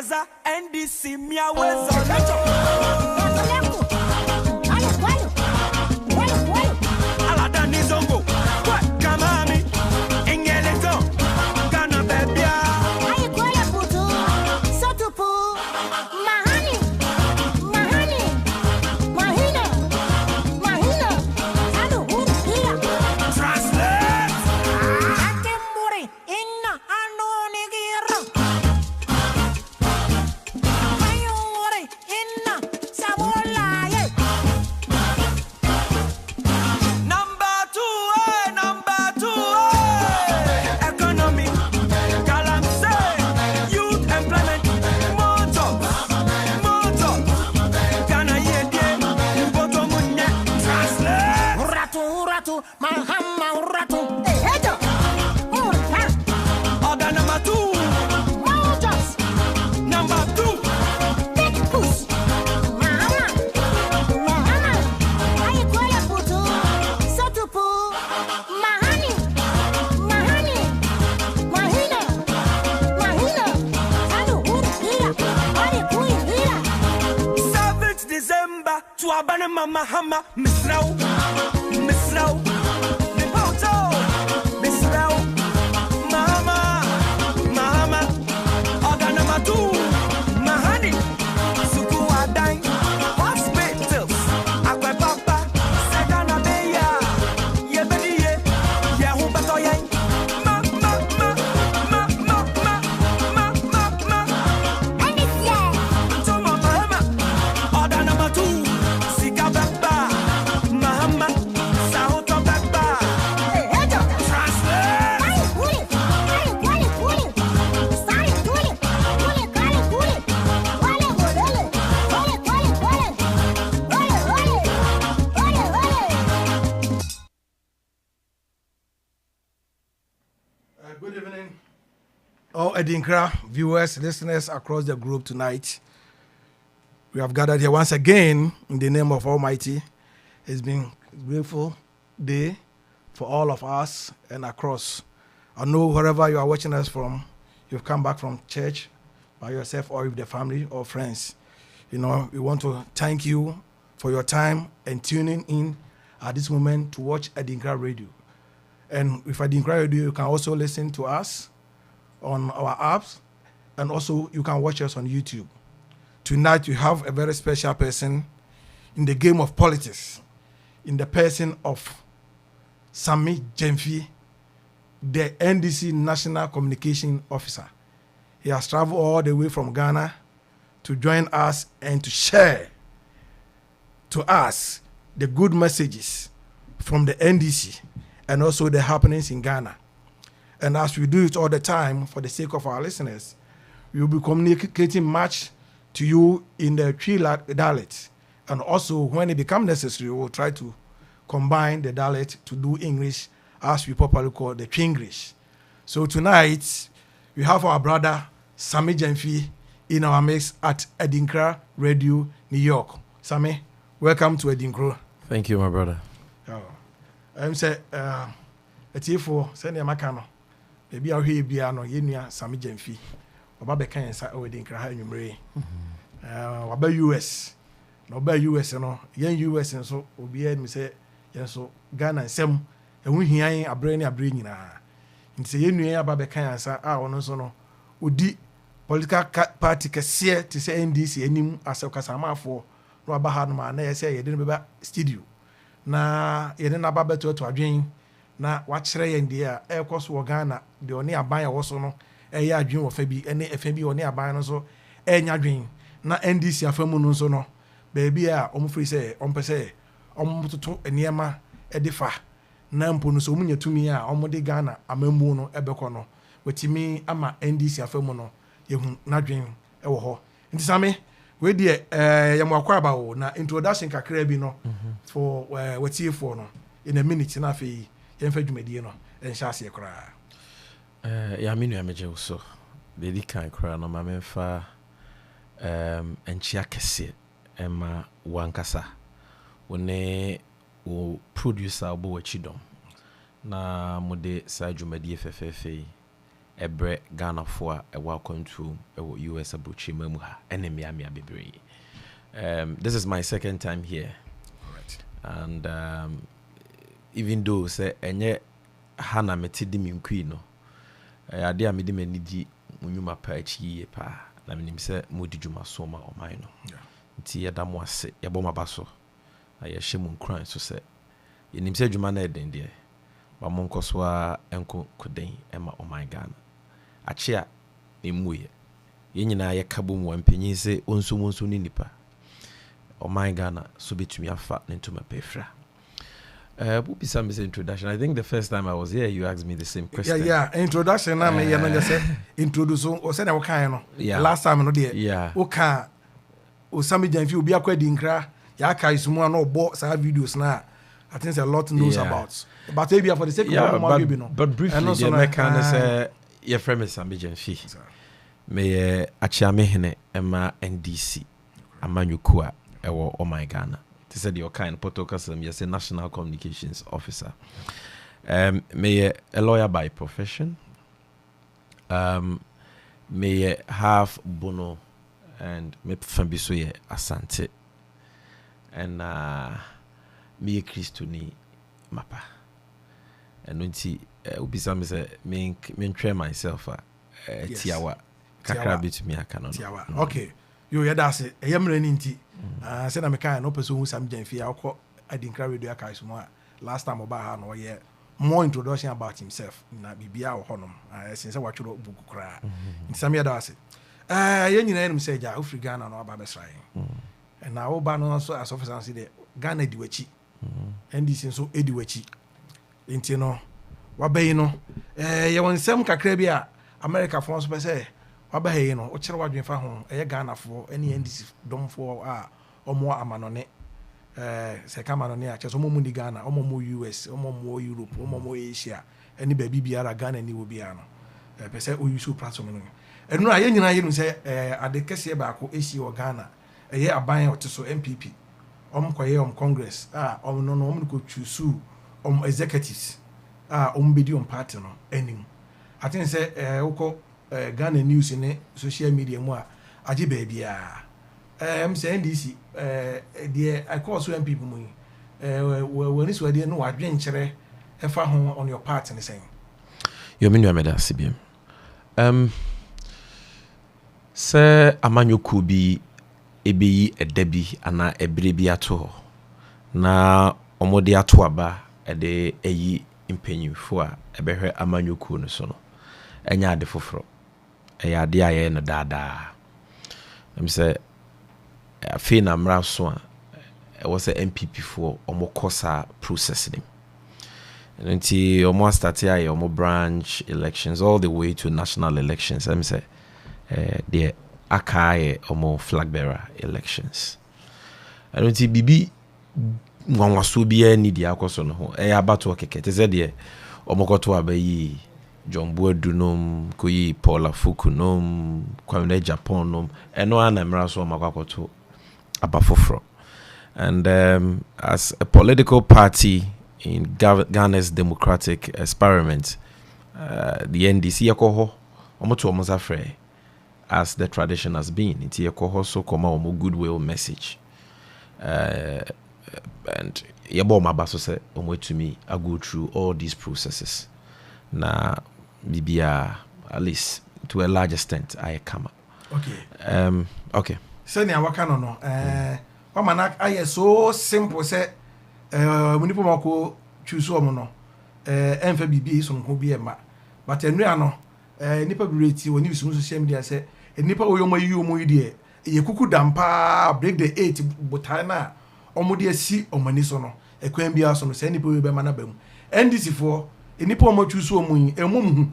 Eza NDC miawezo Alada nizongo Kamami Ingeleto Kana bebia Ayekole putu Sotupu Mahani Mahina Anu Hia Translate Akemuri Inna Anu Nigira Ayuri Inna Sabola Number two, economy, galamsey, youth employment, motor, Ghana yedie, boto munye, translate. Uratu Mahama Uratu Ejo Order number two, Mojas number two, Big push Mahama Ayekole putu Sotupu Mahani Mahina Anu Hia Hia 7th December, to Abana Mama Hama, Miss Rao, the Poto, Miss Rao, Mama, order number two, Mahani, Suku Adai, hospitals, Aqua Papa, Sagana Beya, Yebediye, Yahubatoya, Ma, to Mama, order number two, Sika Baba, Mahama, Sahoto Baba, translate. Good evening, all ADINKRA viewers, listeners across the globe tonight. We have gathered here once again in the name of Almighty. It's been a grateful day for all of us and across. I know wherever you are watching us from, you've come back from church by yourself or with the family or friends. You know, we want to thank you for your time and tuning in at this moment to watch ADINKRA Radio. And with ADINKRA Radio, you can also listen to us on our apps, and also you can watch us on YouTube. Tonight, we have a very special person in the game of politics, in the person of Sammy Gyamfi, the NDC National Communication Officer. He has traveled all the way from Ghana to join us and to share to us the good messages from the NDC and also the happenings in Ghana. And as we do it all the time, for the sake of our listeners, we will be communicating much to you in the Twi dialect. And also, when it becomes necessary, we will try to combine the dialect to do English, as we popularly call the Twi English. So tonight, we have our brother, Sammy Gyamfi, in our mix at ADINKRA Radio, New York. Sammy, welcome to ADINKRA. Thank you, my brother. I'm saying, it's here for sending my cano. Maybe I'll hear Biano, Yenia, Sammy Gyamfi. Baba can say, oh, ADINKRA, you may. About US. No, by US, and young US, and so, will be me say, yes, so Ghana and some, and we hear a brain, and say, you know, Baba can say, no, would the political party cassia to say NDC, and as a Casama for Robert Hardman, I say, you didn't be studio. Na yɛde naba bɛto to adwen na wakyerɛ yɛn deɛ a ɛkɔ so wɔ Ghana deɛ ɔne aban wɔ so no ɛyɛ adwen wɔ fa bi ɛne ɛfa bi ɔne aban no so ɛnya adwen na NDC afa mu no nso no baabi a ɔmo firi sɛ ɔmpɛ sɛ ɔmo toto nneɛma ɛde fa na mpo no so ɔmo nya tumi a ɔmo de Ghana amammu no ɛbɛkɔ no wɔtumi ama NDC afa mu no yɛhu n'adwen ɛwɔ hɔ nti Sammy we deɛ yɛmwakɔ aba wo na introduction kakra bi no for wɔtiefoɔ no in a minute na afei yɛmfa dwumadie no ɛnhyɛ aseɛ koraa me nua megye wo so dedi kan koraa no ma memfa ɛnkyea kɛseɛ ɛma wankasa wo ne wo producer wobɔ w'akyi dɔm na mode saa dwumadie fɛfɛɛfɛ yi ebre Ghana for a welcome to US abrochi mamuha enemy amia bebre. This is my second time here. Right. And even though say enye hana metidi minkui no ade a mede manidi munyuma pa achi pa na menim se modi djuma so ma oman no nti yeda mo ase yebo mabaso aye hye mu nkran so se yenim se djuma na eden de ba mo nkoso a enko koden ema oman Ghana achi a emuye yenyina ye kabo mu ampanyin se onso ni nipa oman Ghana so betumi afa ntoma pefra. Some introduction. I think the first time I was here, you asked me the same question. Yeah. Introduction. I mean, you just say introduce. Or say that okay, no. Yeah. Last time, no dear. Yeah. Okay. O Sammy Gyamfi will be a ADINKRA. Ya kai sumo no bo sa videos na. I think a lot knows about. But maybe for the sake of but briefly, the mechanics say your friend is Sammy Gyamfi. Me achiame hene ema NDC amanyukua ewo my Ghana. They said your kind Potokasam, yes, a national communications officer. May a lawyer by profession. May have Bono and me Fambisoye Asante. And me Christoni Mapa. And when see Ubisam say me train myself Tiawa Kakra bit me a canon. Okay. You hear that say a yamreninti. Said I'm a kind of person who Sammy Gyamfi alcohol ADINKRA radio kaisuma last time about no year more introduction about himself na bibia or honum since I watch your book cry in some year that's it you know say ja Afri Ghana no aba besrai and now ba no so as officer say the Ghana ediwachi NDC so ediwachi nti no wabayi no ye won sem kakra bi a America for so say wabayi no o kire wadwen fa ho Ghana for any NDC dom for omo amanone se kamanone a cheso omo ni Ghana omo US omo Europe omo Asia any baby biara Ghana ni wo bia no pese o use platform no enu a ye nyina ye no se adekese ba ko esi o Ghana ye aban o teso MPP koye Congress no ko choose executives bedi party no enim I think say woko Ghana news in social media mu a agi ba bia say NDC the I call so people mu when is where no adwen kire e fa ho on your part and saying you mean you made that CBM say amanyoku bi ebeyi edabi ana ebrebi ato na omode ato aba ede eyi impanyimfo a ebehwe amanyoku no so no enya ade foforo eya ade aye no dada say afi na mra so a e was a MPP for omokosa processing nti omo start here omo branch elections all the way to national elections say the akaye omo flag bearer elections nti bibi nwanwaso bia ni dia akoso no ho e abato keke te se de omokoto abayi John Boadunom koyi Paula Fukunom kwamne Japanom eno ana mraso makwakoto abafofro and as a political party in Ghana's democratic experiment the NDC yakoho omoto omozafre as the tradition has been it yakoho so koma omo goodwill message and yabo mabaso say omo to me I go through all these processes na bibia at least to a large extent I come okay senior waka no wamana aye so simple say munipo mako choose omo no emfa bibi so nko bi ema but enua no nipa bireti woni bisu social media say nipa oyomo yi de yekuku dampa break the 8 botai na omo de si omani so no ekwan bia so no say nipa be mana bam NDC for enipa omo choose omo yi emum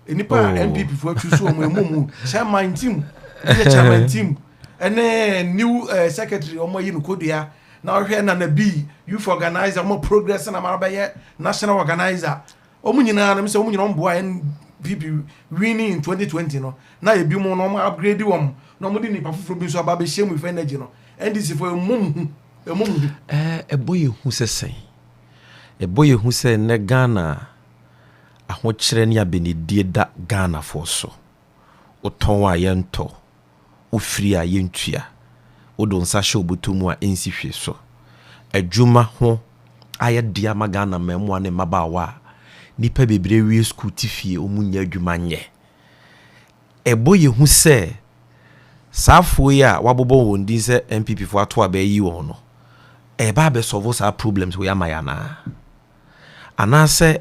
enipa MPP for choose omo emum chairman team chairman team ene new secretary omo yi no kodua na ohwe na bi youth organizer omo progress na marabaye national organizer omo nyina na me say omo nyina omboa NPP winning in 2020 no na ebi mo no upgrade wom na omo di nipa foforo bi so aba be shemu for energy no NDC for emum eboye hu sesen eboye hu se ne Ghana ahokyere ne abenedie da Ghana for so oton a yento ofiri a yentua odo nsa hye obotomu a ensi hwe so adwuma ho aye dia magana memwa ne mabawa nipa bebre wie school tifie omunya adwuma nye eboye hu se safo ya wabobo wondi se MPP fo ato abayi won no eba be solve sa problems we amaya na anase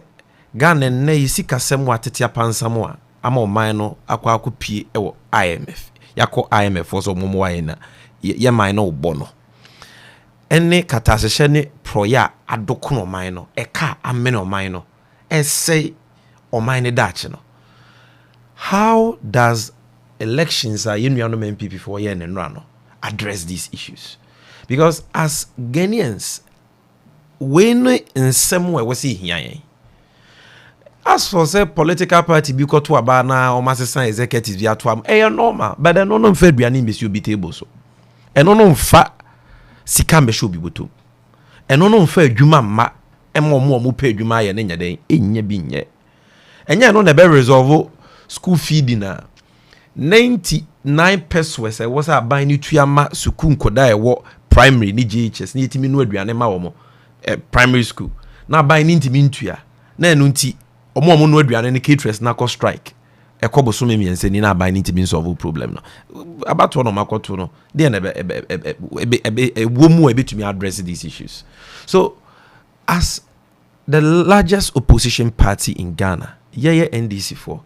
Ghana na yisika semu atete apansam a ama oman no akwa akopie ewo IMF yakọ IMF so momo waye na ye man no obo no ene katasehye ne proya adokono man no eka amene oman no say oman ne dache no. How does elections are no MPP for year and no address these issues? Because as Ghanaians, when in some way we see here, as for say political party be to abana or master executives via to am normal, but then no fair be an imbecile be table so. And no fa sikambe show be butu. And no fair juma ma mo pay juma ya nenya den enye bi nye. Enya no na be resolve school fee dinner 99 pesos was a buy ni tuama sukun koda ewo primary ni GHS ni yetimi no aduane ma wo mo primary school na buy ni ntimi ntua na enu nti omo no aduane ni caterers na ko strike ekobo so memiense ni na buy ni ntimi solve problem no abato no makoto no dey na wo mu ebetumi address these issues. So as the largest opposition party in Ghana, NDC for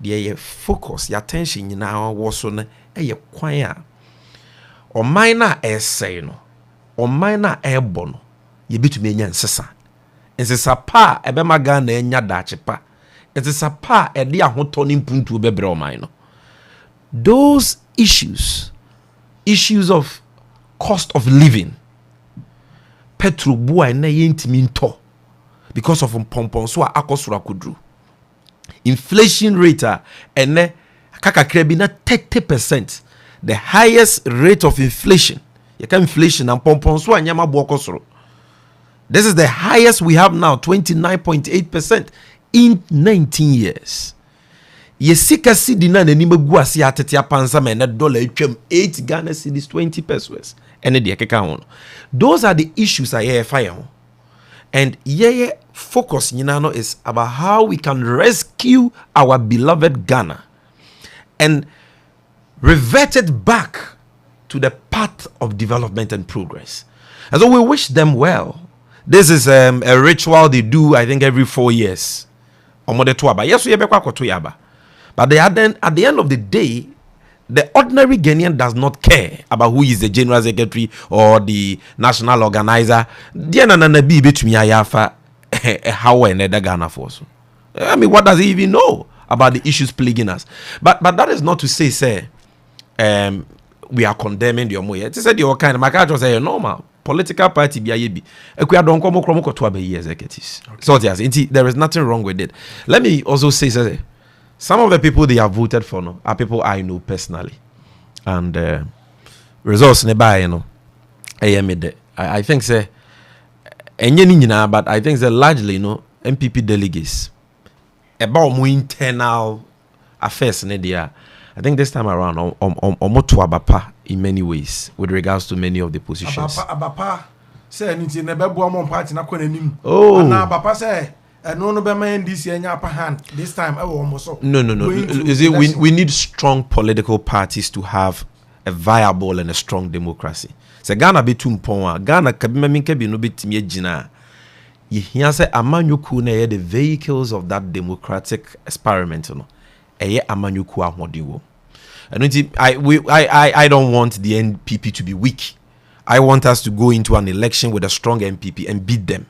the focus, your attention in our was on a choir or minor air say no or minor airborne. You be to me yan sessa. And it's a pa a bemagana and yadachepa. It's a pa a dear hotoning puntu bebro mino. Those issues of cost of living, petrol boy na yintiminto because of pompon so akosura kudru. Inflation rate and kakakrebi na 30%, the highest rate of inflation. You can inflation and pompon so anyama bokosoro. This is the highest we have now, 29.8% in 19 years. Yesika cedi na nima guasi atete apansa me na dollar etwam 8 Ghana cedis 20 pesos. Ene de keka ho. Those are the issues I hear fire. And focus is about how we can rescue our beloved Ghana and revert it back to the path of development and progress. And so we wish them well. This is a ritual they do, I think, every 4 years. But at the end of the day, the ordinary Ghanaian does not care about who is the general secretary or the national organizer. How another Ghana force. I mean, what does he even know about the issues plaguing us? But that is not to say, we are condemning the Omoye. It said your kind of my say normal political party be a don't come to executives. So there is nothing wrong with it. Let me also say, some of the people they have voted for no, are people I know personally, and results nearby, you know. I think say, but I think say largely, you know, MPP delegates about more internal affairs. I think this time around, Abapa in many ways with regards to many of the positions. Abapa say anything about one party na konenim. Oh, and now Abapa say. No this year upper hand. This time I almost no. Is it we need strong political parties to have a viable and a strong democracy. So Ghana be tumpon Ghana kabima minke bi no betimi agina. Ye hia say amanyuku na the vehicles of that democratic experiment no. Eye amanyuku ahodiwo. I don't want the NPP to be weak. I want us to go into an election with a strong NPP and beat them.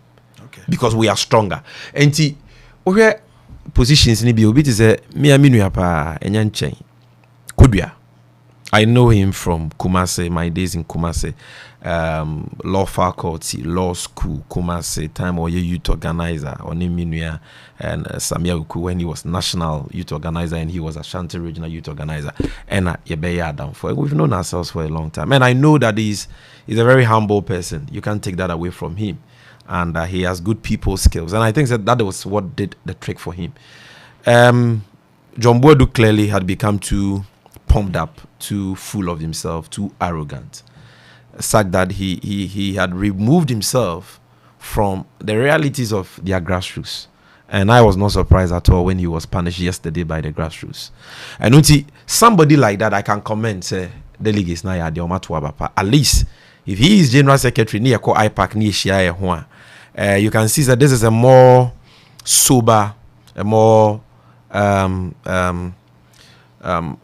Because we are stronger. And where positions ni bi obi te say me aminu pa enyanchen Kudua. I know him from Kumasi, my days in Kumasi, law faculty, law school, Kumasi, time or youth organizer, or Niminuya, and Sammy when he was national youth organizer and he was Ashanti regional youth organizer. And Yebeya down for. We've known ourselves for a long time. And I know that he's a very humble person. You can't take that away from him. and he has good people skills. And I think that was what did the trick for him. John Boadu clearly had become too pumped up, too full of himself, too arrogant. Such that he had removed himself from the realities of their grassroots. And I was not surprised at all when he was punished yesterday by the grassroots. And somebody like that, I can comment, say, delegates na ya at least if he is general secretary near IPAC near you can see that this is a more sober, a more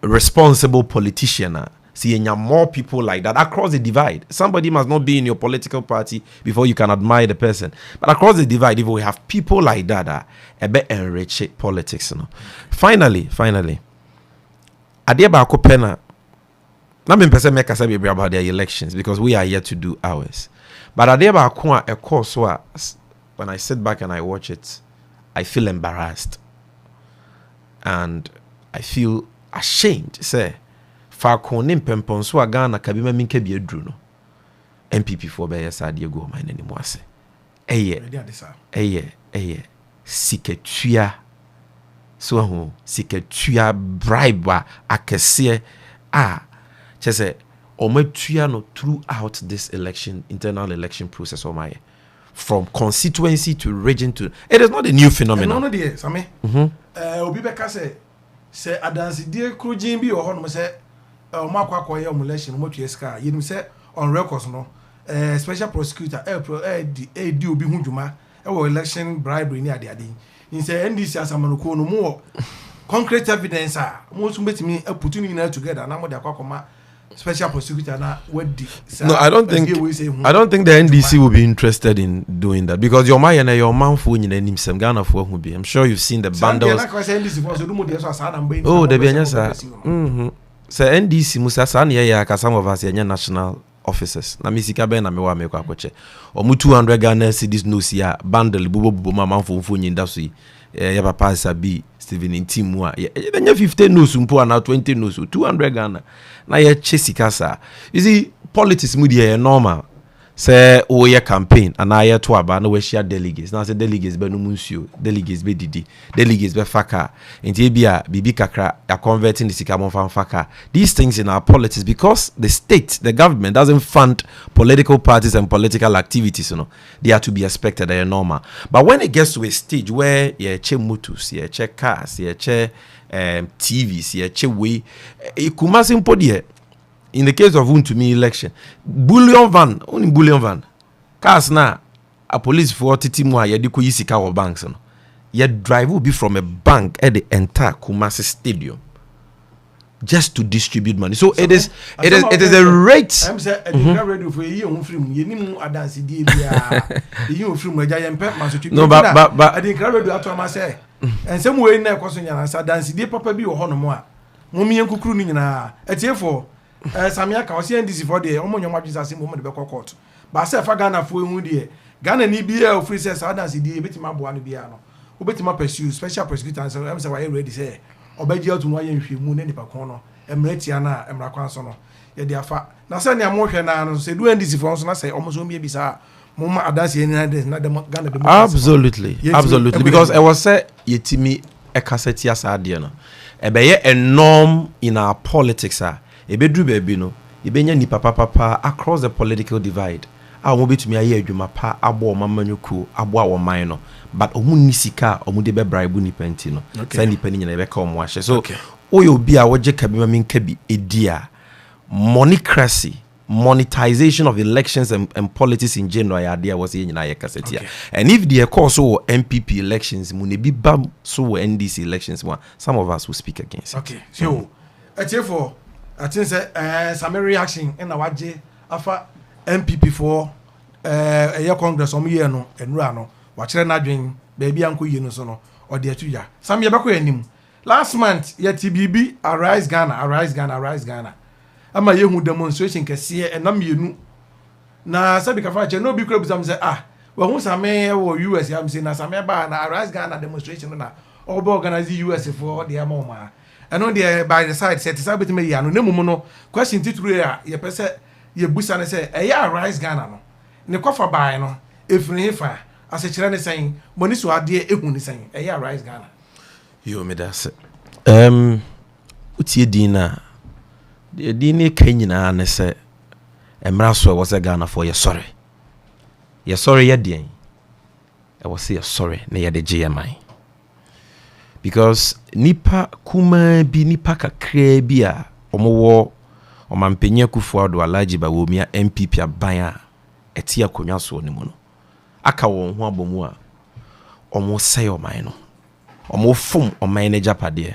responsible politician. Seeing more people like that across the divide. Somebody must not be in your political party before you can admire the person. But across the divide, if we have people like that, a bit enrich politics. Finally, Adiaba Kopena. Not me person make us about their elections because we are here to do ours. But Adiaba Akwa, a course when I sit back and I watch it, I feel embarrassed and I feel ashamed. Say. Falconim Pemponso Ghana Kabima Minke be a druno. MPP for Bayasa Diego, my name was. Siketua. So, Siketua bribe akese. Chese, Ometuano throughout this election, internal election process, from constituency to region to. It is not a new phenomenon. No, dear, Sammy. Obibeka say, Adansi, dear Krujimbi or Honor say. Makwa kwa ya election mo tieska yenim se on records no special prosecutor di obi hu dwuma election bribery ni ade in say NDC asamanoko no mo concrete evidence mo so betimi aputu ni together na mo de akwa special prosecutor na wadi. No, I don't think the NDC will be interested in doing that because your man for in any sem Ghana for who be. I'm sure you've seen the bundles. Oh, the be so NDC musa san ya ka some of us ya national officers na misika be na me wa me kwa koche o mu 200 Ghana cedis no sia bundle bubo mama mfo nyinda so ya papa sabi Steven Ntimu a ya 15 no sumpo na 20 no so 200 Ghana na ya chesika sa. You see politics mu dey normal say o ye campaign and I to aba na we share delegates na say delegates be no munsuo delegates be didi delegates be faka enti bia bibi kakra ya converting the sikamo fan faka. These things in our politics because the government doesn't fund political parties and political activities, they are to be expected, they are normal. But when it gets to a stage where you check motors, you check cars, you check TVs, you check way kumasi mpodie. In the case of Untumi election, bullion van, cars na a police for titimwa yediko yisika or banks. Your drive will be from a bank at the entire Kumasi Stadium just to distribute money. So it is a rate. I'm saying radio for you film. You need more dance you film where I am no, but I think radio at my say. And some way na question yana dance dey papa bi o hono mo a. Mo mi yankukuru ni nyina. Etiefo Sammy aka o say NDC for there omo nyoma dwisa se mo de be court. Ba say fa Ghana fo ehu de. Ghana ni bia o free say dance dey betima boa no bia no. Obetima pursue special prosecutor and say why ready say obeji out no yen hwemu na nipa kon no emretia na emrakwan so no ye de afa na say ne mo hwe na no say do NDC for so na say omo so bia bisa mama adansi na Ghana absolutely because I was say yetimi e kaseti asade no e be ye a norm in our politics e be dru ba bi no e be nya nipa papa across the political divide a omo betumi aye adwuma pa abo mamanyoku abo awo man no but omu nisika omu de be bribe ni penti no say ni pani nyina be ka omo ahye so oyo bi a woje kabima minka bi edia monetization of elections and politics in general idea was here nyina ye kasetia and if the course so MPP elections mu ne bi bam so NDC elections one some of us will speak against so for I think say some reaction in our waje afa MPP for a Congress on year no enura no wachire na dwen baby anko yi no so no ode atuya sam ye beko anim last month ye TBB arise Ghana ama ye hu demonstration kese enam yenu na sabi ka fa che no bi kura busam say we hu same wo US am say na same ba na arise Ghana demonstration na obo organize US for the amoma eno dey by the side set sabi to me ya no nemu no question tituru ya ye pese ye busa ne say eya arise Ghana no ne kofa bae no efiri fa asechire ne san moni so ade ehu ne san eya Rise Ghana yo me da se utie din na de din ne kan nyina ne se emra so wo se Ghana for ye sorry ye den I was say sorry na ye de GMI because nipa kuma bi nipa kakra bi a omowo omampenya Kufuor Alhaji Bawumia MPP aban a etia konwa so ne mu no aka won ho abomu a omo say oman no omo fom oman ne japade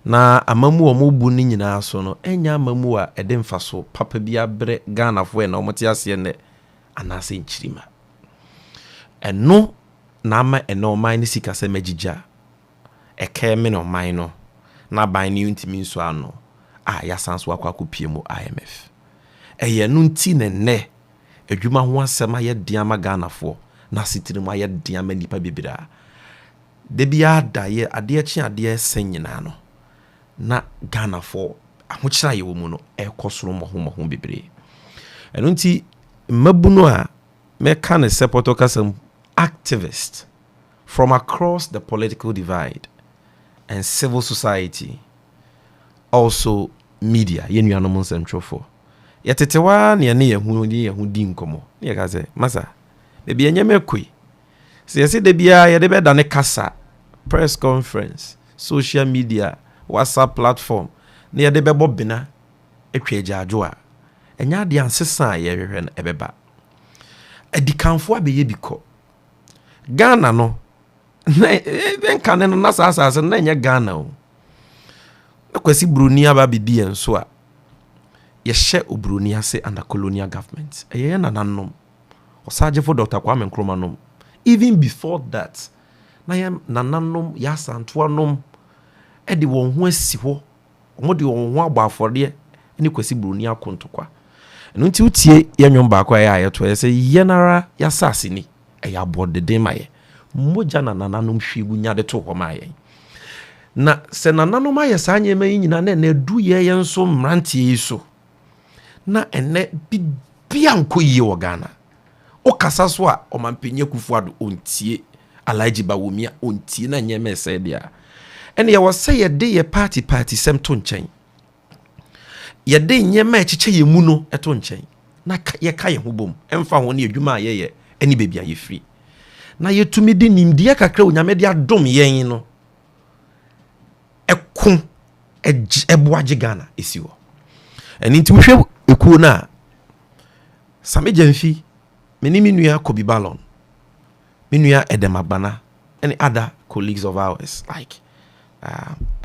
na amamu omo bu ni nyina so no enya amamu a ede mfa so papa bi abre Ghana fo na omo te ase ne anase nchirima eno na ama eno oman ne sika se magija eke me no oman no na ban ni ntimi nso ano ya sanso akwa mu IMF eye no nti ne adwuma ho asema ye diama Ghana fo na sitirimu ye diama nipa bibira de bia da ye ade chi ade senyina no na Ghana fo ahokyira ye wo mu no ekosoro mo bibire eno nti mabuno a me kan sepoto kasam activists from across the political divide and civil society, also media, yenuanom nsɛmtwerɛfo yɛtetewa ne yɛne yɛhu di nkɔmmɔ ne yɛka sɛ masa baabi ɛnyɛ mɛkoi sɛ yɛsɛ da biara yɛde bɛda ne kasa press conference social media WhatsApp platform ne yɛde bɛbɔ bena atwa agyaadwo a ɛnyɛ ade ansesa a yɛhwehwɛ no ɛbɛba adikanfo abɛyɛ bi kɔ Ghana no na benka ne no na saasase na ɛnyɛ Ghana o na kwasi broni aba bibi enso a yɛhyɛ obroni ase under colonial government ɛyɛ nananom osagefo Dr. Kwame Nkrumah nom even before that na yɛ nananom yɛ asantoanom ɛde wɔn ho asi hɔ ɔmo de wɔn ho abɔ afɔdeɛ ne kwasi broni akontokwa ɛno nti utie yɛnwom baako a yɛto yɛ sɛ yɛnara yɛasase ni ɛyɛ abɔdeden ma yɛ moja na nananom hwigu nyade to hɔ ma yɛ na sɛ nananom ayɛ saa nyɛma yi nyina na ɛdu yɛ nso mmeranteɛ yi so na ɛnɛ bibia nkɔ yie wɔ Ghana o kasa so a ɔmampenya Kufuor ontie Alhaji Bawumia ontie na nyɛma ɛsɛ dia ɛne yɛ wɔ sɛ yɛde yɛ party sɛm to nkyɛn yɛde nyɛma ɛkyekyɛ yɛ mu no ɛto nkyɛn na yɛka yɛ ho bom ɛmfa ho ne adwuma a yɛyɛ ɛne baabi a yɛfiri na yɛtumi de nimdeɛ kakra onyame de adom yɛn no ɛko ɛboagye Ghana esi hɔ ɛne nti wohwɛ ekuo na Sammy Gyamfi meni minua Kobe Ballon minua Edem Agbana and other colleagues of ours like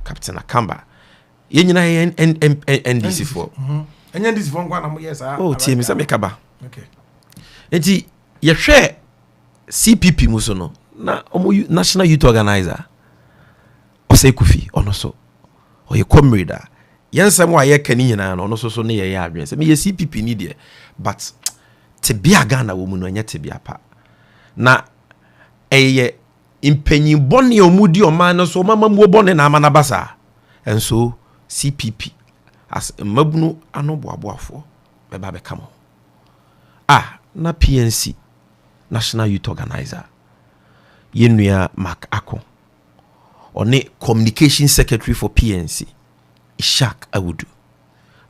Captain Akamba yenyina NDC for NDC for nkwa na mo yes oh tie me Sammy Kaba okay enti yɛhwɛ CPP muso no na omo national youth organizer Osei Kufi ono so oye comrade a yensem wa ye kani nyina no ono so ne ye adwen se me ye CPP ni de but te bia Ghana wo mu no nya te bia pa na eye impanyin bone omudi oman no so mama mu bone na amana basa enso CPP as mabunu anoboaboafo beba be kamo na PNC National Youth Organizer yenua Mark Ako one Communication Secretary for PNC Ishak Awudu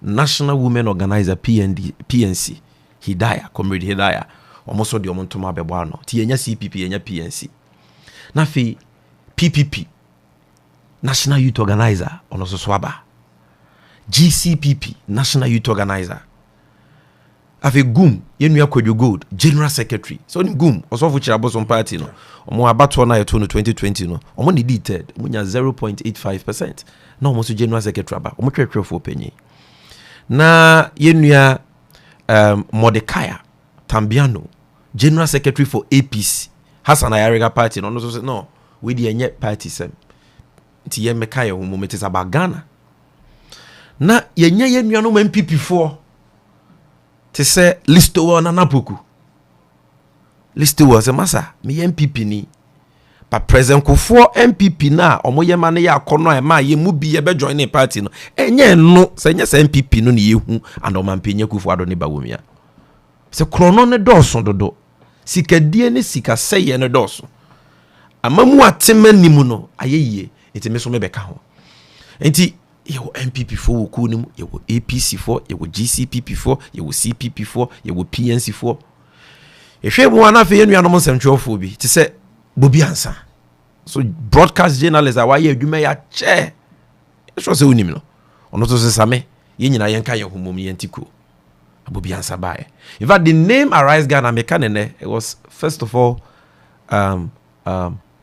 National Women Organizer PNC Hidaya Comrade Hidaya omoso de omontoma bebo ano ti yenya CPP yenya PNC na fi PPP National Youth Organizer ono so swaba GCPP National Youth Organizer afi gum yenua Kwadwo Gold General Secretary so ni gum osofu chirabosom party no omo abato na yeto no 2020 no omo ni third munya 0.85% na omo so General Secretary aba omo twetwefo penyi na yenua Mordecai Tambiano General Secretary for APC Hassan Ayariga party no so no we di enye party sem ti ye meka ye homo metis aba Ghana na yenye yenua no MPP for te se listo na napoku listo se masa me MPP ni pa president Kufuor MPP na omoye ma ne ya akono e ma ye mu bi ye be join the party no enye no se nye se MPP no ne yehu and omampenya Kufuor ne Bawumia se krono ne doso dodo sikadie ne sikasɛyɛ no dɔɔso amamu atema nimu no ayeye enti me so me bɛka ho enti yewo MPP fo wo ku nim yewo APC fo yewo GCPP fo yewo CPP fo yewo PNC fo ehwe mu ana fe yenu anom nsɛmtwɛfo bi te sɛ Bobi Ansa so broadcast journalist awaye adwuma ya che so sɛ unim no ono to se same ye nyina yenka ye homom ye ntiko Bobi Ansa bae in fact the name Arise Ghana mekanene it was first of all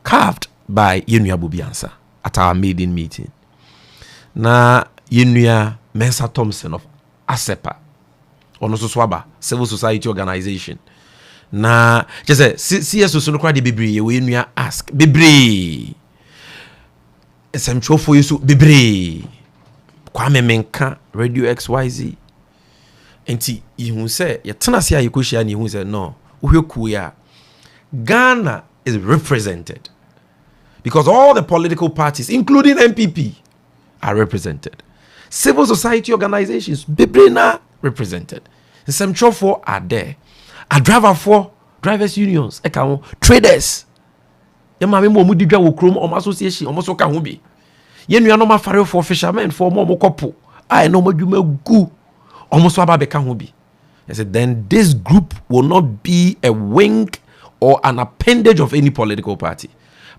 carved by Yenua Bobi Ansa at our maiden meeting na Yenua Mensa Thompson of ASEPA ono so swaba civil society organization na just say CS so no kwa de bebre we Yenua ask bebre esamchofo yeso bebre Kwame Menka Radio XYZ enti ihu say ye tena se ayi kohia ni ihu say no uhweku ya Ghana is represented because all the political parties including MPP are represented. Civil society organizations bebrena represented. Some chofo are there. A driver for drivers unions, traders. Yama me mo mudi dwa wo krom o association o mo so ka ho bi. Ye nua no ma fare for fishermen for mo kopo. I no madwuma gu o mo so aba be ka ho bi. I said then this group will not be a wing or an appendage of any political party.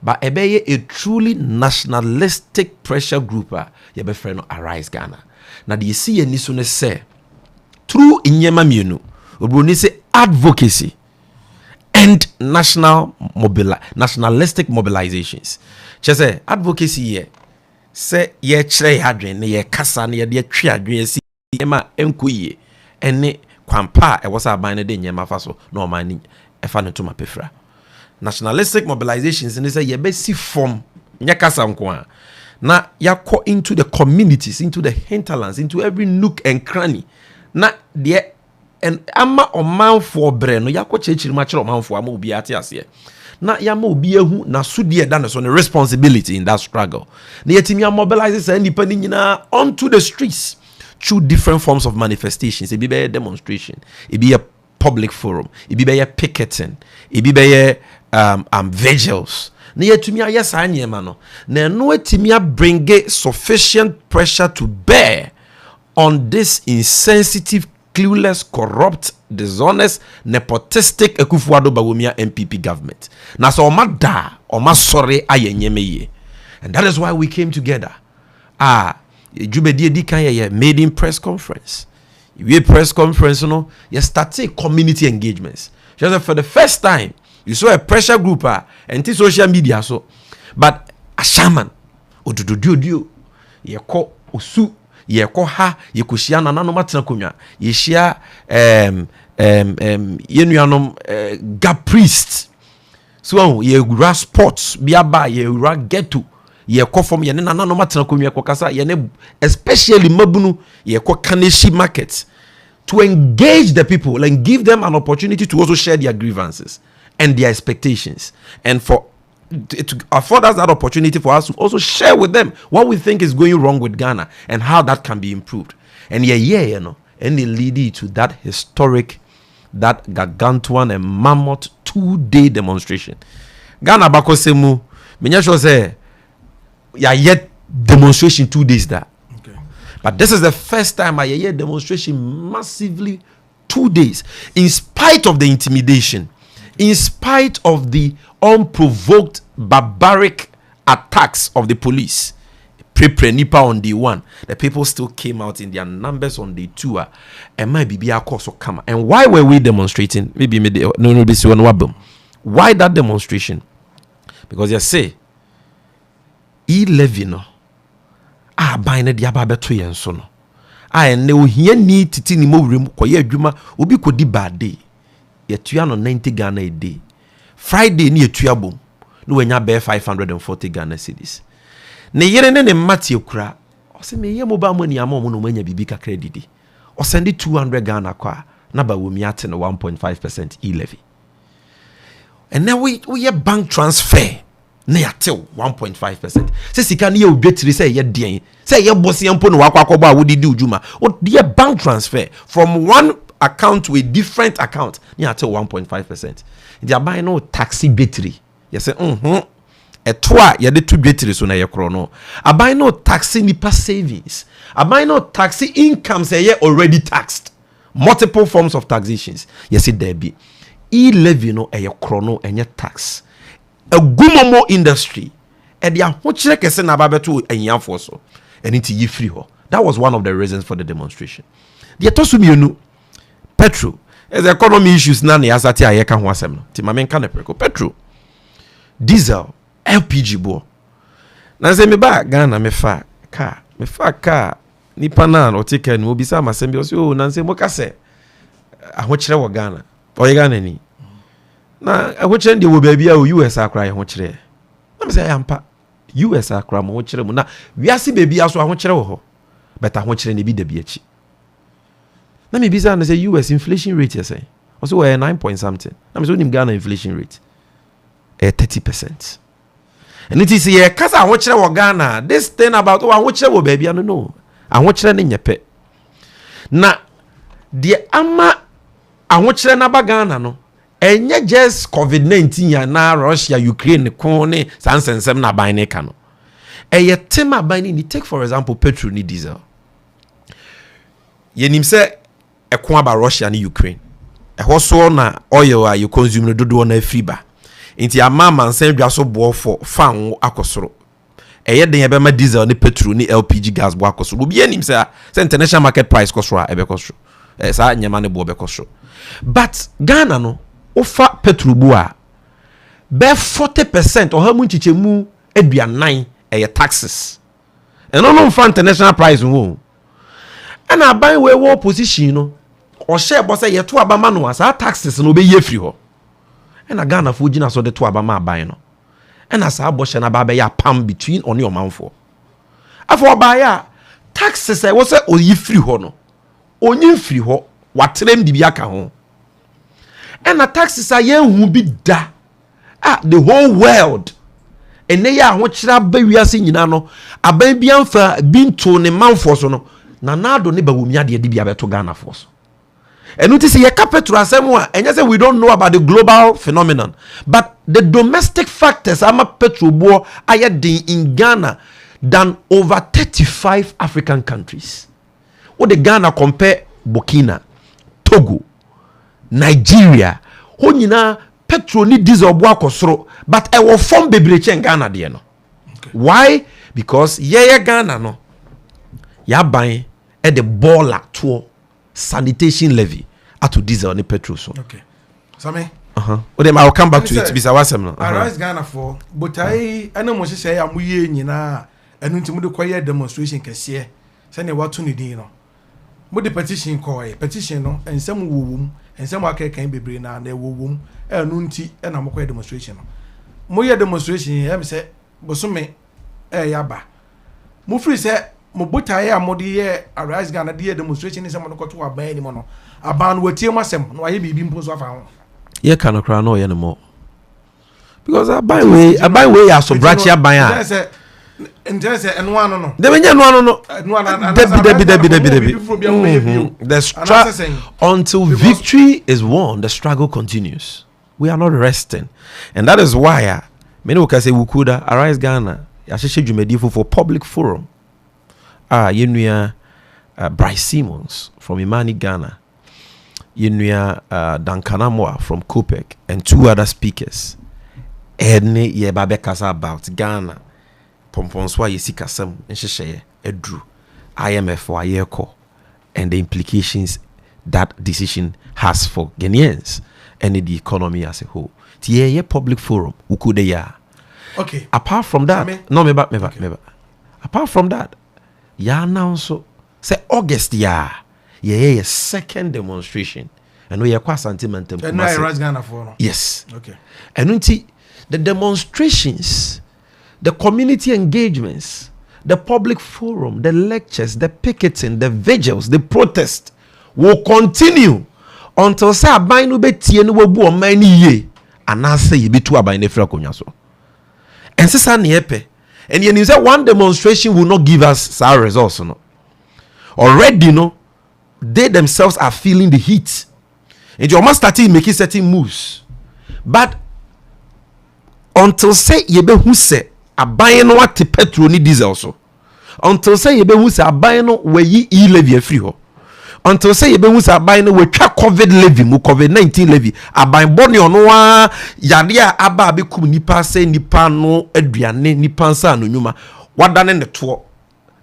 But a truly nationalistic pressure group, your friend Arise Ghana. Now, do you see any sooner say through inyema mienu, we say advocacy and nationalistic mobilizations. Just say advocacy ye say ye chere hadwen ye kasa ne ye twe adwen si ema enkoye ene kwampa e was aban ne de nyema fa so na o man efa ne to mapefra. Nationalistic mobilizations and they say ye be see from nyakasa nko na yakọ into the communities, into the hinterlands, into every nook and cranny na de and ama oman for bre no yakọ chechiri ma kire oman for ama obi ate ase na yama obi ehu na sudie da so responsibility in that struggle na yetimi mobilize say nipa ni nyina onto the streets through different forms of manifestations. It be a demonstration, it be a public forum, it be a picketing, it be a vigils. Na yetumi ayesa anyema no na no etimi bring sufficient pressure to bear on this insensitive, clueless, corrupt, dishonest, nepotistic Ekufuado Bawumia MPP government. Na so omada omasore ayenyeme ye. And that is why we came together. Jubedi edi kan ye made in press conference. We press conference no, you started community engagements. Just for the first time, you saw a pressure group and social media so, but a shaman odududio ye ko osu ye ko ha ye kushia na no matena konwa ye shia yenuanom gap priest so ye ra sports biaba ye ra ghetto ye ko from ye na no matena konwa ko kasa ye ne especially mabunu ye ko kaneshi market to engage the people and give them an opportunity to also share their grievances and their expectations, and for to afford us that opportunity for us to also share with them what we think is going wrong with Ghana and how that can be improved. And you know, and it lead to that historic, that gargantuan and mammoth 2-day demonstration. Ghana bakosemu, menya sure say yet demonstration 2 days that. Okay. But this is the first time I hear demonstration massively 2 days, in spite of the intimidation. In spite of the unprovoked barbaric attacks of the police, pre-nipa on day 1, the people still came out in their numbers on day 2. And my BB also come. And why were we demonstrating? Maybe why that demonstration? Because you say, E11 no, buying the ababeto yen so no. Ne ohia ni titi ni mo wrem koye adwuma obi kodi bad day. Yetua no 90 Ghana a day. Friday ni yetua bom. No wenya be 540 Ghana cedis. Ne yere ne mate kura. O se me ye mobile money ama mo no manya bibi kakra didi. O send 200 Ghana kwa na ba wo mi ate no 1.5% e-levy. And now we bank transfer na yate 1.5%. Se sika ne ye obetiri se ye den. Se ye boss ye mpo no wakwa akoba wo didi ujuma. O de bank transfer from one account to a different account, you have to 1.5%. They are buying no taxi battery. You say, a toa, you had 2 batteries on a chrono. I buy no taxi nipa savings. I buy no taxi income, say, already taxed. Multiple forms of taxations. Yes, it there be. E-levy no a chrono and your tax. A gumomo industry. And ya hochire kese na babeto enyan so. And it yi free ho. That was one of the reasons for the demonstration. The atosumienu petrol. As economy issues na ne asati ayeka ho asem no. Ti mamen ka ne preko petrol. Diesel, LPG bo. Na se me ba Ghana me fa car. Nipa na o take no obisa masem bi o se o na se mo ka se ahochire wo Ghana. O ye Ghana ni. Na ahochire ndi wo baabi a o US akra ye hochire. Na me say ampa US akra mo hochire mu na wiase baabi aso ahochire wo ho. But ahochire ne bi da bi achi. Na me bisa na say US inflation rate say. Also we 9 point something. Na me so nim Ghana inflation rate 30%. And it is here kasa ahochire wo Ghana. This thing about ahochire wo baabi no. Ahochire ne nyepe. Na de ama ahochire na ba Ghana no. Enye just COVID-19 ya na Russia, Ukraine ko ne sansensem na ban ne ka no. Eye tema ban ni take for example petrol ni diesel. Ye nim se ekon aba Russia ni Ukraine. Eho so na oil a you consume no dodo na free ba. Nti amama nsan dwa so bo for fan akosoro. Eye den ye be ma diesel ni petrol ni LPG gas bo akosoro. Obi anim se international market price kosoro ebe kosoro. Sa nyama ne bo be kosoro. But Ghana no ofa petrol bu a be 40% o ha mu nchichemu aduanan eye taxes. Eno no mfa international price wo. Ana ban we wo position no o share bo say ye to abama no asa taxes no be ye free ho. Ena Ghana fo gina so de to abama aban no. Ena sa bo she na ba be ya pam between on your manfo. Afo ba ya taxes e wo say o ye free ho no. Onyi free ho watrem di bi aka ho. And the taxes are yen be da. The whole world. And they are what should I be we are seeing no. A baby for being to ne man force no. Na do neba wumia de bia beto Ghana force. And notice ye capital asemwa and you say we don't know about the global phenomenon. But the domestic factors ama petrol bo higher in Ghana than over 35 African countries. What the Ghana compare Burkina, Togo, Nigeria, ho nyina petrol ni diesel bo akosoro, but e wo form bebreche in Ghana de no. Why? Because ye Ghana no ya ban e the baller to sanitation levy at diesel ni petrol so. Okay. Sammy. I'll come back to it bisa wasem no. Arise Ghana for but I no mo say amuye nyina enu nti mo de koye demonstration kese se ne watu ni din no. Mo de petition koye petition no ensem wowum ensem akekan bebre na wowum enu nti na mo koye demonstration no. Mo ye demonstration em se bosome yaba. Mo free se mo botaye amode ye Arise Ghana de demonstration ni se mo ko to aban ni mo no. Aban watie mo asem no aye bibi mpo so afa ho. Ye can cry no ye no more. Because I buy way ya so branch ya buy ya. Interest and one no. The until victory is won, the struggle continues. We are not resting. And that is why many will say Wukuda Arise Ghana. Yasheshe Jumedifu for public forum. Yenuya Bryce Simmons from Imani Ghana. Yenuya Dankanamwa from Kopek and 2 other speakers. Ene ye babe kasa about Ghana. Pomponswa yesikasem enhyehyeye edru IMF wa yeko and the implications that decision has for Ghanaians and the economy as a whole. Tiye public forum ukude ya. Okay. Apart from that, meba. Apart from that, ya now so say August ya ye second demonstration and we are quite sentimental. And I Rise Ghana for no. Yes. Okay. And unti the demonstrations, the community engagements, the public forum, the lectures, the picketing, the vigils, the protest will continue until say aban no betie no wabu o man ni ye anase ye betu aban ne fra konya so. And sisa ne epe. And you say one demonstration will not give us our results no. Already no they themselves are feeling the heat. And you must start making certain moves. But until say yebe who say abaye no what petrol ni diesel so. Until say yebe who say abaye no we yi levy free ho. Until say yebe who say abaye no we twa COVID levy mu COVID-19 levy abaye boni ono wa yade a aba abekum nipa say nipa no aduane nipa nsa no nyuma wadane ne to.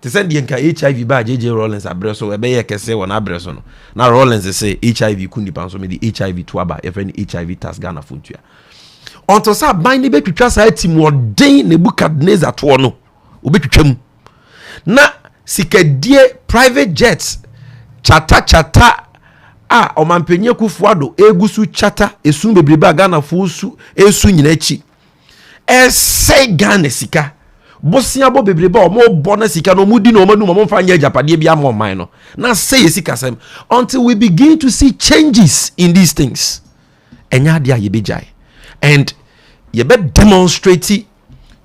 They said the HIV by JJ Rollins abreso ebe ye kese wona abreso no. Na Rollins say HIV kundi pan so me the HIV to aba if any HIV task Ghana funtua. Until say ban ne betwitwa sa team wodin Nebukadnezar to no. Obetwitwam. Na sikadie private jets chata omampenye kufuado egusu chata esun bebrebe Ghana fusu esu nyina echi. Say Ghana sika bosia bo bebrebe o mo bona sika no mudi no manu mo mfa nya japade bia mo man no na say sika sem until we begin to see changes in these things enya dia ye bejai and ye be demonstrate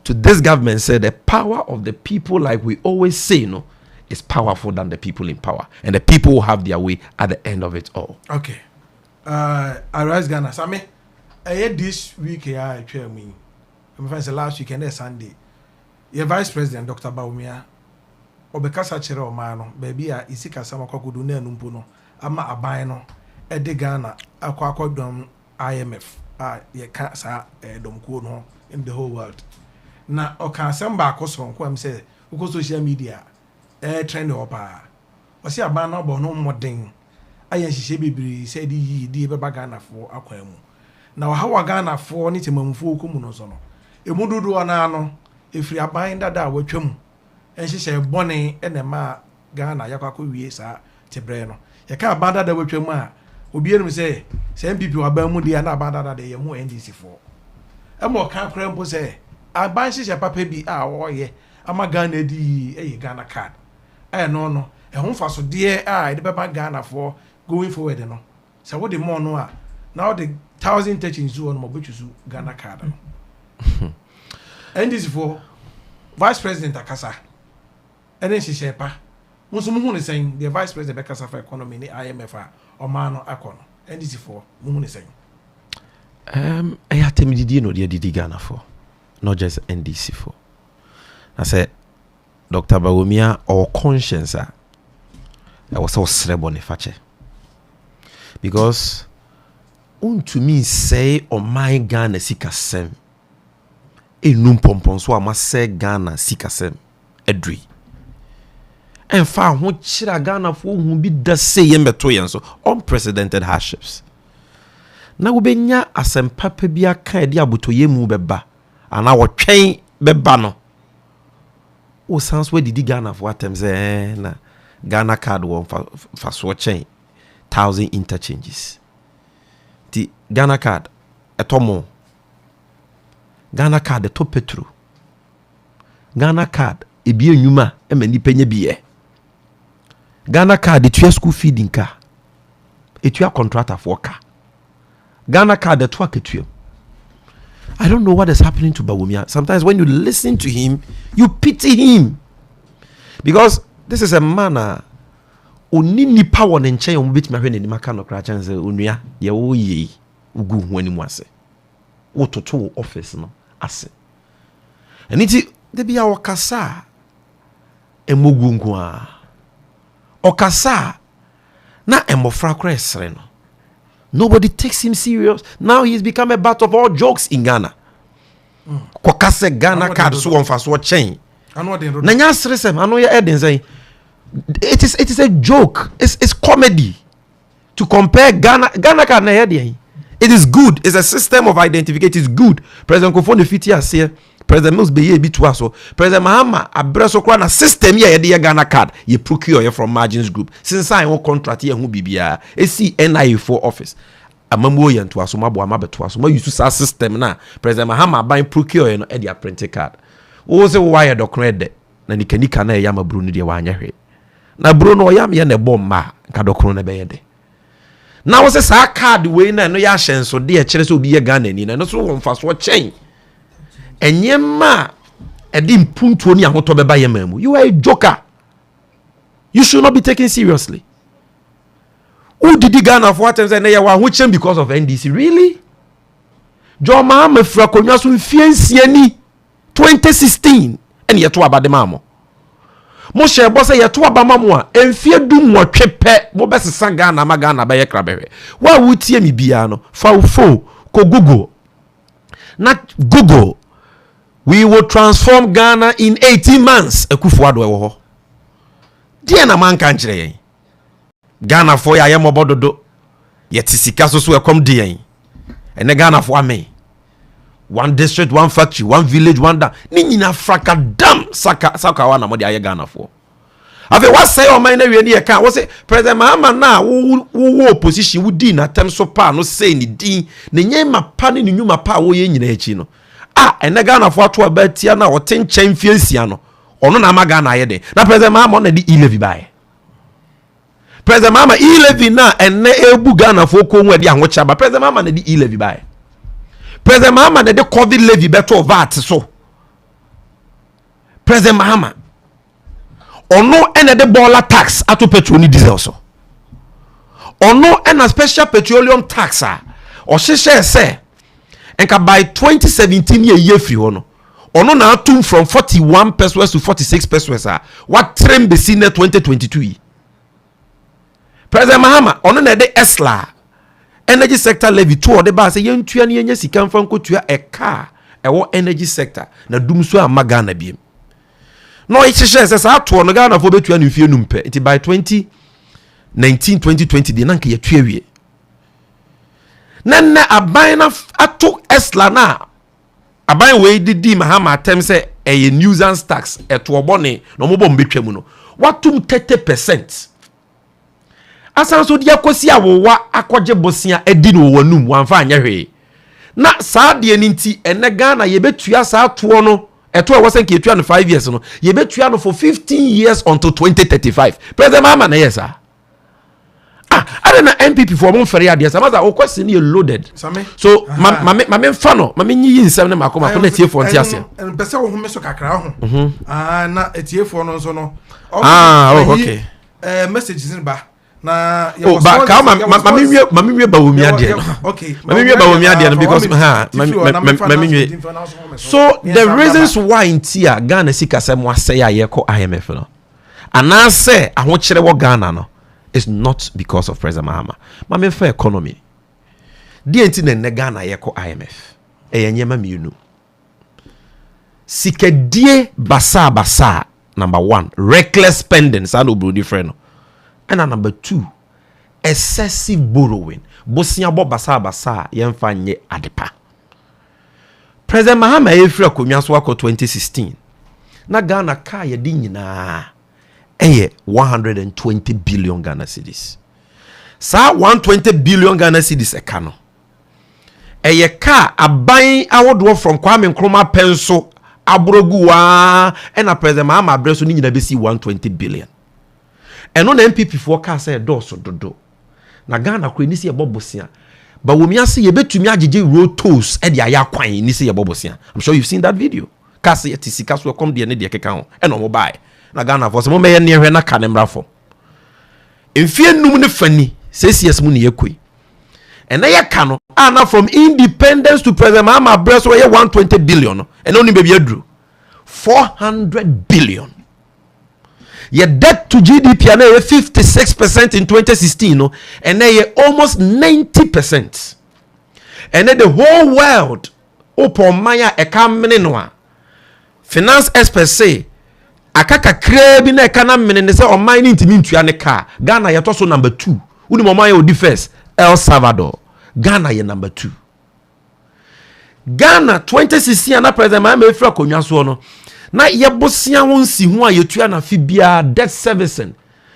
to this government say the power of the people, like we always say, no, is powerful than the people in power, and the people will have their way at the end of it all. Okay. I rise Ghana Sammy this week I chair me last weekend Sunday. Your Vice President Dr. Baumia obekasa chere o ma no baby a isika sama kwakudu na enumpo no ama aban no ede Ghana akwadom IMF ye ka sa domko no in the whole world na oka samba akoso nko am say uko social media trend opa o se aban no bo no modern ayen hihye bibiri say di beba Ghana fo akwamu na wa Ghana fo ni temamfo okumu no so no emududu ona no efiri aban dada watwam enhihye bone enema Ghana yakwako wie sa tebre no yeka aban dada watwam a obi enum say MPP waban mu dia na aban dada de ye mu NDC fo emo kan kra mpo say aban hihye papa bi a oye ama Ghana di Ghana card no ehun faso de de beba Ghana for going forward no say what the more no a now the 1030 zu on mo betusu Ghana card no NDC for Vice President Akasa and then she shepa musumu ne saying the Vice President Bekasa for economy ni IMF or mano akono NDC for mumu ne saying I had to me no the Ghana for not just NDC for I said Dr. Bawumia or conscience I was so srebon fache because to me say on my Ghana sikasem enum pompon so ama say Ghana sikasem edri enfa ho kira Ghana fo hu bi da say yembeto yen so unprecedented hardships na wo benya asempa pa bia ka edi abotoye mu beba ana wo twen beba no o sans we didi Ghana for attempts na Ghana card won fa so chain 1000 interchanges the Ghana card etomo Ghana card the top petro Ghana card ebi enwuma e mani penye biye Ghana card etua school feeding ka etua contractor for ka Ghana card the twa ketua I don't know what is happening to Bawumia. Sometimes when you listen to him, you pity him. Because this is a man oni nipa won nche yon bit ma hwe ne maka no kra chance onua ye wo yi ugu hu ani mu ase. Wo toto office no ase. Eniti de bia okasa emogu nko a. Okasa na emofra kra esre no. Nobody takes him serious. Now he's become a butt of all jokes in Ghana. Kokase Ghana card so on fast what chain. Nanya sresem ano ya eden say it is a joke. It's comedy to compare Ghana card na here. It is good. It's a system of identification. It's good. President Kofo Fiti has here. President Mills be bi to so. President Mahama abreso kwa na system here the Ghana card. You procure from margins group. Since I won contract here hu bibia. Esi NIA4 office. Amamwo yan to aso mabo amabeto aso. Ma use that system na. President Mahama buy procure no e dia print card. Wo se wire document de. Na nikanika na ya mabru ni de wanya hwe. Na bro no yam ye ne bomba nka dokro na be ye de. Na wo se sa card we na no ya hyen so de e kire se obi ye Ghana ni na no so won fa so chen. Enyema edi mpuntuo ni ahoto beba yemamu. You are a joker. You should not be taken seriously. Who did Ghana for what and they were which because of NDC? Really? John Mahama Frakonyasu in Fiensiani 2016 and yet to Abademamo. Moshe bossa yet to Abamamwa and fear doom what chepe Mobes Sangana Magana by a crabberry. Why would me biano? Fo ko Google. Not Google. We will transform Ghana in 18 months. Ekufuado. Diana man country. Ghana for ya mobododo. Yet sikaso so come dian. And the Ghana for me. One district, one factory, one village, one dam. Nina fraka dam saka wana modi aye Ghana for. Ave what say o man na we ni can. What say President Mahama na wo opposition wo di na tem so pa no say ni din. Ne nyema pa ne nyuma pa wo ye nyina echi no. And the Ghana for to abetia na o ten chen fiensia no. Ono na ma Ghana aye de. Na President Mahama na di e-levy buy. President Mahama e-levy na enne ebu Ghana for ko nwadi anwocha ba President Mahama na di e-levy buy. President Mahama na de COVID levy beto VAT so. President Mahama ono ene de boiler tax ato petrol ni diesel so. Ono ena special petroleum tax a o hyehyɛ sɛ enka by 2017 ye free ono. Ono na atum from 41 pesos to 46 pesos a what trend be seen 2022. President Mahama ono na de esla energy sector levy to or the ba say yentua ne yenya sika mfa nkotua e car e wo energy sector na dum so amagana biem. No it says sa to no Ghana for betua ne fie numpe. It by 2019-2020 de nanka ye tuawie. Na aban na ato esla na aban we didi Mahama atem say e nuisance tax e to obone no mo bom betwa mu no. Watum 30%. Asan so dia kosi awowa akogye bosia edi no wanum wanfa anyehwe na saa de ni nti ene Ghana ye betua saa to no eto e wosen ke etua no 5 years no ye betua no for 15 years until 2035 President Mahama na yesa I na MPP for mon fere ade sama za o question ye loaded Sammy. So ma fa no ma nyi nsem ne makoma ko na tie for nti ase pese wo home so kakra ho na etie for no so no okay messages in ba na ba ka ma nwie ba wo mi ade no okay ma nwie ba wo mi ade no because ma nwie so the reasons why intia Ghana sika se mo asey ayeko IMF no ana se ahokyere wo Ghana no is not because of President Mahama. Ma for economy. Di enti ne Ghana ayeko IMF. Nyema miunu. Sikedie basa number 1, reckless spending sa no bro different. And number 2, excessive borrowing. Bosia bo basa yemfa nye adepa. President Mahama efri akonwa so akọ 2016. Na Ghana ka ye di nyina 120 billion Ghana cedis. Sa 120 billion Ghana cedis ekano. Ka aban awodo from Kwame Nkrumah penso abroguwa na President Mahama abreso ni nyina besi 120 billion. Eno na MPP for ka say doso dodo. Na Ghana kro ni se yebobosia. Ba womi ase yebetumi agege road tolls e de aya kwan ni se yebobosia. I'm sure you've seen that video. Ka say etisika so come de ne de keka ho. Eno mo buy. Na Ghana for se mo meye ne hwe na ka ne mra fo. Emfie num ne fani CCS mu ne yakoi. Ena ye ka no ana from independence to President Mahama abreso ye 120 billion. Eno ni baby adru 400 billion. Your debt to GDP and 56% in 2016, no, and they almost 90%. And then the whole world, upon Maya Ekaminwa, finance experts say, Akaka crab in a canam and they say, or mining to mean to car. Ghana, you're also number 2. Unimomaya would first, El Salvador. Ghana, you're number 2. Ghana, 2016, and President Mahama Efra Konyasono. Na yebosia wonsi ho a yetua na fibia debt servicing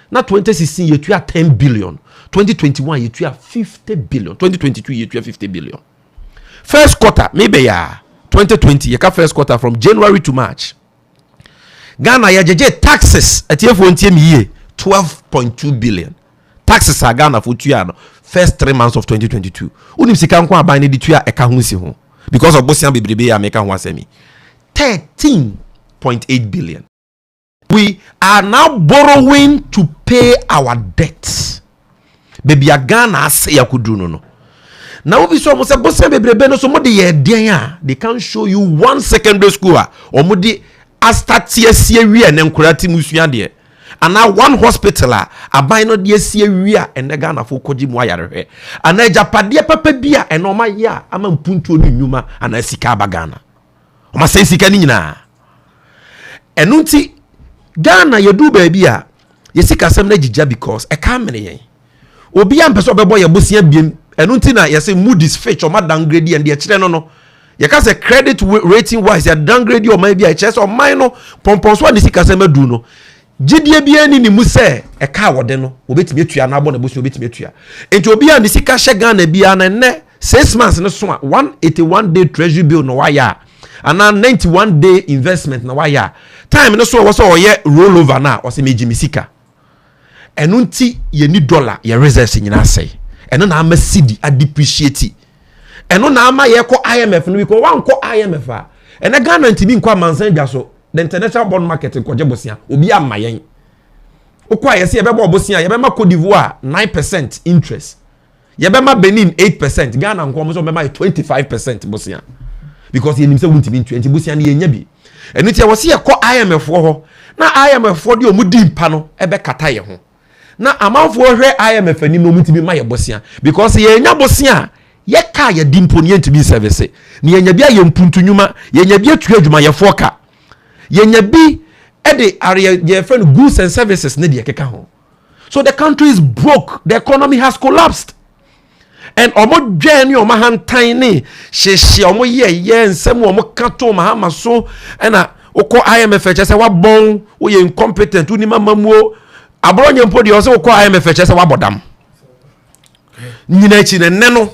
na 2016 yetua 10 billion 2021 yetua 50 billion 2022 yetua 50 billion first quarter maybe ya 2020 yeka first quarter from January to March Ghana yajeje taxes atiefo ntiem ye 12.2 billion taxes a Ghana for tua no first 3 months of 2022 unim sika nko aban ne di tua eka ho si ho because of bosia bebrebe ya meka ho asemi 13.8 billion. We are now borrowing to pay our debts baby a Ghana say yakudru no now we so mo say bosia bebrebe no so mo de ye den they can show you one secondary school or mo de astatie sie wi ne nkurati musua de and now one hospital aban no de sie wi and the Ghana fo koji mu ayarehwe and japade papa bia and o ma ye ama mpuntu oni nyuma and asika ba Ghana o ma say sika ni nyina enunti Ghana yedu ba bia yesika sem na jija because e ka mene yen obi am pese obebo ye bosia biem enunti na yese Moody's Fitch o ma downgrade and de kire no ye ka say credit rating wise ya downgrade o ma bia che so man no pomponso ani sika sem adu no gidie bia ni mu se e ka wode no obetimi atua na abo na bosia obetimi atua enti obi an sika hye Ghana bia na ne 6 months no so 181 day treasury bill no waya and 91 day investment na waya time no so was oye rollover na o se meji misika enunti ye ni dollar ye reserves nyina sei eno na ama cedi a depreciate eno na ama ye ko IMF no because wan ko IMF a ene Ghana ntimi nkwa mansan dwa so the international bond market ko je bosia obi ama yen okwa ye se ye be bo bosia ye be ma Cote d'Ivoire 9% interest ye be ma Benin 8% Ghana nko mo so be ma 25% bosia because ye nim se wuntimi 20 bosia na ye nya bi enu tie wo se ye ko IMF ho na IMF de o mu di mpa no ebe kata ye ho na amanfo hwe IMF anim no mutimi ma ye bosia because ye nya bosia ye ka ye di mpo ne ntimi service ne ye nya bia ye mpuntu nyuma ye nya bia tu adwuma ye foka ye nya bi e de area ye friend goods and services ne de keka ho so the country is broke, the economy has collapsed and omo dwen omo hantan ne hyehye omo ye nsem omo kato mahama so na okọ IMF chese wa bon wo ye incompetent uni mamamuo abronye mpo de o se okọ IMF chese wa bodam nyina chi ne no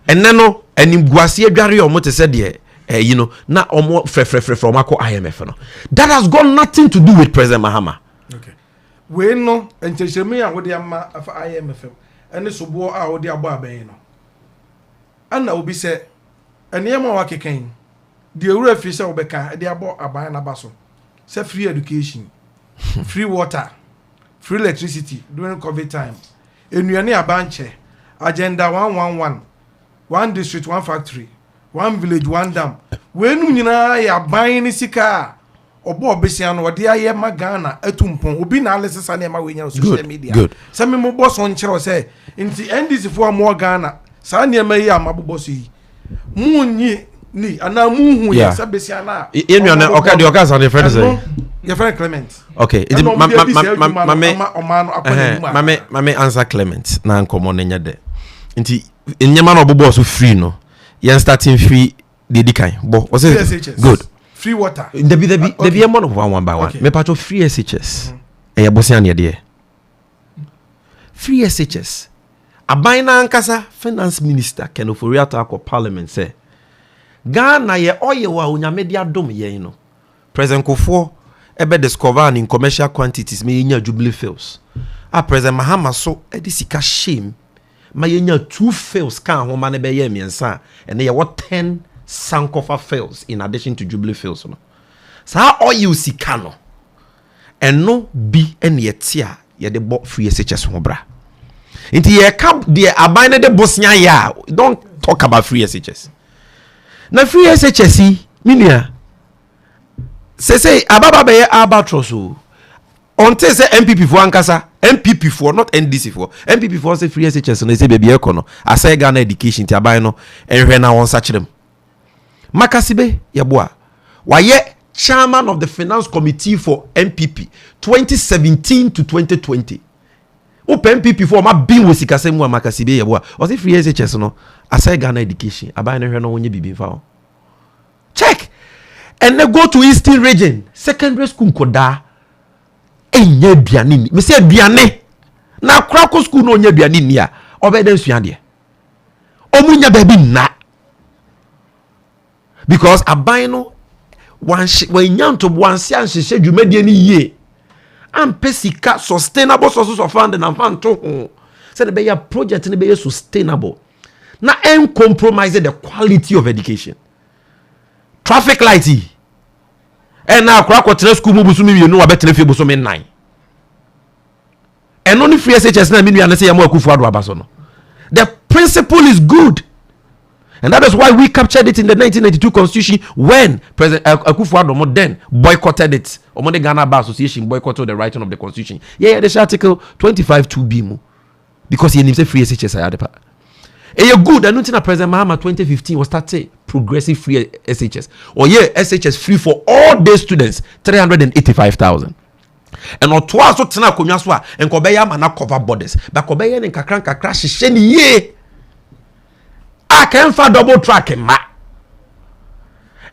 enne no animguase adware omo te se de you know na omo frefre from akọ IMF no that has got nothing to do with President Mahama. Okay, we no enchechemi a wo de ama afa IMF ene sobo a wo de abo aben no ana obi se ene yema wa keken the ewura fi se obeka de abo aban na baso se free education free water free electricity during COVID time enuane abanche agenda 111 one district one factory one village one dam we nu nyina ya ban ni sika obo obesia no ode aye magana atumpon obi na alesesa na ma we nya social media se me mo boss on kire se nti NDC fo mo Ghana sa na ma yi amabobo so yi munyi ni ana muhu ya sabesia na enuane okade okasa the friend say your friend Clement. Okay, mame answer Clement na nkomo na nya de nti enyama no bobo so free no yen starting free the kan bo was it good free water the be one of one by one me patcho free SHS e ya bosia na de free SHS aban na ankasa finance minister Ken Ofori-Atta akọ parliament say Ghana ye oye wa onyame dia dom ye no President Kofo ebe discover in commercial quantities me yenya Jubilee Fields a President Mahama so e di sika shame ma yenya 2 fields kan ho ma ne be ye miensa and ye what 10 Sankofa fields in addition to Jubilee Fields no sa oil sika no eno bi ene ye tia ye de bo free SHS ho bra nti ye ka de aban ne de bosnya ya don't talk about free SHS na free SHS minia say ababa be albatross o until say MPP for ankasa MPP for not NDC for MPP for say free SHS no say baby ekono asay Ghana education ti aban no enhwe na won sachirem makasibe yeboa waye chairman of the finance committee for MPP 2017 to 2020 open MPP for ma bin wo sikasemu makasibe yeboa o say free SHS no asay Ghana education aban no hwe no wonye bibi fa check. And they go to Eastern region secondary school koda enye biane ni me say biane na krako school no nya biane ni a obeden suan de omunya baby na because aban no wan nyanto wansi anhyehyɛ dwumadie ni yie am pesika sustainable sources of funding and fan to ho say the be project ni be sustainable na uncompromise the quality of education. Traffic light and now crack what school mubusumi you know about telephone busumi 9 and only free SHS na minu say Yamo Akufo-Addo abaso no. The principle is good. And that is why we captured it in the 1992 constitution when President Akufo-Addo then boycotted it. Omode Ghana Bar Association boycotted the writing of the constitution. Yeah, there's article 25(2)(b) mo. Because he names free SHS ayadepa. And you're good. I know that President Mahama 2015 was started progressive free SHS. Or yeah, SHS free for all day students, 385,000. And on twice so tena konwaswa and kobeya mana cover borders. But kobeya en kakra hihye ni ye. I can for double track ma.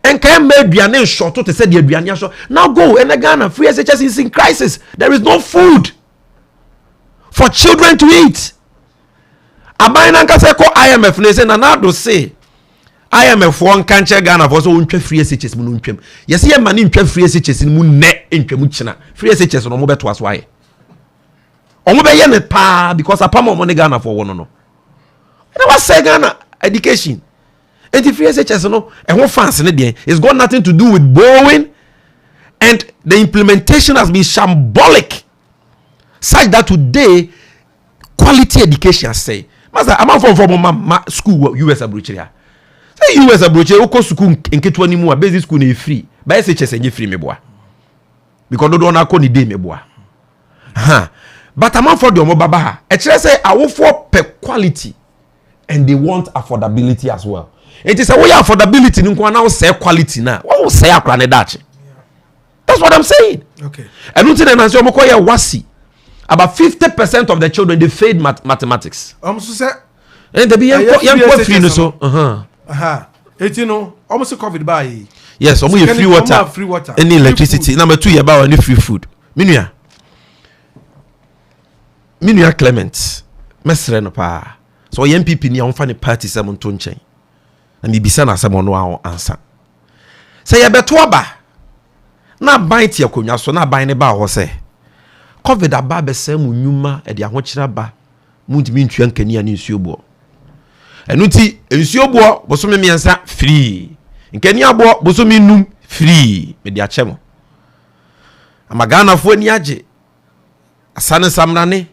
And can make aduane short to say the aduane short. Now go and Ghana free SHS is in crisis. There is no food for children to eat. Abai nanka say ko IMF ne say na do say IMF won kanche Ghana for so untwa free SHS mu no ntwam. Yes ye mani ntwa free SHS mu ne ntwam china. Free SHS no mo beto aso aye. Omo be ye ne pa because apam omo ne Ghana for one no. And I was say Ghana education. And the free SHS no and who fancy ne dey. It's got nothing to do with borrowing, and the implementation has been shambolic. Such that today quality education say master I'm from my school US abrochia. Say US abrochia oko school enketo animu a basic school na free. By SHS enye free me boa. Because do na ko ni dey me boa. But I'm for the omo baba ha. E kire say awofo per quality and they want affordability as well. It is a way affordability nko na say quality na. What say akra ne dachi. That's what I'm saying. Okay. And until then answer omo ko ye wasi. About 50% of the children they failed mathematics. So say and they be young free no so. It you know almost COVID by. Yes, almost free water. Any electricity. Number 2 you about any free food. Minuya Clement. Mesre no pa. So MPP ni onfa ne party se monto nchen. Na mi bisa na se mo no answer. Say ye beto aba. Na ban tie akonwa so na ban ne ba ho se. COVID aba besem nyuma e de ahokyera ba muntimi ntwa nkani ani nsuobo enuti nsuobo bosome miensa free nkani abo bosome num free me de achemo amagana fo ani age asane samrane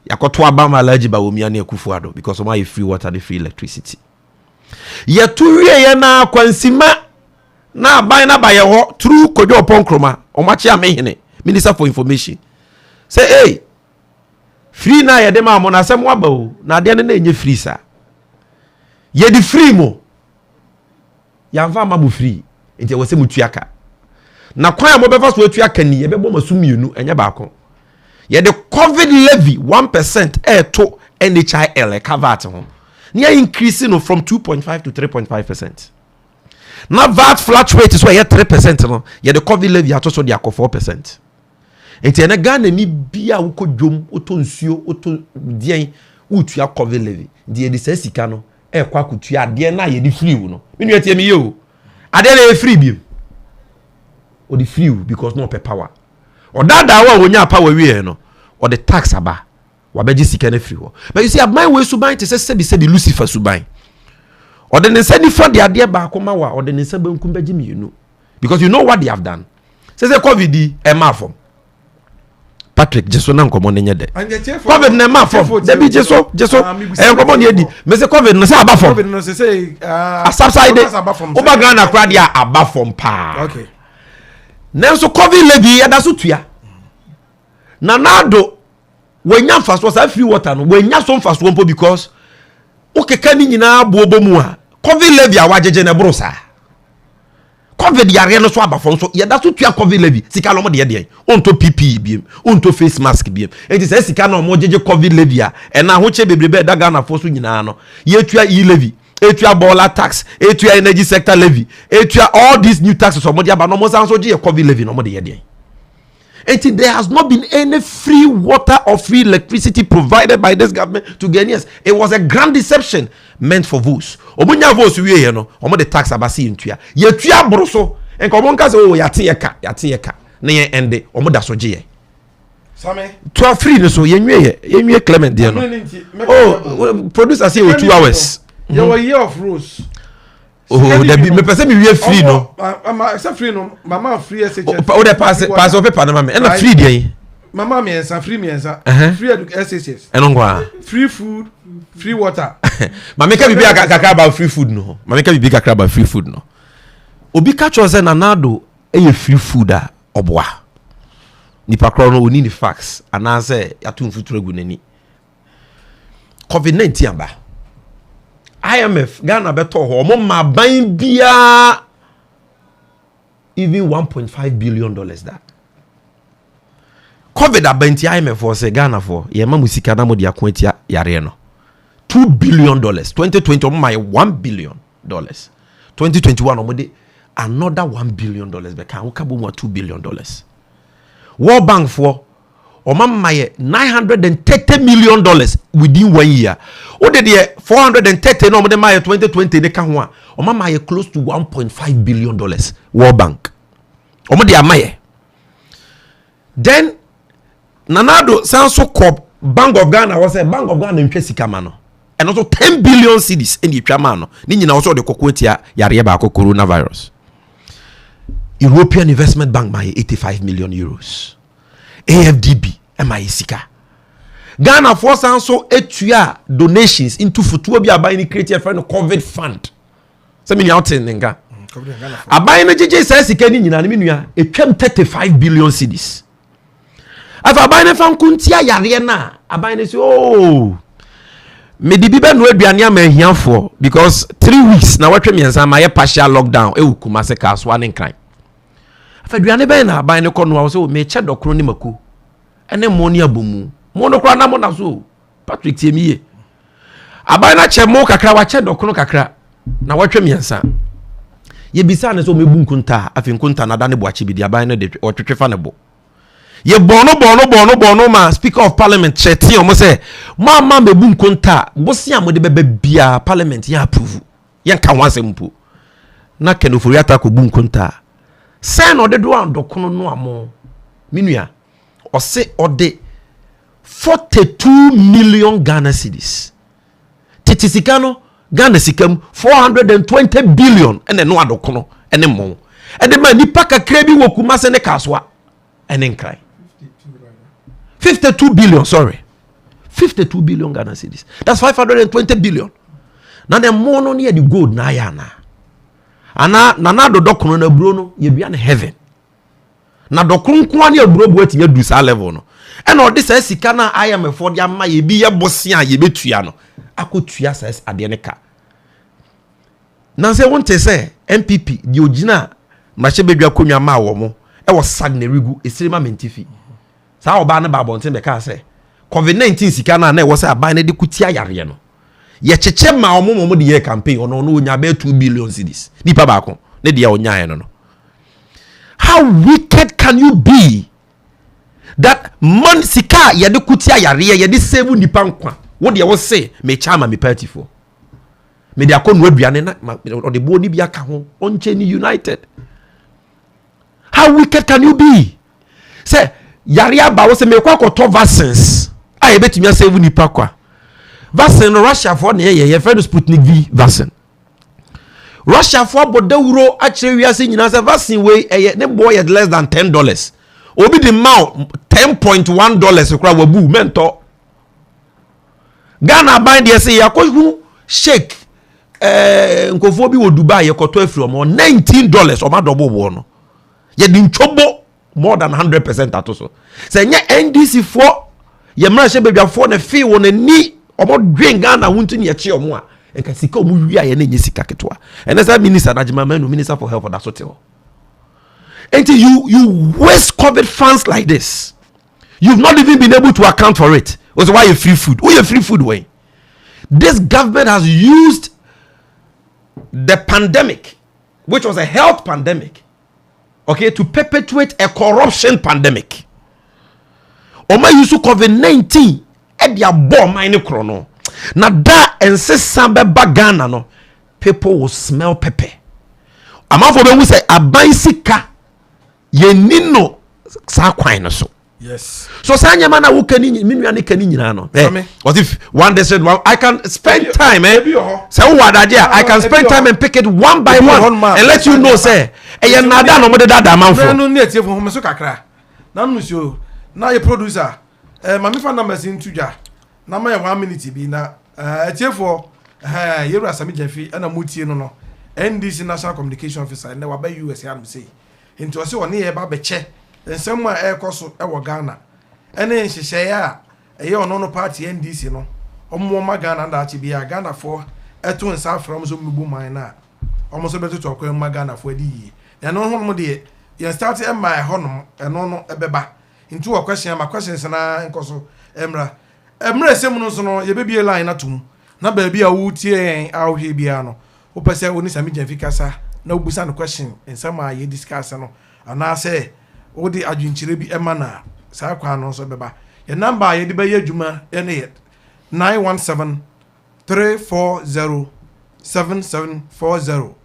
yakoto aba malaji ba omi ani Akufo-Addo because my free water the free electricity ye tuwie ye na kwansima na ban na ba ye ho true kojo ponkroma o machi amehene minister for information. Say, hey, free na ya dema mo na sem waba o na de na enye free sa. Ye di free mo. Ya mfa ma bu free. Enti wo se mutuaka. Na kwan mo befa so atuaka ni ye bebo masumienu enye baako. Ye de COVID levy 1% to NHIL cover at home. Near increasing no from 2.5 to 3.5%. Now VAT flat rate is where you 3% no. Ye de COVID levy at also dey 4%. Enti ene Ghana ni bia wo kodwom oto nsuo oto dien utua COVID levy die de sika no e kwa kutua de na ye di free wo no menu atie me ye o ade na e free bi o di free because no pay power o dada wa wonya power wie no o the tax aba wa beji sika na free wo but you see my way suban te se the Lucifer suban o de ne se ni for de ade ba akoma wa o de ne se bankum beji me you because you know what they have done say COVID e ma form Patrick jeso na nkomo nenye de COVID na ma form de bi jeso nkomo ne edi me say COVID no say aba form COVID no say subside oba Ghana kra dia aba form pa okay nanso COVID levy ya da so tua na nado wenya mfaso sa free water no wenya so mfaso mpo because okeka ni nyina abobo mu a COVID levy a wajeje na brosa COVID yare no so aba form so ya da so tua COVID levy sika lo mo de onto PPE biem onto face mask biem enti se sika no mo jeje COVID levy a na ho che bebrebe da Ghana for so nyina no ye tua e levy etua bola tax etua energy sector levy etua all these new taxes so mo de aba no mo san so je COVID levy no mo de enti there has not been any free water or free electricity provided by this government to Ghanaians. It was a grand deception meant for votes. Omunya votes we here no, omo the tax abasi ntua. Ye tua broso, enko mo nka se o yate yeka. Na ye ende, omo da so je ye. Sammy. To free no so ye nwie Clement there no. Oh, producer say 2 hours. Ye were year of rules. Oh, there be me person me we free no. Am free no. Mama free SHS. O de pass paper na mama. E na free dey. Mama miensa free miensa. Free SSS. Free food, free water. Mameka bibi kakra about free food no. Mameka bibi kakra about free food no. Obi catch us na nado eye free food a oboa. Nipa kro no oni ni facts anase yato mfuturo gu nani. COVID-19 aba. IMF Ghana beto ho mo maban bia even 1.5 billion dollars that. COVID abenti IMF for say Ghana for ye ma musika na mo dia kwantia yare no. $2 billion. 2020 my $1 billion. 2021 omode another $1 billion be kan wo kabo mo $2 billion. World Bank for my $930 million within 1 year. O de 430 no omode my 2020 de kan ho a my close to $1.5 billion. World Bank. Omode amaye. Then Nanado Sanso Corp Bank of Ghana was a Bank of Ghana in Chesikama. And also 10 billion cedis in the Chamano. Nina also the Kokwetia Yariaba coronavirus. European Investment Bank my 85 million euros. AFDB MISICA. Ghana force also etua donations into Futuabia buying creative friend COVID fund. Some out in Nenga. A buying a JJ says he can in Animinia, a 35 billion cedis. If I buy a fan kuntia yariana, I buy this oh. Me di bibe no aduane am ahia for because 3 weeks na watwe miensa my partial lockdown e ukuma se kaswa ne nkran. Afa aduane ben na ban ne kono wo so me che dokro ni maku. Ene mo ni abomu. Mo no kra na mo na so. Patrick tiemiye. Aban na che mo kakra wa che dokro kakra na watwe miensa. Ye bisa ne so mebu nkunta afi nkunta na da ne bo achi bi di aban ne de otwetwefa ne bo. Ye bono ma Speaker of Parliament cheti omo say mama mebu nkonta bosi amode bebe bia Parliament ya approve yen ka wanse mpo na kenofori atako bu nkonta say no de do andokono no amo minua o se ode 42 million Ghana cedis titisikano Ghana sikam 420 billion ene no adokono ene mo ede ma nipa kakra bi wokuma se ne kaswa ene nkrai 52 billion, sorry. 52 billion Ghana cedis. That's 520 billion. Now the mono near the gold na yana. Ana na do dokuno na bro ye bia na heaven. Na dokun kwa ne bro bo ati do sa level no. And all this sika na IMF for dia ma ye bi ye bosia ye betua no. Akotua sa ade ne ka. Na say won te say MPP di ogina ma she bedwa konwa ma wo mo. E wo sag na rigu esirima mentifi. Sa oba na babonten be ka say COVID-19 sika na e wo say aban na de kutia yare no ye cheche ma omo de ye campaign ono no onya be 2 billion cedis nipa ba ko ne de ya onya no. How wicked can you be that man sika ye de kutia yare ye de save nipa nkwa wo de wo say me chama me party for me de akonu aduane na o de bo ni bia ka ho onche ni united. How wicked can you be? Say Yaria ba wo se me kwa to vaccines a betumi save nipa kwa vaccine no Russia for na ye friend Sputnik V vaccine Russia for bodawuro a kire wiase nyina se vaccine we ne boy less than $10 obi di ma $10.1 kwa wabu mento Ghana ban de se yakohu shake nkofo bi wo Dubai yekoto afiri o $19 o ma double wo no ye di nchobo more than 100% atoso. Say nya NDC for ye mra she bedwa for na fee won ani omo dwen Ghana wuntu ne ye che omo a enka sika omo wi aye na nye sika ketwa. And as minister Najima Manu, minister for health, that's what tell. Until you waste COVID funds like this. You've not even been able to account for it. Also why you free food? Who you free food way? This government has used the pandemic, which was a health pandemic, okay, to perpetuate a corruption pandemic. Oma yusu COVID-19 e dia bomb mine chrono. Na da ense sambe bagana no, people will smell pepper. Amafo be wu say aban sika ye nino sa kwan no so. Yes. So sanya mana wo kani minua ne kani nyina no. What if one day said I can spend time say wo wadaje I can spend time and pick it one by one and let you know say e ye nada no mo de dada manfo. No ne tie fo so kakra. Na no so na ye producer mami fa numbers into ja na ma ye 1 minute bi na etiefo yewura Sammy Gyamfi ana mutie no NDC National Communication Officer na wa ba US ya say into se one ye ba be che nsem a ekoso e wo Ghana ene nhyehyɛ ya eye ono no party NDC no ommo ma Ghana nda achi bia Ghana for eto nsa from so mbu man na omo so beto to akwa ma Ghana for adi ya no ho mo de ye start e my honom eno no ebeba into a question my questions na nkoso emra sem no so no ye bebie line na tum na ba bia wo tie a wo hwe bia no wo pese oni Sammy Gyamfi kasa na obusa no question ensam a ye discuss no ana say wo di adwinkyire bi ema na sa kwa no so beba ye number ye de ba ye adwuma ene 917 340 7740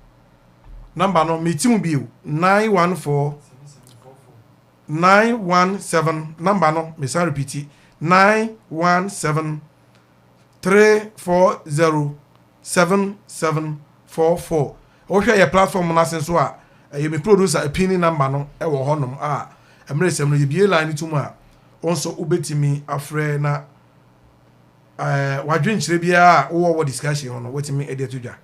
number no meeting bi 917 number no me say repeat 917 340 7744 o hwe ye platform na senso a ye me producer a pin number no e wo honom a emresem no ye bie line tumu a onso ubetimi afre na wadwenkyire bia wo discussion hono wetimi edit dwa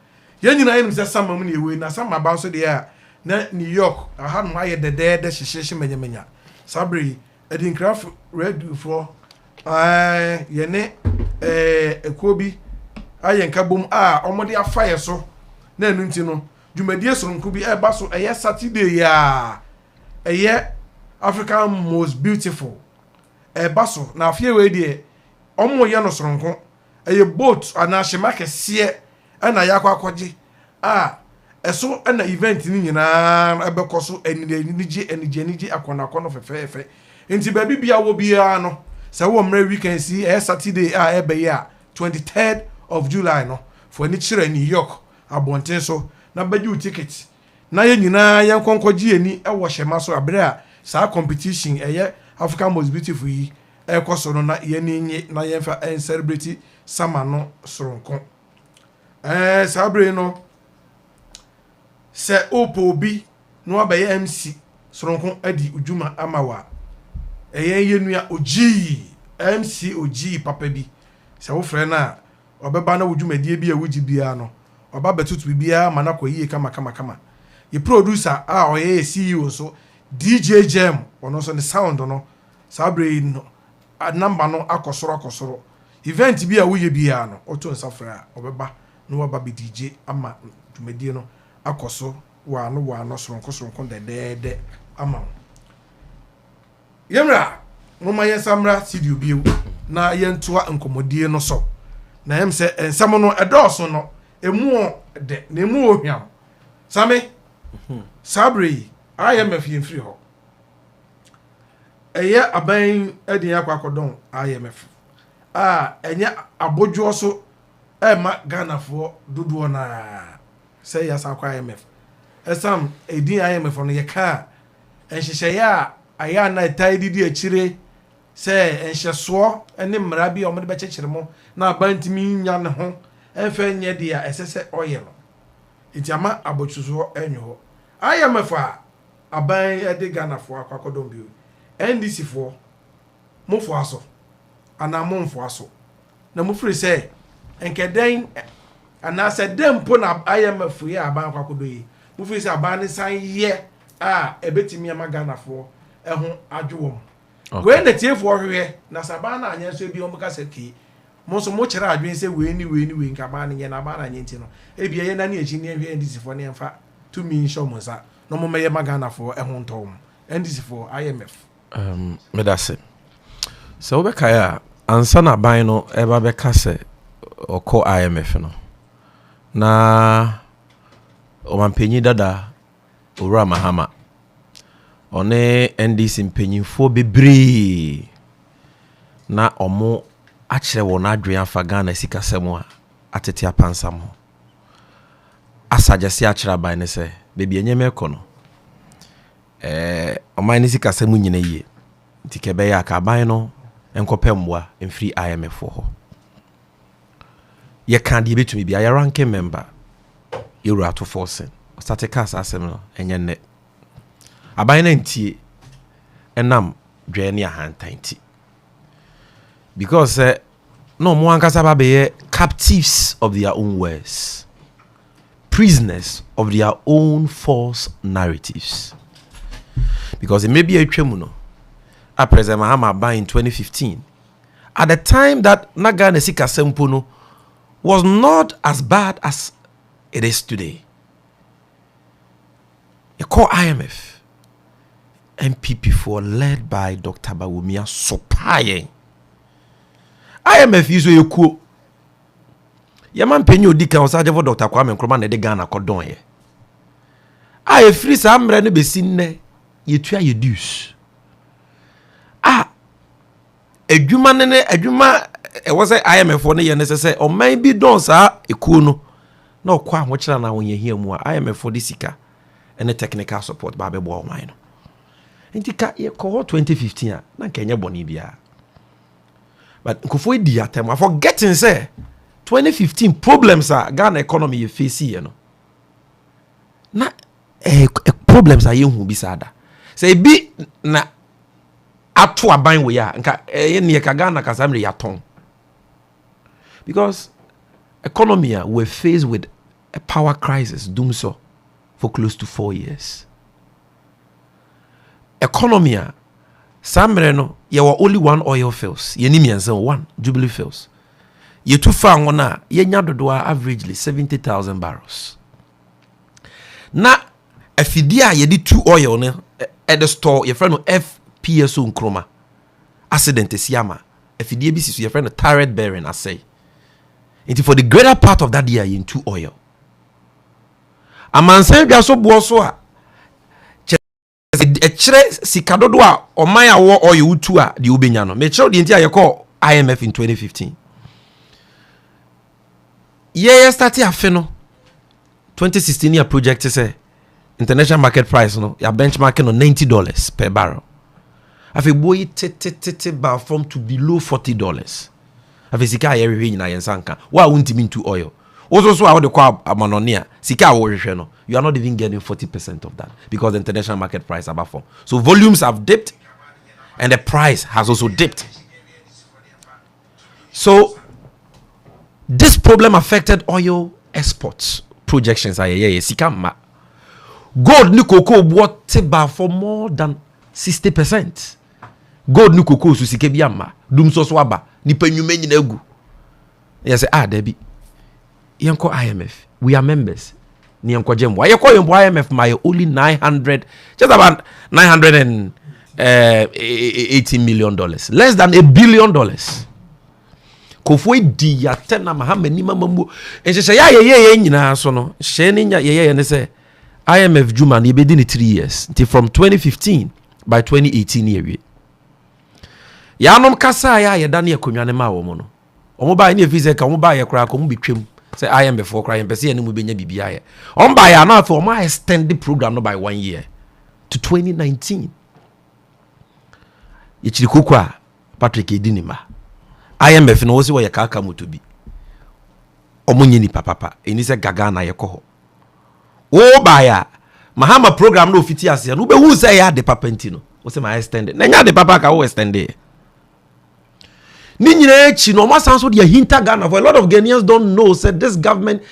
ye nyina yenim se sama mu ne ewe na sama ba so de a na New York aha no aye de hyehye manyamanya sabri ADINKRA radio for ye ne ekobi ayenka bom a omode afaye so na enu nti no dwumadie soronko bi eba so eye Saturday ya eye African most beautiful eba so na afie we de omo ye no soronko eye boat ana hema kese ana yakwa akwaje eso ana event ni nyina ebekoso enije akona fefefe nti ba bibia wo bia no se wo mra weekend si Saturday ebe ya 23rd of July no for any chire New York abonten so na bagi ticket na ye nyina ye nkonkoji ani e wo hyema so abre a sa competition eye African most beautiful yi e koso no na ye ni na ye fa celebrate sama no soronko sabre no se opo bi no abaye MC soronko adi udwuma amawa eye yenua oji MC oji papa bi se wo frɛ na obeba na wudwumadie bi a wuji bia no oba betutu bia manako yie kama ye producer oye CEO so DJ Jam ono so ne sound no sabre no number no akosoro event bi a wuye bia no oto nsafra obeba no waba be DJ ama dwumadie no akoso wa no soronko de ama yemra moma yesamra studio bio na yentoa nkomodie no so na yem se ensam no edoso no emu de na emu ohwam Sammy sabri IMF yemfiri ho eye aban edin akwakodon IMF enya abodwo so ma Ghana fo dodo na say ya sakwa IMF esam edin IMF no ye ka enhyehyɛ ya aya na taididi akire say enhyeso ene mmara bi o mo de bekyekere mo na abantimi nya ne ho enfa nye de a esese oye no itiama abochuso enyo ho IMF aban ede Ghana fo akwakodon bi NDC fo mo fo aso ana mo mfo aso na mo free say enkeden ana se dempo na IMF ya aban akwakodo yi mo free say aban ne san ye ebetimi ama Ghana fo ehun adwom we na tiefo hwe na saban na anya so bi o mka seki mo so mo kira adwen se we ni nka ban ne na ban anya nti no ebia ye na ne echi ne hwe NDC fo ne mfa to mi nsho mo sa no mo meye ma Ghana fo ehun tom NDC fo IMF medase so we kaya ansa na ban no eba be kase oko IMF no na omampenyi dada owura Mahama one NDC mpanyinfo bebre na omo akyere won adwen afa Ghana sikasem a atete apansam ho asajese akyere ban ne se bebi enyem ekono oman ne sikasem nyina yie tikebe ya ka ban no enkopemwa emfiri IMF ho ye kan die betumi bia ye ranking member Euro to forcing start cast asem no enye ne aban na ntie enam dwani ahantanti because no mo ankasa ba be captives of their own words, prisoners of their own false narratives. Because it may be a tremuno a President Mahama by in 2015 at the time that Naga Nesika Sempuno was not as bad as it is today. You call IMF MPP4 led by Dr. Bawumia Sopaye. IMF is you cool. Yaman penyo dika osaje for Dr. Kwame Nkrumah na de Ghana kodon ye. I free some rene besine ye tua ye dues. Adwuma ne adwuma e was IMF for ne ye necessary or maybe don sa ekuo no na okwa ho kira na wonye hia mu IMF for disika and technical support ba be bo man no. Intika ye ko 2015 na kenye boni bia. But nkofo di atem forgetting say 2015 problems are Ghana economy you face here no. Na problems are you bi sada. Say bi na ato aban we ya nka ne ka Ghana kasamre ya ton. Because economy we're faced with a power crisis doom so for close to 4 years. Economy samre no ye were only one oil fields. Ye ni miense one Jubilee fields. Ye too far one ye nya dodo averagely 70,000 barrels. Na afidia ye di 2 oil ne at the store ye friend no FPSO Nkrumah accident siama afidie bi siso ye friend no turret bearing asay. Into for the greater part of that year in 2 oil. Amansan bia so bo so a chere sikadodo a oman awo oil utu a de obenya no me chere de ntia ye call IMF in 2015. Yeah, started afe no 2016 year project say international market price no ya benchmarking no $90 per barrel. Afi boy tete bar from to below $40. Afi sika ye hwe nyina yensanka wa wuntimi into oil. Also so how the kwa amanonia sika wo hwe no you are not even getting 40% of that because the international market price above 4. So volumes have dipped and the price has also dipped. So this problem affected oil exports projections aye sika ma. Gold ni cocoa bought bar for more than 60%. Gold ni cocoa su sika bi amma dum so so aba ni panwuma nyina egu. Yes Debbie Yanko IMF, we are members. Ni yanko jemwa. Yako yombo IMF my only 900, just about $980 million, less than $1 billion. Kofwe di ya tena mahame ni mamambu. Enche ye nyina so no. Sheni nya ye ne say IMF juma ni bedi ni 3 years. Until from 2015 by 2018 year. Ya nom kasa ya ye dane akonwane ma wo mo no. Omo ba ni efize ka omo ba ye kra ko mo betwem. Say I am before crying, but see any mubenya bibia. On by an for my extend the program no by 1 year to 2019. Ichirikukwa Patrick Edinima. IMF no wosi wo ye kaka mutobi. Omunye ni papa. Eni se gaga na ye koho. O baya Mahama program no fiti ase no be hu say ya de papa ntino. Wo se my extend. Na nya de papa ka wo extend. Ninyine no masanso dia hinta Ghana for a lot of Ghanaians don't know said this government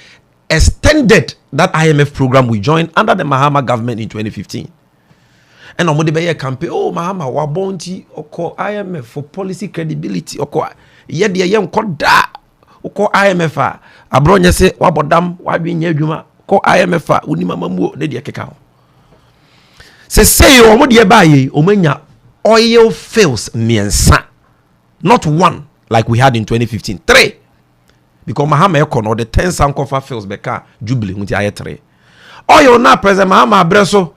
extended that IMF program we joined under the Mahama government in 2015. And on the campaign, oh Mahama wa bounty oko IMF for policy credibility oko ye de ye nko da oko IMF a abronye se wa bodam wa dwenye adwuma ko IMF a unima mamuo ne de keka ho. Se say o mo de ba ye o manya oil fields miensa. Not 1 like we had in 2015. 3. Because Mahama Ekono, the 10 Sankofa fields beka Jubilee unti aye 3. Oil na President Mahama Abreso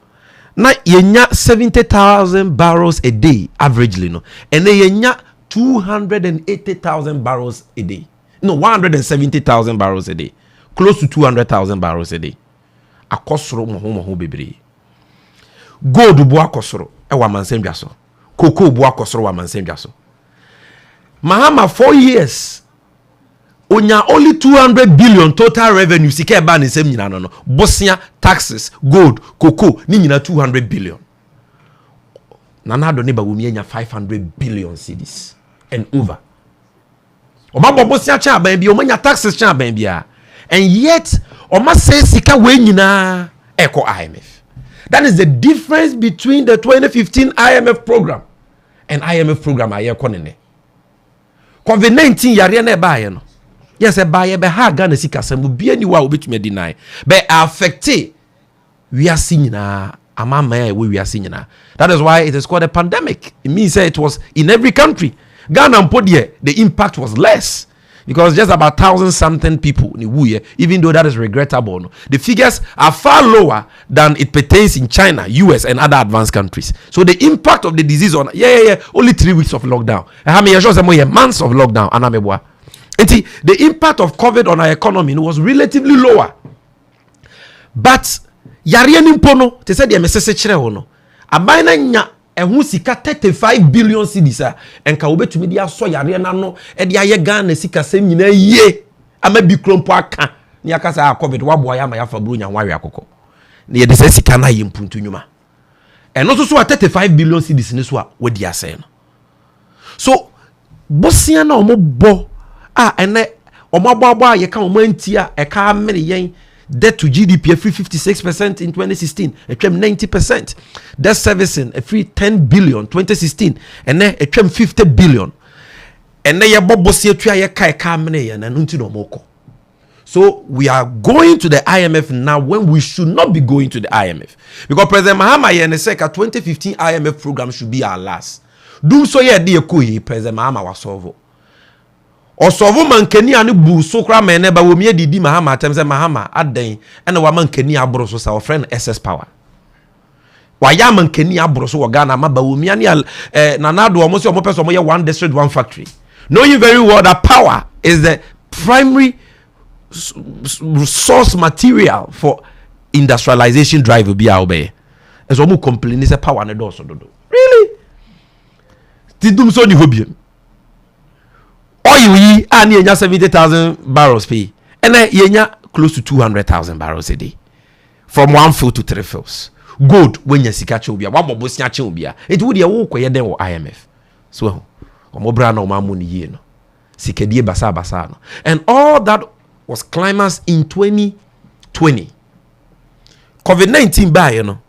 na yenya 70,000 barrels a day averagely no. And then yenya 280,000 barrels a day. No, 170,000 barrels a day. Close to 200,000 barrels a day. Akosoro mo bebre. Gold bo akosoro e wa mansem so. Cocoa bo akosoro wa mansem so. Mahama 4 years onya only 200 billion total revenue sike ba ne sem nyina no bosia taxes gold cocoa ni nyina 200 billion Nanado neba wumienya 500 billion cedis and over. Oma bobosia cha ban bi omanya taxes cha ban bia. And yet oma say sika we nyina eko IMF. That is the difference between the 2015 IMF program and IMF program aye konene. COVID-19 yare na ba ye no. Yes, e ba ye be ha Ghana sika sam bi ani wa obetumi deny. Be affected we are seeing na amama we are seeing na. That is why it is called a pandemic. It means it was in every country. Ghana and Podie, the impact was less because just about 1,000-something people in Wuye, even though that is regrettable. No? The figures are far lower than it pertains in China, US, and other advanced countries. So the impact of the disease on only 3 weeks of lockdown. Months of lockdown. The impact of COVID on our economy was relatively lower. But yare nimpono, te said the message chere no. Abaina nya ehun sika 35 billion cedis a enka obetumi dia so yare na no e dia ye Ghana sika sem nyina ye ama bi krompo aka ni aka sa COVID wabo ya ma ya fa bro nya nwawe akoko na ye de sika na ye mpuntu nyuma eno so 35 billion cedis ni so a wodi ase no so bosia na omobo ene omobo ye ka omantia e ka mere yen debt to GDP free 56% in 2016, a 90%. Debt servicing a free 10 billion 2016, and then a 50 billion. And then your bobosia try kai kamene and no moko. So we are going to the IMF now when we should not be going to the IMF. Because President Mahama and the 2015 IMF program should be our last. Do so ye dear kui President Mahama was solved. Osovo mankeni ani bu sokra mene ba womie didi Mahama atemse Mahama aden ene wa mankeni abroso sa o friend SS power wa ya mankeni abroso wo Ghana ma ba womie ani nanado omo se omo person omo ye one district one factory, knowing very well that power is the primary source material for industrialization drive be obey as omo complain say power na do so dodo really tidum so ni hobiem. Oil yi ani enya 70,000 barrels pay and yenya close to 200,000 barrels a day from one field to 3 fields. Gold when you sika che obia wa bobosia che obia it would ye wo koye den wo IMF so omobra na omamu ni ye no sikadie basa no and all that was climax in 2020. COVID-19 ba ye no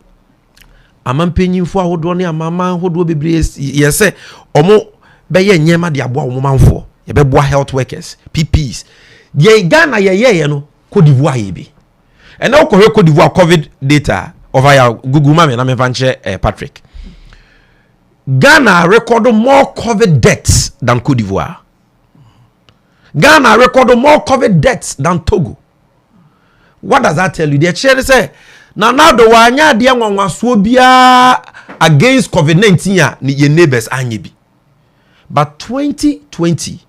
amampenyimfo ahodo ne amama ahodo bebre ye se omo be ye nyema de abo omomanfo yebeboa health workers PPs ye Ghana ye no Cote d'Ivoire ye bi and now Cote d'Ivoire COVID data over your Google mame na me vanche Patrick. Ghana recorded more COVID deaths than Cote d'Ivoire. Ghana recorded more COVID deaths than Togo. What does that tell you? The chair say now the wanya dia nwanwaso bia against COVID-19 ya ni ye neighbors anyebi. But 2020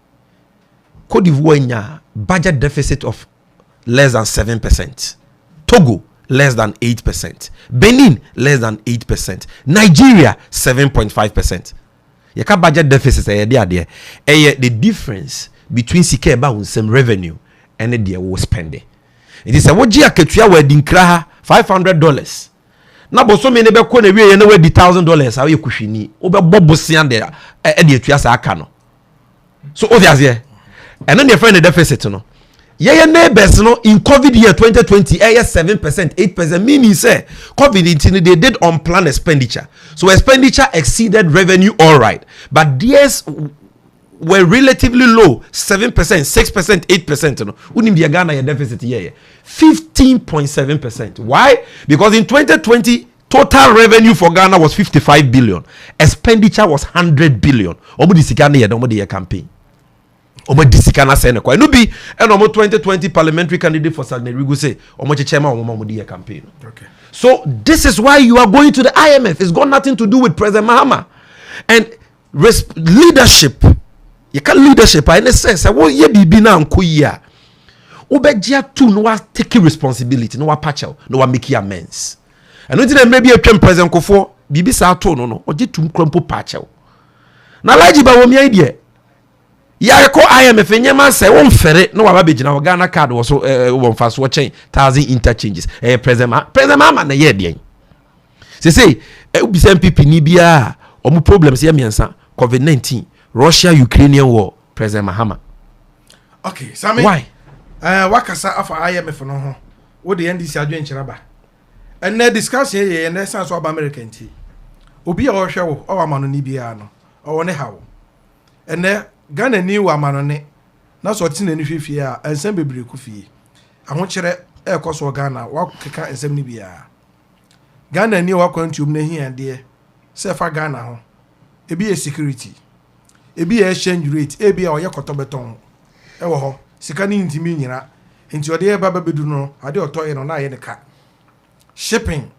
Cote d'Ivoire nya budget deficit of less than 7%. Togo less than 8%. Benin less than 8%. Nigeria 7.5%. Yeka budget deficit there. The difference between sika ba unsem revenue and the wo spend. It is a woji aketua we ADINKRA $500. Na boso me ne be ko na wie na we di $1,000 awe kuhwini. Obe bobosia de e de atua sa aka no. So obviously and then your friend the deficit no. Your neighbors no in COVID year 2020 7%, 8%, meaning say COVID-19 they did unplanned expenditure. So expenditure exceeded revenue all right. But theirs were relatively low, 7%, 6%, 8%. No. Unim dia Ghana your deficit here 15.7%. Why? Because in 2020 total revenue for Ghana was 55 billion. Expenditure was 100 billion. Omo di sika na ye omo di campaign. Omo disikana say no no be and omo 2020 parliamentary candidate for Sagnerigo say omo chairman omo di campaign. Okay. So this is why you are going to the IMF. It's got nothing to do with President Mahama. And leadership. You can leadership in a sense. Wo ye bibi na nko yi a. Obejia tu no wa take responsibility, no wa patchel, no wa make amends. And until maybe a President Kofo bibi sa to no oje tum krompo patchel. Na laji ba wo mi idea. Ya ko IMF nyema say won fere no wa be gina Ghana card wo so won fa so chen 1,000 interchanges president Mama na ye den say say ubisa MPP ni bia omu problems ye miensa COVID-19 Russia Ukrainian war President Mahama. Okay, Sammy. Why? Wakasa afa IMF no ho. Wo de NDC adwen kyeraba. And na discuss ye na sense of American tea. Obi a ohwe wo o amano ni bia no. O ne hawo. And na Ghana ni wa amano ne. Na so ti na ni hwefie a ensem bebre ku fie. Aho kyere e koso Ghana wa keka ensem ni bia. Ghana ni wa kwantum na hia de. Se fa Ghana ho. Ebi e security. Ebi e exchange rate, ebi a oye kotobeton. E wo ho. Sika ni ntimi nyina. Nti ode e baba bedu no, ade otoye no na ye ne ka. Shipping.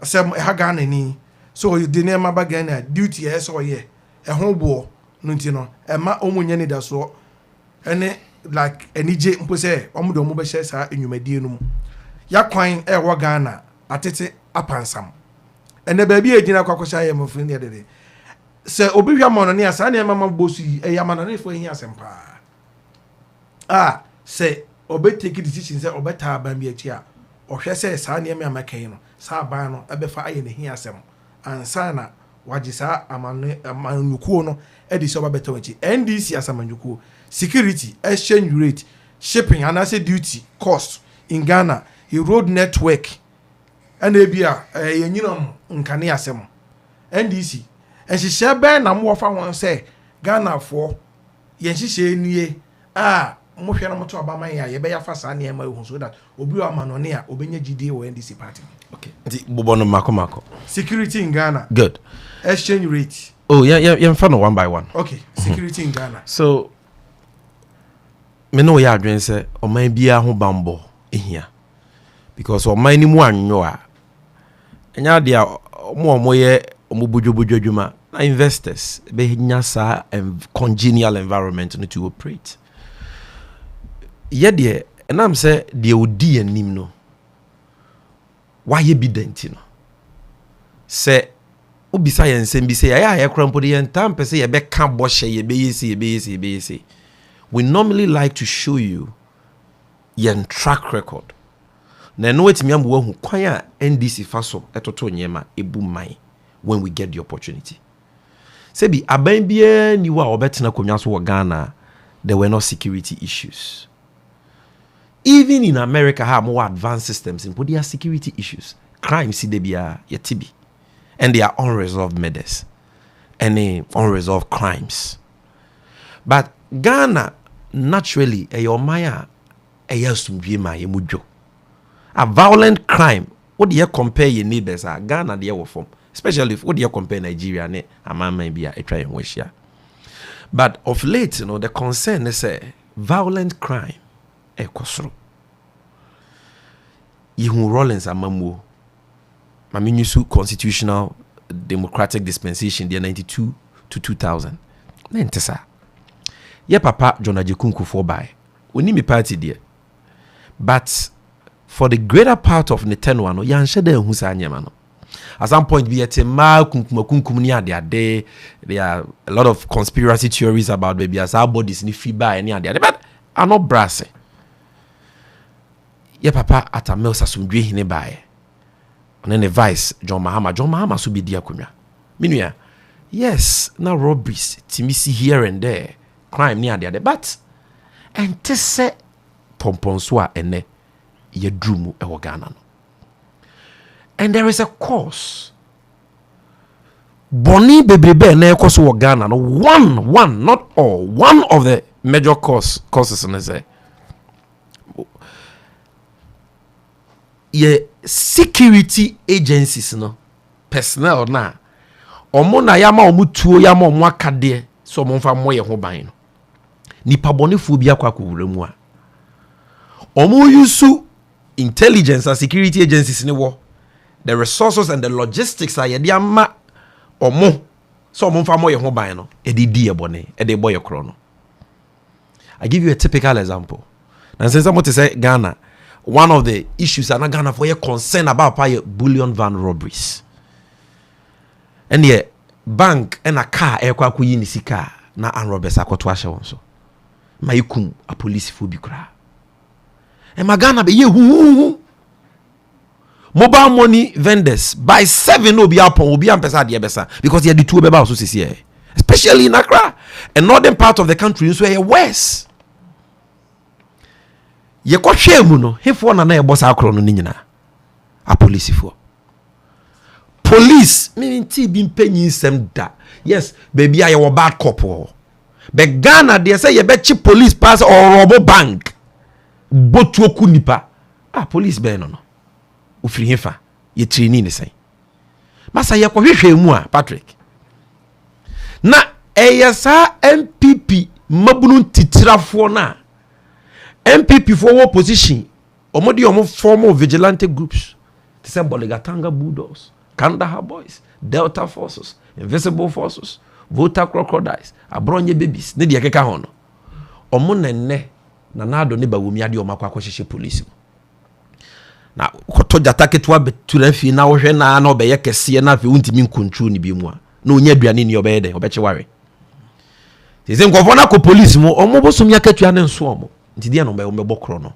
Asem ha Ghana ni. So you dey near ba Ghana duty e so ye. E ho bo no nti no. E ma omunye ni da so. Ene like enije mpo se omudo omu be hye sa enwumadie no mu. Ya kwan e wo Ghana atete apansam. Ene ba bi ejina kwakosha ye mofin ne dede. Se obi hwa mo no ne asa ne mama bosu e ya manane fo hi asempa. Se obe take decision say obeta ban bi achi a ohwe say sa ne me amakan no sa ban no ebefa aye ne hi asem ansa na waji sa amanyukuo no edi so obeta wachi NDC asamanyukuo security exchange rate shipping and as duty cost in Ghana a road network and ebia yenyinom nkane asem NDC enhihye ben na mo fa won say Ghana for yenhihye nie mo hwe na mo to abama ya ye be ya fa sa ne ma ehun so that obi o amanone a obenya gide wo NDC party. Okay. Nti bobono mako. Security in Ghana. Good. Exchange rate. Oh, yeah, fan one by one. Okay, security in Ghana. So me know ya adwen say o man bia ho bambo ehia. Because o man ni mu anyo a enya de a mo ye omo bodwobodo adwuma na investors be nya sa congenial environment to operate. Yede enam say de odi anim no why evident no say obisa yensem bi say ya krampo de yentam pese ye be ka bo hye ye be yesi we normally like to show you yen track record na no wetimi am wo hu kwan a NDC faso etoto nyema ebu mai when we get the opportunity say bi aban bia ni wa obetena konwa so wo Ghana there were no security issues. Even in America, have more advanced systems in their security issues. Crime, see, they be TB. And they are unresolved murders. And unresolved crimes. But Ghana, naturally, a violent crime, what do you compare your neighbors? Ghana, they are from. Especially, what do you compare Nigeria? But of late, the concern is violent crime. Ekosro Yihu Rollins amamwo maminyusu constitutional democratic dispensation the 92 to 2000 nentesa ye papa John Ajekunku for by oni me party there but for the greater part of the tenure no yanhye da hu sa anyema no at some point be at ma kunkum ni ade there are a lot of conspiracy theories about baby as our bodies ni fiba any ade but are not brassing. Ye papa atamel sasumdwe hine bae. And then the vice John Mahama so be dia kunwa. Minua. Yes, now robberies timisi here and there. Crime near there. But ente se pomponswa ene ye drumu e Ghana no. And there is a cause. Boni bebrebe na ekoso wo Ghana no one not all one of the major causes in say ye security agencies no personnel na omo na yama omo tuo yama omo akade so omo fa mo ye ho ban no nipa bonefu bi akwa kwura mu a omo yusu intelligence and security agencies ni wo the resources and the logistics are ye dia ma omo so omo fa mo ye ho ban no e di die bone e de boy kro no. I give you a typical example. And since I'm to say Ghana, one of the issues are not Ghana for your concern about bullion van robberies. And the bank and a car aircraft ku yini sika na an robbers akotwashe won so. Mayikum a police fu bi kra. E Ghana be ye hu. mobile money vendors by 7 will be ampesa de besa because they are the two beba also here, especially in Accra and northern part of the country so here worse. Ye ko hwe mu no hefo na na ye boss akro no nyina a police for police meaning ti bi mpanyin sem da. Yes, baby I bad couple. But Ghana they say ye be cheap police pass or robo bank. Botu oku nipa. Police be no. Ufiri hefa. Ye training ni say. Masa ye ko hwehwe mu a Patrick. Na eyesa MPP mabunu titirafo na. MPP for what position? Omodi omo formal vigilante groups. They say Boligatanga Bulldogs, Kandahar Boys, Delta Forces, Invisible Forces, Volta Crocodiles, Abronye Babies. Ne di akeka hono. Omo nenne na nado ne ba wumi ade omo akwa kwahye police. Na koto jata ketwa betura fi na wo hwe na na obeye kese na fi untimi nkontru ni bi mu a. Na onya aduane ni obeye de obeche ware. Tese nkofo na ko police mu omo bosom yaketua ne nso omo. Ntidia no be bokro no.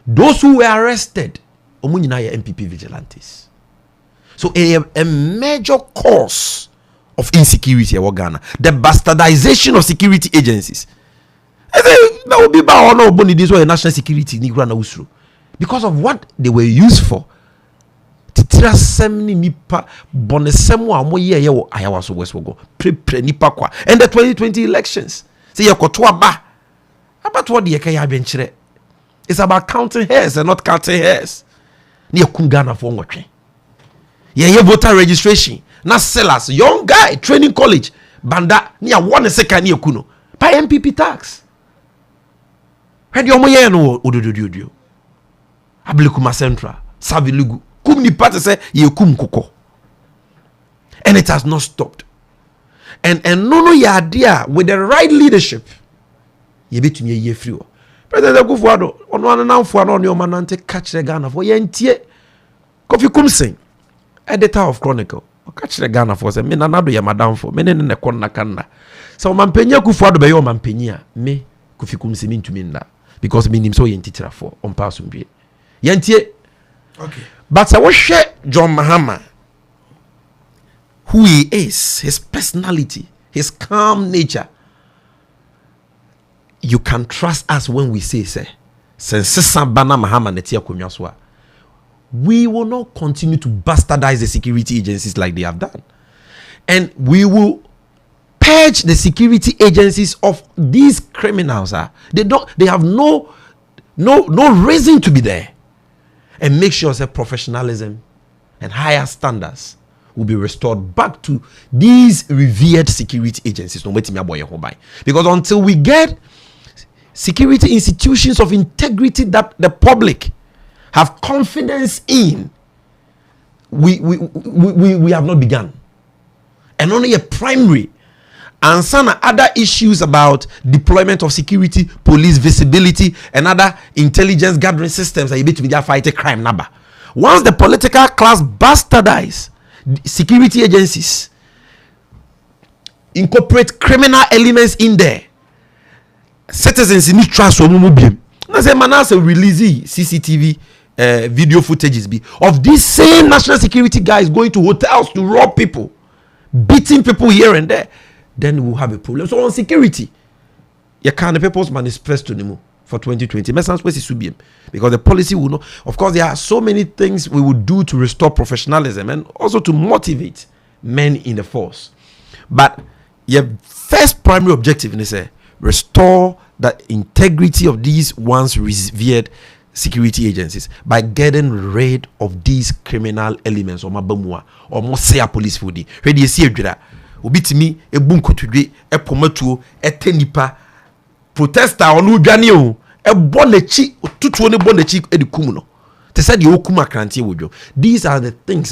Those who were arrested omo nyina ya MPP vigilantes. So a major cause of insecurity in Ghana, the bastardization of security agencies. That would be about no boni this way national security ni grana usru. Because of what they were used for. Titira semni nipa bonesemu amo ye wo ayawa so weswogo. Pre nipa kwa. And the 2020 elections. Say yakoto aba. About what the ya benchire. It's about counting hairs and not counting hairs. Ni yakum Ghana for ngotwe. Ye voter registration. Na sellers, young guy, training college, banda, ni a 1 second ni yakuno. Pay MPP tax. Head your moye no odododio. Ablikuma Central, Savilugu. Kum ni party say ye kum koko. And it has not stopped. And no ya idea with the right leadership. Ye betumi ye free. President Akufo-Addo, ono ananfo ano ne o manante catch the Ghana for ye ntie. Kofi Kumsen, editor of Chronicle. Catch the Ghana for say me nanado ya madam for me ne kon na kanna. So mampenya Akufo-Addo be yo mampenya me Kofi Kumsen mi ntumi nda because me nim so ye ntitira for on pass mbie. Ye ntie. Okay. But I share John Mahama, who he is, his personality, his calm nature. You can trust us when we say, since Bana Mahama netia kumyaswa, we will not continue to bastardize the security agencies like they have done. And we will purge the security agencies of these criminals. They have no reason to be there. And make sure that professionalism and higher standards will be restored back to these revered security agencies. Because until we get security institutions of integrity that the public have confidence in, we have not begun. And only a primary and some other issues about deployment of security, police visibility, and other intelligence gathering systems are able to be there fighting crime number. Once the political class bastardize security agencies, incorporate criminal elements in there, citizens in trust for mumubim. Na say manase release CCTV video footages be of these same national security guys going to hotels to rob people, beating people here and there. Then we'll have a problem. So on security, you can't the people's manifesto anymore for 2020. Because the policy will know. Of course, there are so many things we would do to restore professionalism and also to motivate men in the force. But your first primary objective is restore the integrity of these once revered security agencies by getting rid of these criminal elements or mabamua or more say police foodie. Ready you see obitimi ebunkotudwe epomatuo etenipa protester onu dwane o ebonechi otutuo ne bonechi edikum no te said the okuma krantie wodwo. These are the things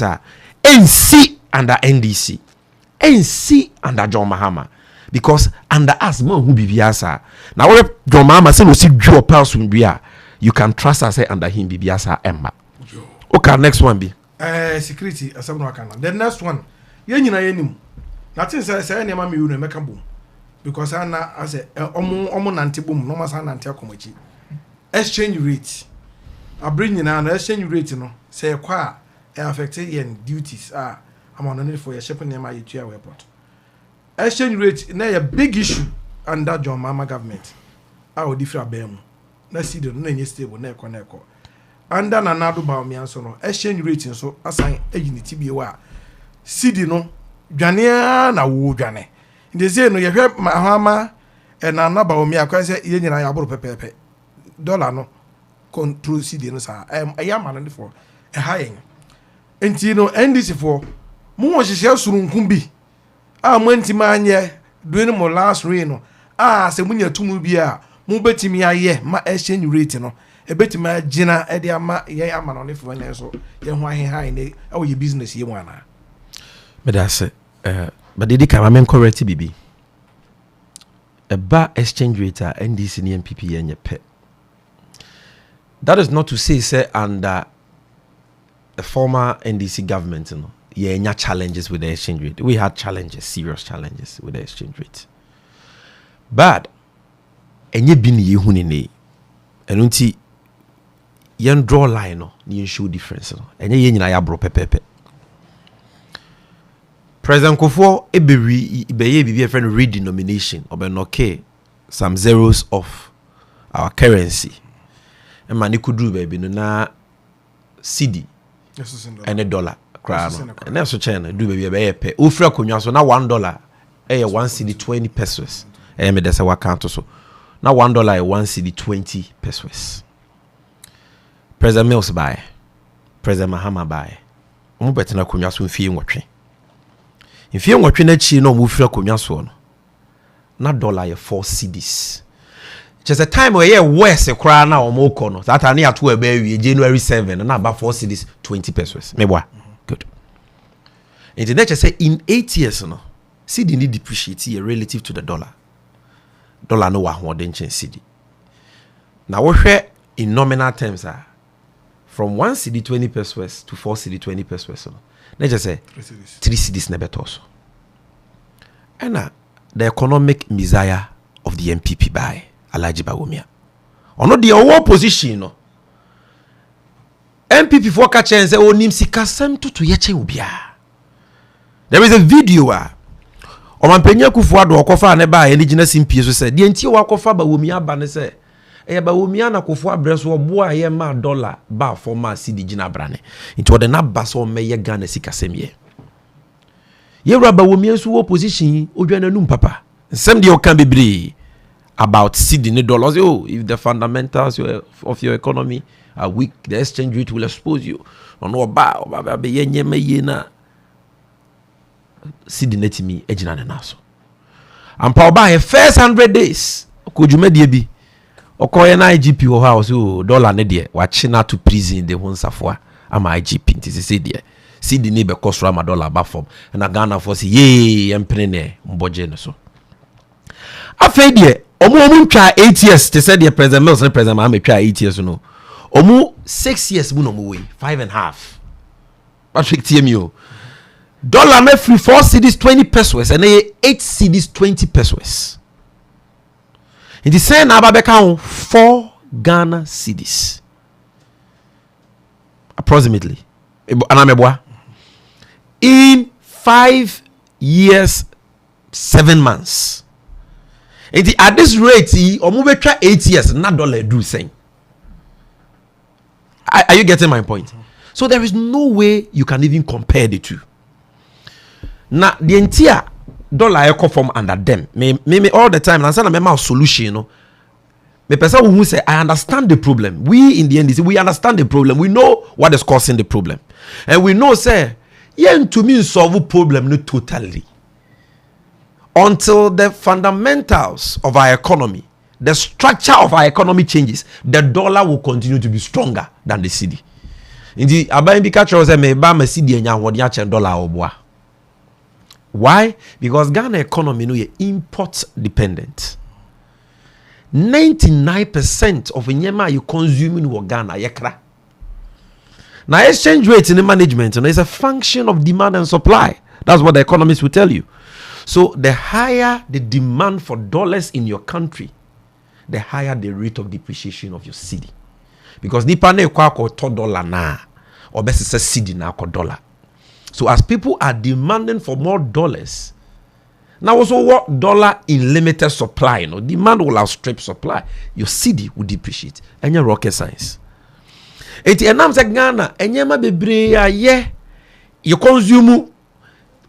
NC under NDC, NC under John Mahama, because under us man who bibiasa now John Mahama say no see dwo person bia you can trust us under him bibiasa emma. Okay, next one be security asabno akana. The next one ye nyina yenim nothing say any mama you no make boom because I say omo nante boom no masa nante akomachi exchange rate I bring in an exchange rate no say kwa affected yen duties I'm on it for your shipping near my airport. Exchange rate na a big issue under John Mama government. Our different bem. Na see the no stable naeko. Under Nanado Baomian so no exchange rate so assign a unity be wa. CD no dwane na wo dwane. They say no ye hwe mahama and Nanaba Baomia kwa say ye nyina ya boro pepepe. Dollar no control CD no sa. I am an for a high. Enti no NDC for mo wo hye surunkum bi. Mantima anye doing mo last rain no se munya tumu bia mo betimi aye ma exchange rate no e betimi agina e de ama ye ama no ne fo ne so ye ho ahe ne e ye business ye mu ana me da se but did ka ma correct bibi e ba exchange rate NDC ni MPP ye pe. That is not to say under the former NDC government no yeah, challenges with the exchange rate. We had challenges, serious challenges with the exchange rate. But enye bini ye hunine. Enunti yen draw line no, ni show difference no. Enye ye nyina ya bro pepepe. President Kofo ibeye bibi friend redenomination obenoke some zeros of our currency. And mani kudru baby no na CD and a dollar. And that's China do baby pay. Ufra kunya so na $1 1 CD 20 pesos. Me that's our account so. Now $1 1 CD 20 pesos. President Mills buy. President Mahama buy. Omo betina kunya so mfie nwotwe. Mfie nwotwe na chi no mo fira kunya so no. Na $4 CDs. Just a time where West a crown now omo kono. That ani atu e be January 7 na ba 4 CDs 20 pesos. Me boy. Good. And the nature say in 8 years, no, CD need depreciate here relative to the dollar. Dollar no wa den change CD. Now we share in nominal terms from 1 CD 20 pesos to 4 CD 20 pesos. No. Nature say 3 CDs never also. And the economic messiah of the MPP by Alhaji Bawumia. Ono the war position no. MPP for catch and say, oh, Nimsi Kasem to Yeche Ubia. There is a video. Omampenya Kufuado Okofa Neba, indigenous impious said, the Enti Wakofa Bawumia Banese, Bawumia na Kufua Breso, boy, ma dollar, bar for ma CD Gina Brane. Into the Nabas or Mayor Ganesi Kasemye. Ye Bawumia su opposition, Ujana Num Papa. Some deal can be bree about CD dollars. Oh, if the fundamentals of your economy are weak, the exchange rate will expose you. No ba be yenye me yena CD net me ejina na so. Ampa oba first 100 days ko dwuma die bi okoye na IGP ho house o dollar ne de wa china to prison de honsafoa ama IGP ntisi se de CD ne be cost ma dollar ba form na Ghana for say ye empene ne mboje ne so. Afei de omo twa 8 years te say de President Mills ne President Mahama twa 8 years no. Omu 6 years mu no mu way 5.5. Patrick TMU. Dollar me free 4 CDs 20 pesos and 8 CDs 20 pesos. In the same ababeka 4 Ghana CDs. Approximately. In 5 years 7 months. At this rate, omu betwa 8 years na dollar do saying. Are you getting my point? So there is no way you can even compare the two. Now the entire dollar echo from under them. Me all the time. And I a solution. You know, me person who say I understand the problem. We in the end, we understand the problem. We know what is causing the problem, and we know say yen to me solve problem no totally until the fundamentals of our economy. The structure of our economy changes, the dollar will continue to be stronger than the CD. Indeed, abayin bi catch us me ba ma CD enya hodi a chen dollar oboa. Why? Because Ghana economy no ye import dependent. 99% of nyema you consume in Ghana yekra. Now exchange rate in the management is a function of demand and supply. That's what the economists will tell you. So the higher the demand for dollars in your country, the higher the rate of depreciation of your city. Because nipa ne kwa $2 na or best is cedi na $1. So as people are demanding for more dollars, now also what dollar in limited supply, demand will outstrip supply, your cedi will depreciate. And your rocket science. It enams Ghana, and yema bebre ye you consume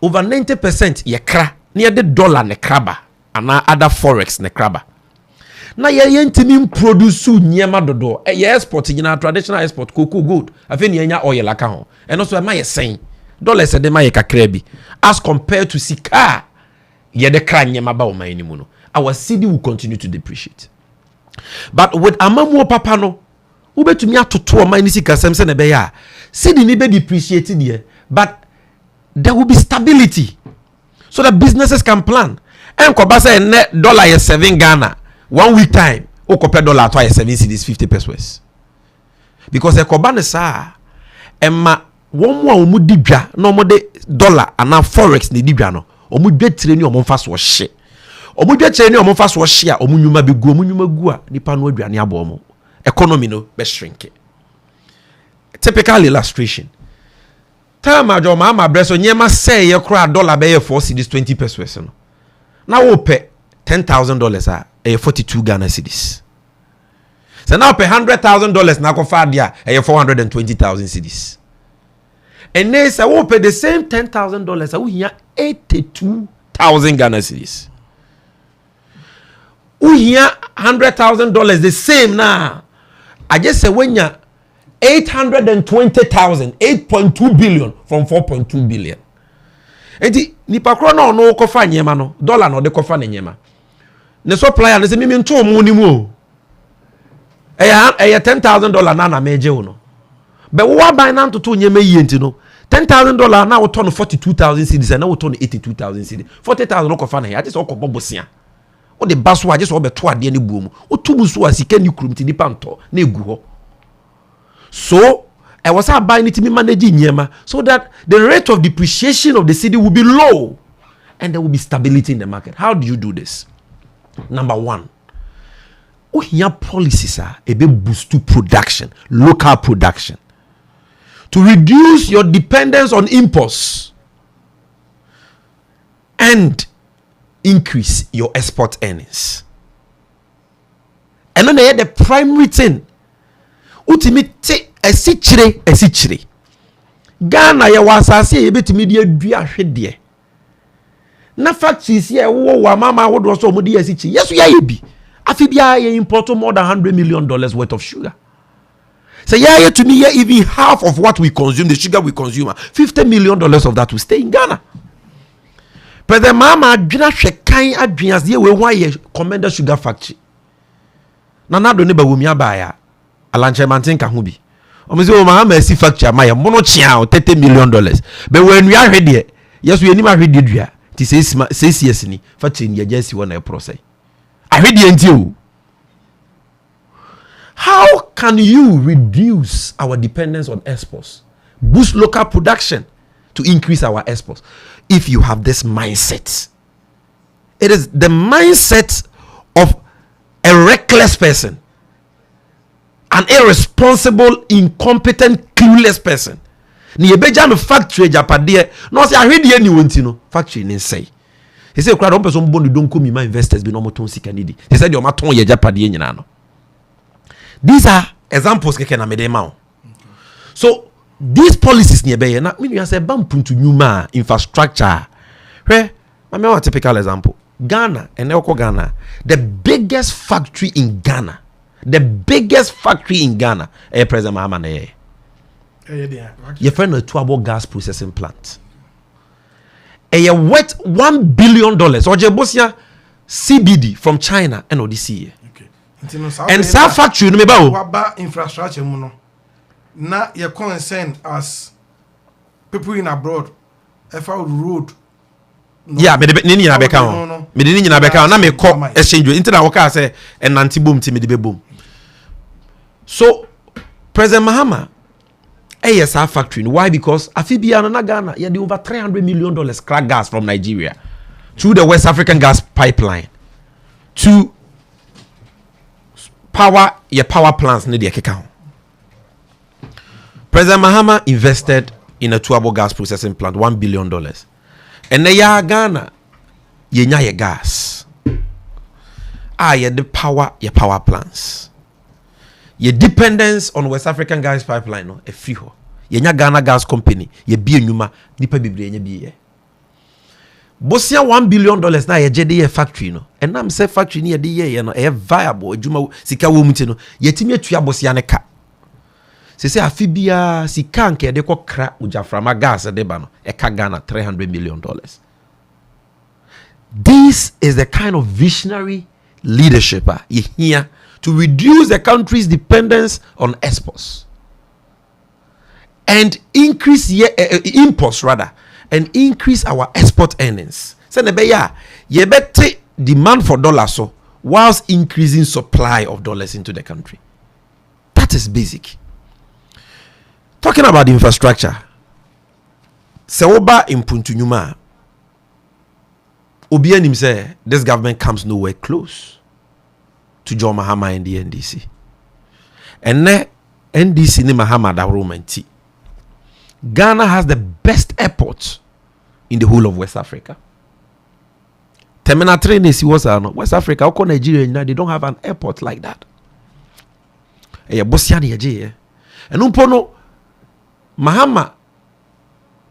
over 90% ye kra near the dollar ne kraba and other forex ne kraba. Na ye yentimi produce nyema dodo ye export in traditional export cocoa good afeni enya oil aka ho and also ma ye sen dollars e de ma ye kakra bi as compared to sika ye de kra nyema ba o man ni mu no our cedi will continue to depreciate. But with amamu papa no ubetumi atoto o man ni sika sem se ne be ya cedi ni be depreciate there, but there will be stability so that businesses can plan. And koba say net dollar is 7 Ghana 1 week time o compare dollar to 7 cedis 50 pesos because e koba ne sa emma won mu a omu didwa na omu de dollar ana forex ne didwa no omu dwetire ni omu fa so hye omu dwetire ni omu fa so hye a omu nyuma be gu omu nyuma gu a nipa no aduane abo omu economy no be shrink. Typical illustration time ajo ma breso nyema say ye kra dollar be 4 cedis 20 pesos no na wo pe $10,000 a 42 Ghana cedis. So now pay $100,000 na kofa dia a 420,000 cedis. And they say we pay the same $10,000 we here 82,000 Ghana cedis. We here $100,000 the same now. I just say when you 820,000 8.2 billion from 4.2 billion. Enti nipa kro na ono kofa nyema no dollar no de kofa na nyema. Ne supplier ne se mimi nto mu ni mu o. $10,000 na meje wo no. Be wo ban na ntoto nyema yi enti no. $10,000 na wo to no 42,000 cedis na wo to no 82,000 cedis. 40,000 no kofa na ya just okobo bosia. O de baso a just obeto ade ne buomu. O tubu so asika ni kurum ti nipa nto na egu ho. So I was buying it to be managing nyema so that the rate of depreciation of the city will be low and there will be stability in the market. How do you do this? Number one, your policies are a bit boost to production, local production, to reduce your dependence on imports and increase your export earnings. And then they had the primary thing. Ultimate esichire Ghana ya wasase ye betimi de adua hwede na factories ye wo wa mama wo do so mo de esichi yeso ya ye bi afi bia ye import more than $100 million worth of sugar. So yeah, to me, even half of what we consume, the sugar we consume, $50 million of that will stay in Ghana. But the mama adwina hwe kan adwina ye we wan ye commended sugar factory na na do ne ba wo mi aba ya alanche mantin ka ho bi omize o ma ma si factory ma ye mono chia $30 million be we anu ahwede yeso ye nim ahwede dua ti 6 years ni factory ni agency wona e process ahwede enti o. How can you reduce our dependence on exports, boost local production to increase our exports if you have this mindset? It is the mindset of a reckless person, an irresponsible, incompetent, clueless person. Ni ebeja no factory japade no say ahwede ni wonti no factory ni say. He say kura don person bond don come my investors be no moton sika ni di. He said your maton ye japade nyina no. These are examples keke na medema. So these policies nearby na me you say bump to nyuma infrastructure. Where I mean a typical example. Ghana and Ghana, the biggest factory in Ghana. The biggest factory in Ghana. President Mahama your friend a Tuabo gas processing plant. Worth $1 billion. Or Jebosia CBD from China and ODC. And some factory no meba o infrastructure mu no na your concern as people in abroad if our road no, yeah me ni nyina beka ho me ni nyina beka na me call exchange into na waka say enanti bom ti me de be bom. So President Mahama ASR factory why? Because afibia na Ghana yeah the over $300 million crack gas from Nigeria through the West African gas pipeline to power your power plants need the keka. President Mahama invested in a tuable gas processing plant, $1 billion. And the Ghana, ye gas. Ye the power, ye power plants. Ye dependence on West African gas pipeline, no, a free ho. Ye Ghana gas company, ye be numa, nipa bibre ye be ye. Bosia $1 billion na ye jede factory no. And I'm say factory ni ye de ye no, e viable, ejuma sika wo muti no. Ye timi atua bosia ne ka. Se se afibia sika nke de ko kra ujaframa gas de ba no, e ka Ghana $300 million. This is the kind of visionary leadership here to reduce the country's dependence on exports and increase imports rather, and increase our export earnings. So ye better demand for dollars so whilst increasing supply of dollars into the country. That is basic. Talking about infrastructure, Seoba in Puntunyuma, Obianim say this government comes nowhere close to John Mahama and the NDC. And then NDC ni Mahama da romanti. Ghana has the best airport in the whole of West Africa. Terminal 3 West Africa, Nigeria, they don't have an airport like that. And umpono Mahama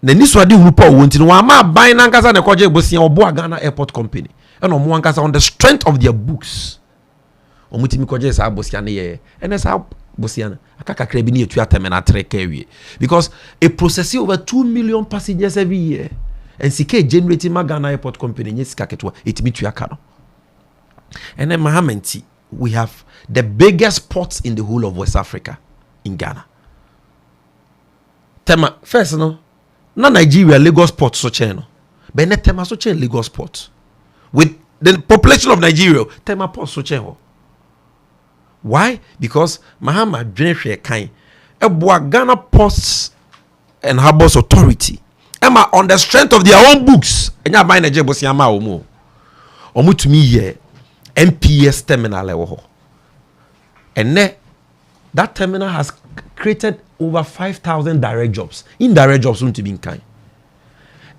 the niswadi unupo wonti no ama buy nankasa na kwaje bosia obo Ghana airport company. And omo ankasa on the strength of their books. Omutimi kwaje sa bosia na ye. And sa bosia akaka krebi ni etua terminal 3 kawie. Because a processes over 2 million passengers every year. And CK generating Ghana airport company nyesika ketwa etimi tua ka no. And then Mahamenti, we have the biggest ports in the whole of West Africa in Ghana. Tema first no na Nigeria Lagos port so chain no. But ne tema so chain Lagos port. With the population of Nigeria, tema port so chain ho. Why? Because Mahama dwenhwe kan eboa Ghana Ports and Harbors Authority. Emma on the strength of their own books. Enya buy Nigeria bosiama omo. Omutumi ye MPS terminal ewo. And that terminal has created over 5,000 direct jobs. Indirect jobs won't be in kind.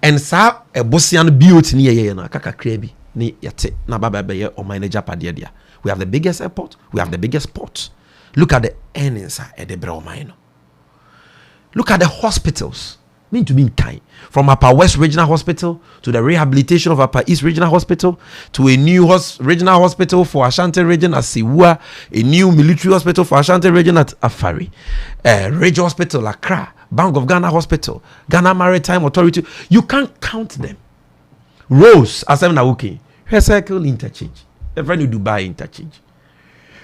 And sa a Bosian BOT ni ye na kaka krebi ni yate na baba beye o manager padia. We have the biggest airport, we have the biggest port. Look at the earnings at the Bromino. Look at the hospitals. Mean to be in kind. From Upper West Regional Hospital to the rehabilitation of Upper East Regional Hospital to a new regional hospital for Ashanti region at Siwa, a new military hospital for Ashanti region at Afari, Regional Hospital Accra, Bank of Ghana Hospital, Ghana Maritime Authority. You can't count them. Rose, Asem Nauki, her circle interchange. A friend you Dubai interchange.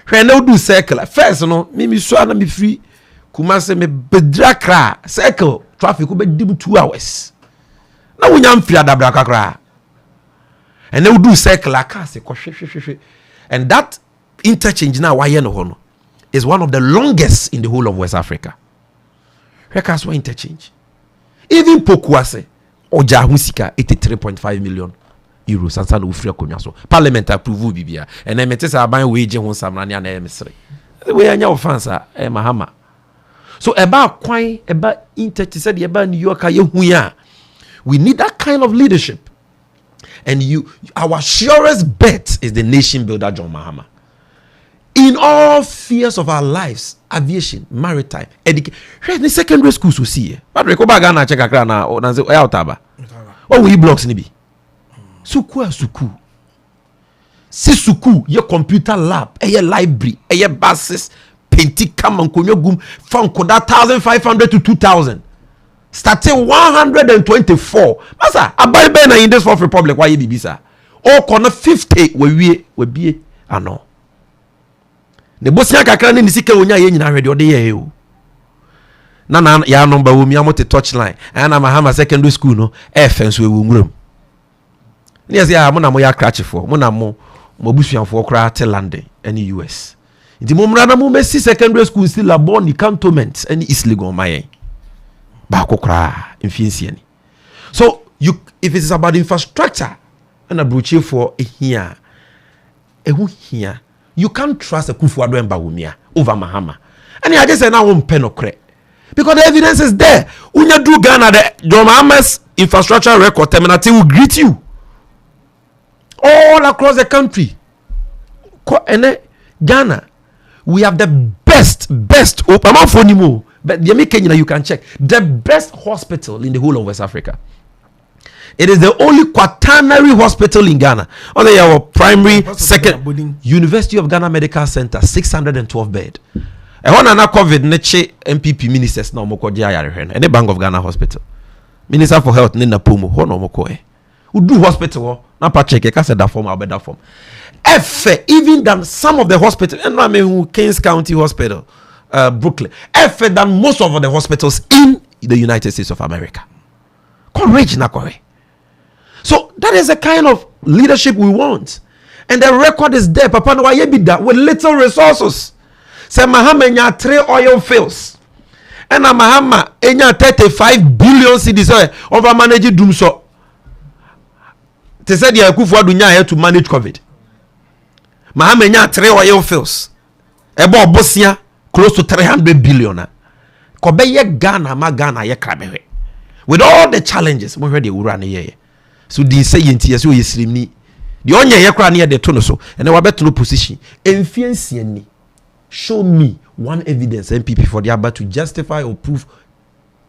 Her no do circle. First, no, me swana me free. Kumase me bedrakra circle. Traffic will be dim 2 hours. Now we am free adabra kakra. And they will do circle and that interchange now is one of the longest in the whole of West Africa. Rekaswa interchange. Even Pokuase or Jahusika 83.5 million euros and San Ufria Kunyaso. Parliament approve Bibia. And then Metes are buying wage on Samrania and emissary. The way I know fansa Mahama. So about kwai about interchange said about New York we need that kind of leadership. And our surest bet is the nation builder John Mahama. In all spheres of our lives, aviation, maritime, education, secondary schools we see. But we go back and check na otaba. What we blocks ni bi? Suku. Si suku, your computer lab, your library, your buses, painting come and konyogum from 1,500 to 2,000. Starting 124. Masa, abai bena in this Fourth Republic, why you be sir? Or corner 50 we be ano. The Bosnia kakra ni sika onya ye nyina hwede ode ye o. Na ya number wo mi amote touchline. Ana Mahama secondary school no e fence we nwuram. Ni ya say mo na mo ya crachefo, mo na mo busuanfo kra te London any US. Nti mo mra na mo mesi secondary school still labor ni cantonment any East Legon mayen. So if it is about infrastructure and a brochure for here, you can't trust a Kufuado and Bawumia over Mahama. And I just say now one penokre Because the evidence is there. When you do Ghana, the John Mahamas infrastructure record terminal will greet you all across the country. And Ghana, we have the best amount for Nimo, but you can check the best hospital in the whole of West Africa. It is the only quaternary hospital in Ghana. On our primary, second, University of Ghana Medical Center, 612 bed. I want to COVID neche MPP ministers na omoko dia yare hen. Any Bank of Ghana Hospital. Minister for Health ni na pomo ho na omoko e. Udu hospital na pa check ka se da form abeda da form. Even than some of the hospitals, and I mean Kings County Hospital, Brooklyn, than most of the hospitals in the United States of America. Courage na kore. So that is the kind of leadership we want. And the record is there. Papa no ye be that with little resources. Say Mahama nya 3 oil fields. And Mahama enya 35 billion cedis over manage doom so. They said ya kufu adu nya here to manage COVID. Mahama nya 3 oil fields. Ebo bosia close to 300 billion. Kobe ye Ghana ma Ghana ye krabewe. With all the challenges, mo hwe de wura ne ye. So they say yenti so yesrim ni. The onye ye kra ne de to no so. And we beto no position. Enfiansie ni. Show me one evidence MPP for the about to justify or prove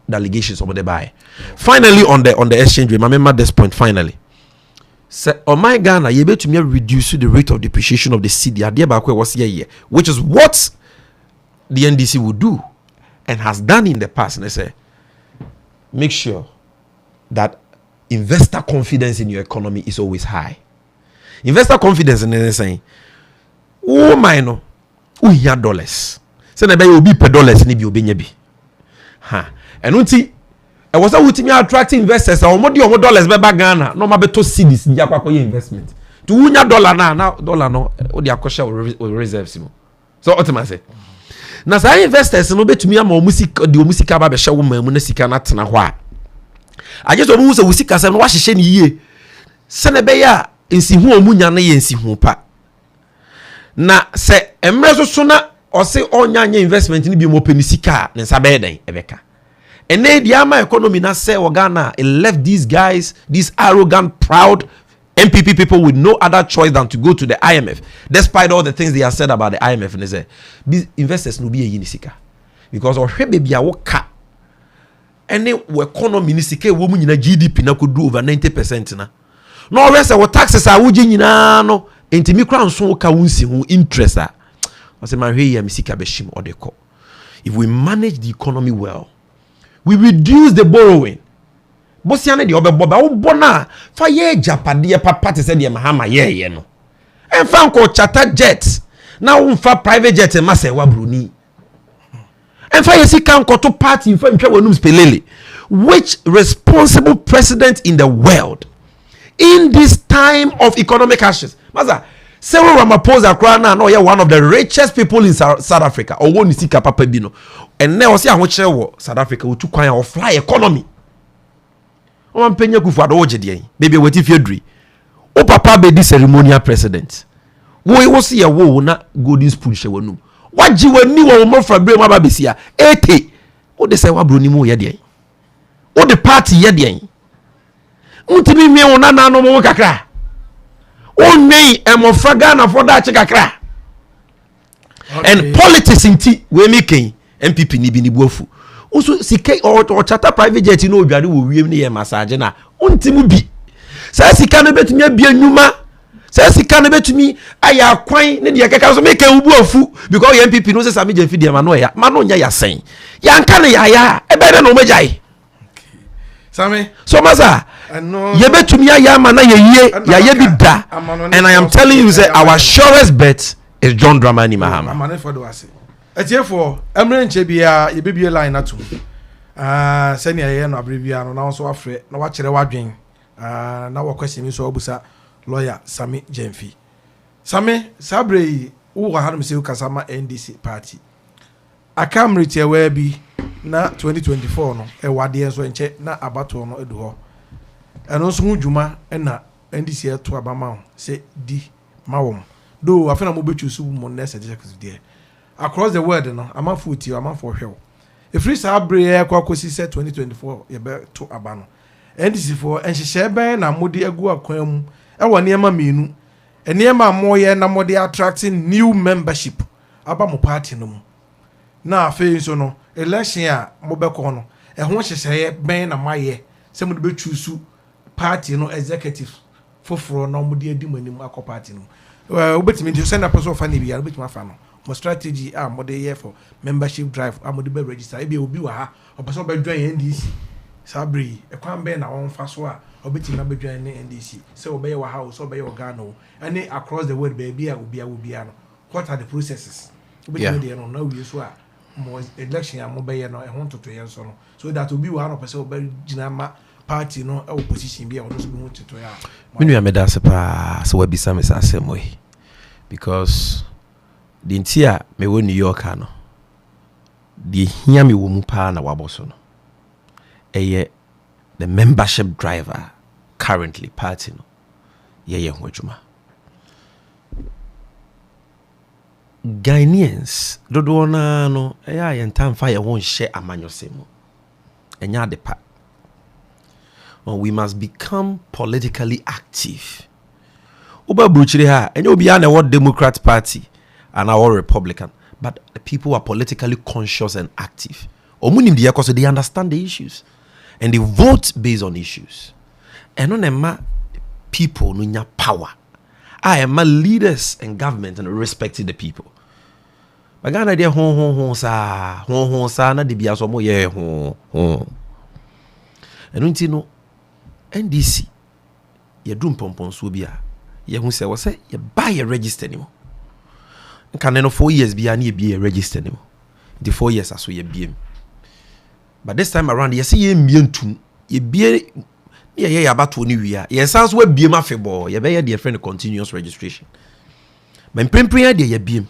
the allegations of the buy. Finally on the exchange rate, I remember this point finally. Say on my Ghana, you able to me reduce the rate of depreciation of the cedi. Which is what the NDC would do and has done in the past. And they say, make sure that investor confidence in your economy is always high. Investor confidence in the saying, oh my no, we have dollars. So na be obi per dollars ni bi obi nya bi. Ha. And unti I was out to attract investors. Or more dollars be Ghana. No ma beto cedis ni akwa koye investment. To unya dollar na dollar no o di akosha reserves mo. So what am I say? Na say investors no betumi ama omusika de omusika ba be hye wo mamu na sika na tena ho a. I just want to usika se no wa hyehye ni yie. Se na be ya nsihu omunya na ye nsihu pa. Na se emre so na o se onyanya investment ni bi mo penisika ne nsa be den ebeka. And then the Ama economy na say Ghana, it left these guys, these arrogant, proud MPP people with no other choice than to go to the IMF, despite all the things they have said about the IMF. And they say these investors no be a yinisika because or baby a woka and then economy nisika woman in a GDP na could do over 90% na. No rest our taxes are wujin na no enti mi crown so ka wunsi hu interest a. I say man here misika beshim or they call. If we manage the economy well, we reduce the borrowing. Bosiane de obeboba wo bona fa ye japade papa te se de mahama ye no. Enfa nko charter jet na wo mfa private jet ma se wa bruni. Enfa ye sika nko to party mfa ntwa wonum spelele. Which responsible president in the world in this time of economic ashes? Maza Cyril Ramaphosa Krana no, one of the richest people in South Africa. Or one sika papa bino. And now see how South Africa will kwan or fly economy. O penya kufu ado oje de baby wait if you dri. O papa be this ceremonial president. Wo see ya wo na golden spoon she wonu. Waji wani wo mo fra bre mo aba besia. Ete. O de say wa bro ni mo ye de. O de party ye de. Untimi mi wona na no mo kakra. Only emofra Ghana for that kakra. And politics inti we making MPP ni bi ni buafu. Also sika or charter private jet no odware wo wiem ne ye massage na ontimu bi. Sa sika no betumi abia nwuma. Sa sika no betumi aya kwan ne de keka so make buafu because MPP no say Sammy Gyamfi de ma no nya ya sen. Ya nka ne ya ebe de no magai. Sammy. So maza ye betumi aya ma na ye bi da. And I am telling you say our surest bet is John Dramani Mahama. Amane for do ase. Etiefo emre nche bia ye bebie line atum. Sani aye no abribia no na so afre na wa kire wadwen. Na wa kwesi so obusa lawyer Sammy Gyamfi. Sammy sabre wo wa hanum se ukasama NDC party. Akamriti ewe bi na 2024 no e wade enso nche na abato no edu ho. Eno so hudwuma na NDC eto abama se di mawom. Do afena mo bechu su mo nese executive there. Across the world no amafu ti amafu hwew free sabre kwa kosi se 2024 ye be to aba no NDC for enhyehyɛ bɛn na mode agu akwan mu ɛwɔ nneɛma mmienu nneɛma moyɛ na mode attracting new membership aba mo party no mu na afei so no election a mo bɛkɔ no ɛho hyehyɛ bɛn na mayɛ sɛ mode be choose party no executive foforo na mode adi manim akɔ party no obetimi de send a person of any bia obetimi afa no mo strategy mode here for membership drive mode be register e be obi wa ha opeso be join NDC sabri e kwan be na won fa so a obetimi na be join NDC say obey wa ha so obey Ghana any across the world baby a obi no what are the processes obetimi de no na we so a mo election a mo be no e ho toto yen so no so that obi wa no pese obey gina ma party no opposition bia ono so be ho toto ya menu ya medase pa so wa bisa me sa asem because the ntia me wo New York no the hia me wo mu pa na waboso no eye the membership driver currently party no ye ho adwuma Ghanaians dodo na no eya ye ntamfa ye won hye amanyosemu enya de pa. Well, we must become politically active. Uba bruchiri ha enye obi ya na what Democrat Party and our Republican, but the people are politically conscious and active. Omunim dia because they understand the issues and they vote based on issues. And onema people no nya power. I am leaders and government and respecting the people. Bagana dia hon sa na de bia so mo ye hon. Enu nti no NDC ye dum pompon so bia ye hu se wo se ye buy a register ni mo. Nka no 4 years bia na ye bia register ni mo. The 4 years aso ye bia. But this time around ye say ye mientum ye bia ye abato ni wia. Ye sans we bia ma febo ye be ye de friend continuous registration. Men prempren de ye bia.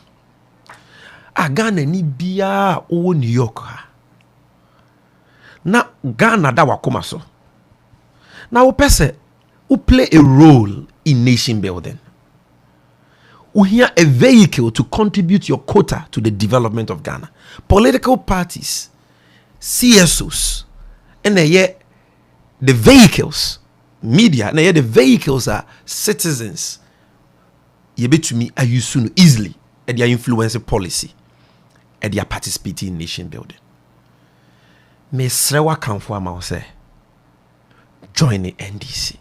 Ghana ni bia o New York ha. Na Ghana da wakoma so. Now person who play a role in nation building. Who hear a vehicle to contribute your quota to the development of Ghana. Political parties, CSOs, and the vehicles, media, and the vehicles are citizens. You bet to me are you soon easily at their influence policy at their participating in nation building. Me srewa kanfo ama say join the NDC.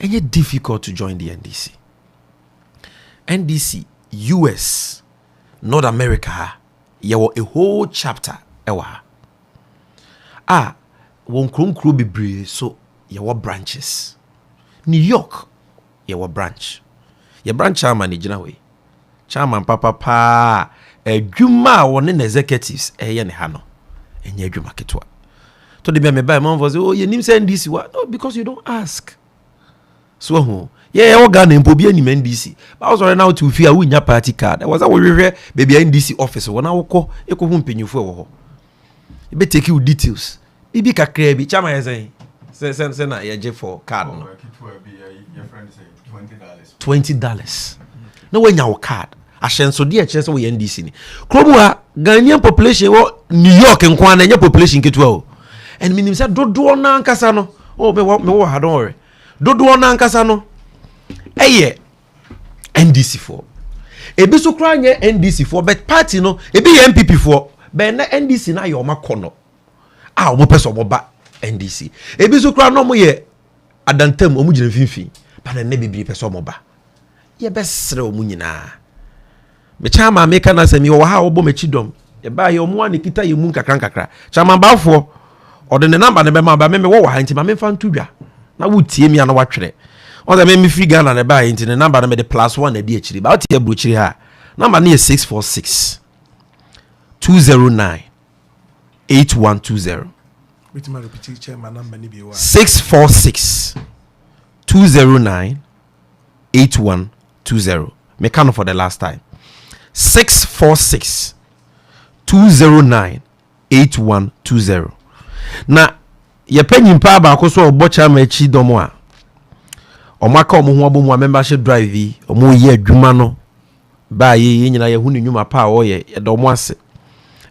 And it's difficult to join the NDC. NDC, US, North America, you have a whole chapter. Won krum kru bebre so you have branches. New York, you have branch. Your branch chairman is way. Chairman papa juma one executives ne hano. Enye juma ketwa. To the me buy man was oh you nim say NDC what? No, because you don't ask. So who? Yeah, organ and pobi any NDC. But I was already now to fear win your party card. That was our baby NDC office. When I walk, you go home penny for. You better take you details. Bibi kakre bi chama say. Say na ye for card no. Your friend say $20. No when your card. Ashen so dear chance we NDC ni. Krobu Ghanaian population wo New York nkwa na nya population ketwa o. And minim say dodo na ankasa no. Oh me wo ha don't worry. Dodo na ankasa no. Eye NDC for. Ebi so kra nye NDC for but party no ebi MPP for. Be na NDC na yo makono. Omo person mo ba NDC. Ebi so kra no mo ye adantem omu gina finfin. But na bibiri person mo ba. Ye besre omu nyina. Me chama make na se mi wo ha obo machidom. Ye ba ye omu ani kita ye mu kakra. Chama bafo or the number ne be ma ba me wo ha nti ma me fa ntudwa. Na wo tie mi ana watwere. On the me free Ghana na ba nti ne number na me the +1 na di akiri. Ba o tie bruchiri ha. Number na 646 209 8120. Which man repeat chairman number ni bi wa. 646 209 8120. Me count for the last time. 646 209 8120. Na ye penyin pa ba ko so obocha ma chi domo a omaka omo ho abomu membership drive omo ye adwuma no ba ye nyina ye hu ne nyuma pa o ye domo ase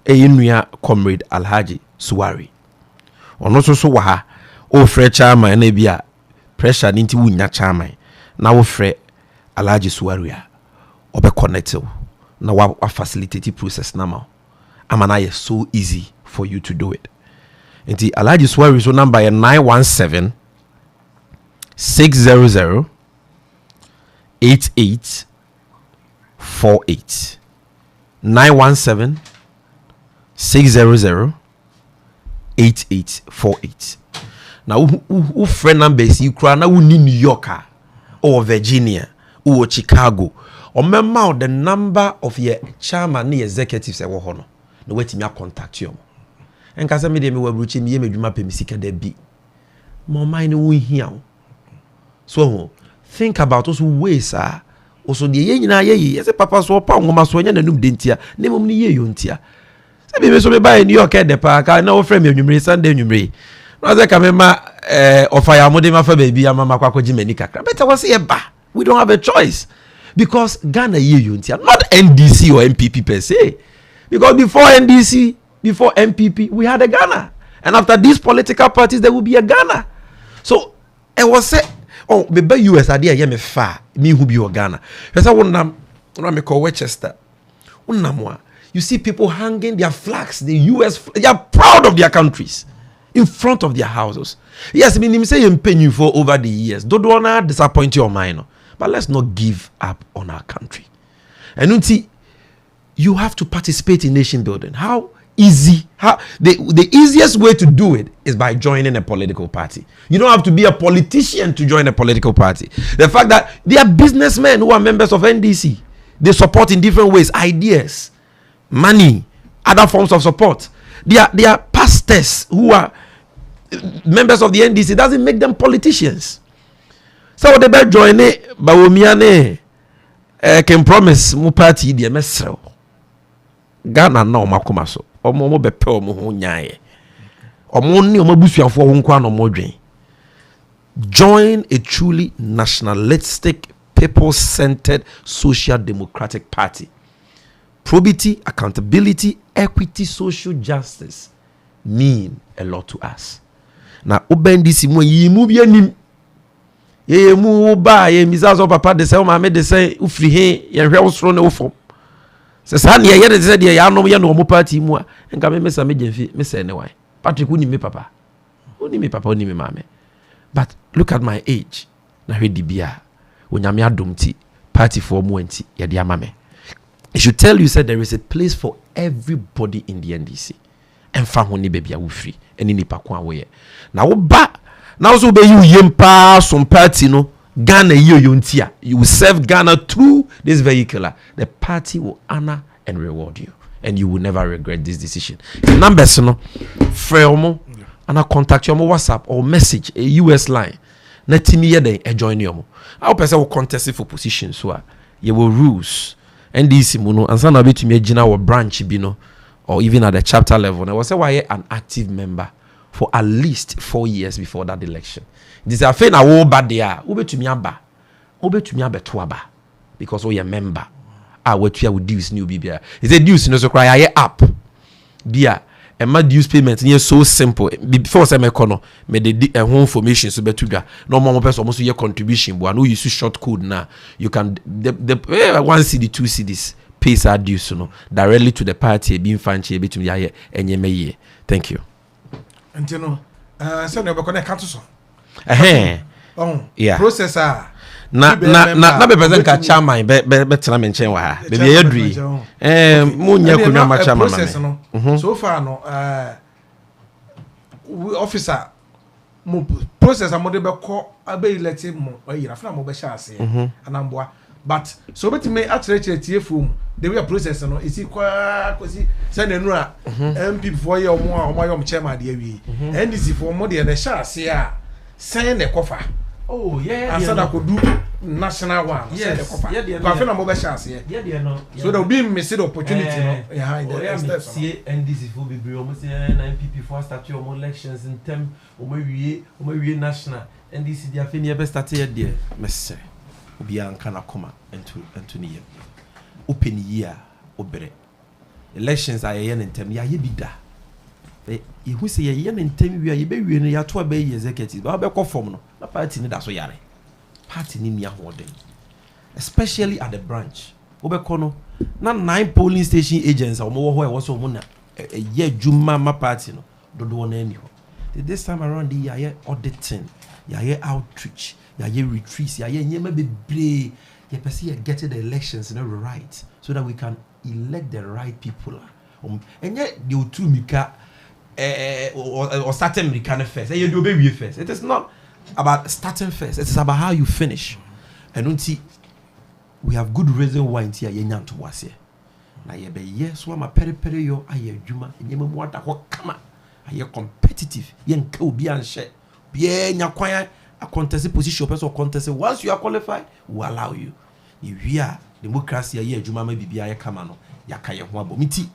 nua comrade Alhaji Suwari ono so wa ha o frɛ chairman na bia pressure ninti wunya chairman na wo frɛ Alhaji Suwari a obe connect na wa facilitate process na ma amana is so easy for you to do it. Nti Alhaji Suwari so number 917 600 8848 917 600 8848. Now who friend numbers you cry now in New York or Virginia or Chicago or remember the number of your chairman ni executives ewo ho no na wetimi contact you en kasa me de me wabruchi me medwuma pe misika da bi mo mind no hia so think about those ways also de ye nyina ye yes papa so pa ngoma so nya nanum dentia ne mom ni ye yo ntia se be so be buy New York de pa ka na wo frame anwumre Sunday anwumre no say ka me ma ofaya mo de ma fa ba bi amama kwakoji mani kakra better was ye ba we don't have a choice because Ghana ye yo ntia not NDC or MPP per se because before NDC before MPP we had a Ghana and after these political parties there will be a Ghana so it was say oh maybe US ade ye me fa me who be Ghana pesa wonam me call Westchester unamwa you see people hanging their flags the US they are proud of their countries in front of their houses. Yes, me say you pay for over the years don't wanna disappoint your mind but let's not give up on our country and until you have to participate in nation building. How easy the easiest way to do it is by joining a political party. You don't have to be a politician to join a political party. The fact that they are businessmen who are members of NDC, they support in different ways, ideas, money, other forms of support. They are pastors who are members of the NDC. Doesn't make them politicians. So they better join it bawomiane can promise mu party the mesrel Ghana na omakoma so omo be pe omo ho nyaaye omo ni omo busuafo ho nkwa na omo dwen. Join a truly nationalistic, people-centered, social democratic party. Probity, accountability, equity, social justice mean a lot to us. Now, obendisi mo yimu bi anim. Ye mu ba ye mizazo papa de se o ma me de se ufri he ye hwe wosoro ne wofom. Se sa ne ye de se de ya no ye no mo party mu a enka me mesa me Gyamfi me se ne wan. Patrick uni me papa. Uni me papa uni me mama. But look at my age. Na hwe di bia. Onyame adomti party for mu anti ye de ama me. It should tell you said there is a place for everybody in the NDC. And family baby a free and in pakwa way. Now ba now so be you yempa some party no Ghana yontia. You will serve Ghana through this vehicle. The party will honor and reward you. And you will never regret this decision. The numbers no fremo and I contact you on WhatsApp or message a US line. Na timi ye den join you. Our person will contest for position so you will rules. NDC muno and sana bit me gina or branch bino or even at the chapter level. And I was why an active member for at least 4 years before that election. This is a na wo bad there. Ube to me aba tuaba because we a member. What you would dues new bibia. Is a dues no so cry I up. Dear and my dues payment near so simple. Before some econo me the home formation so betuga. No more person almost your contribution. But I know you use short code now. You can the 1 CD 2 CDs pays our dues no directly to the party being fancy between ya and ye. Thank you. And you know, so never connect to yeah. Processor. Na be present ka chairman be tena me nchen wa ha be be yadri mu nya kunwa ma chairman ma so far no officer mo processor mo de be ko abe elect mo yira fa mo be sha ase anamboa but so beti me actually tie fom the way process no isi kwa kosi send enu a MP for ye omo ayom chairman de awie NDC for mo de na sha ase a send the cover. Oh yeah. I said I could do national one. Yes. Yeah. But I feel I'm over chance here. Yeah. No. So there will be missed opportunity. No. Yeah. See, NDC will be almost 9 people for start your elections in term. We national. NDC they are finna best start here there. Mess. Obi an kana koma into niye. Open year obere. elections are yen and tem ya ye bi da who say yen and tem we be we no ya to be executive ba be form no na party ni da so yare party ni nia hoden especially at the branch obeko no na 9 polling station agents omo wo ho e wo so mo na ye djuma ma party no dodo na ani ho this time around the ya auditing ya outreach ya retreats ya nyema bebre ye pese ye get the elections right so that we can elect the right people and yet the utumika or starting American first you do baby first. It is not about starting first, it is about how you finish. And don't see we have good reason why here ye nyam to was here na ye be yes so ma pere yo aye adwuma nyema mu ada ho kama aye competitive ye nka obi anhye bia nya kwan a contest position person contest once you are qualified we allow you here democracy aye adwuma ma bibia ye kama no yakaye ho abomiti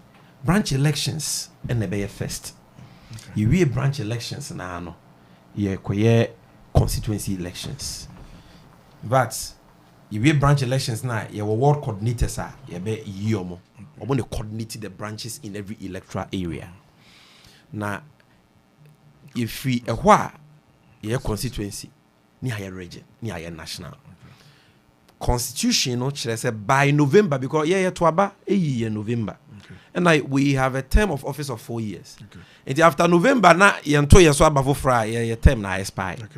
branch elections and be first we branch elections na no ye koye constituency elections but we branch elections na ye ward coordinators are ye be yomo omo dey coordinate the branches in every electoral area na if we ye constituency ni higher region ni higher national constitution no chere say by November because ye to aba ye November and we have a term of office of 4 years and after November na ye nto ye so aba for fry ye term na expire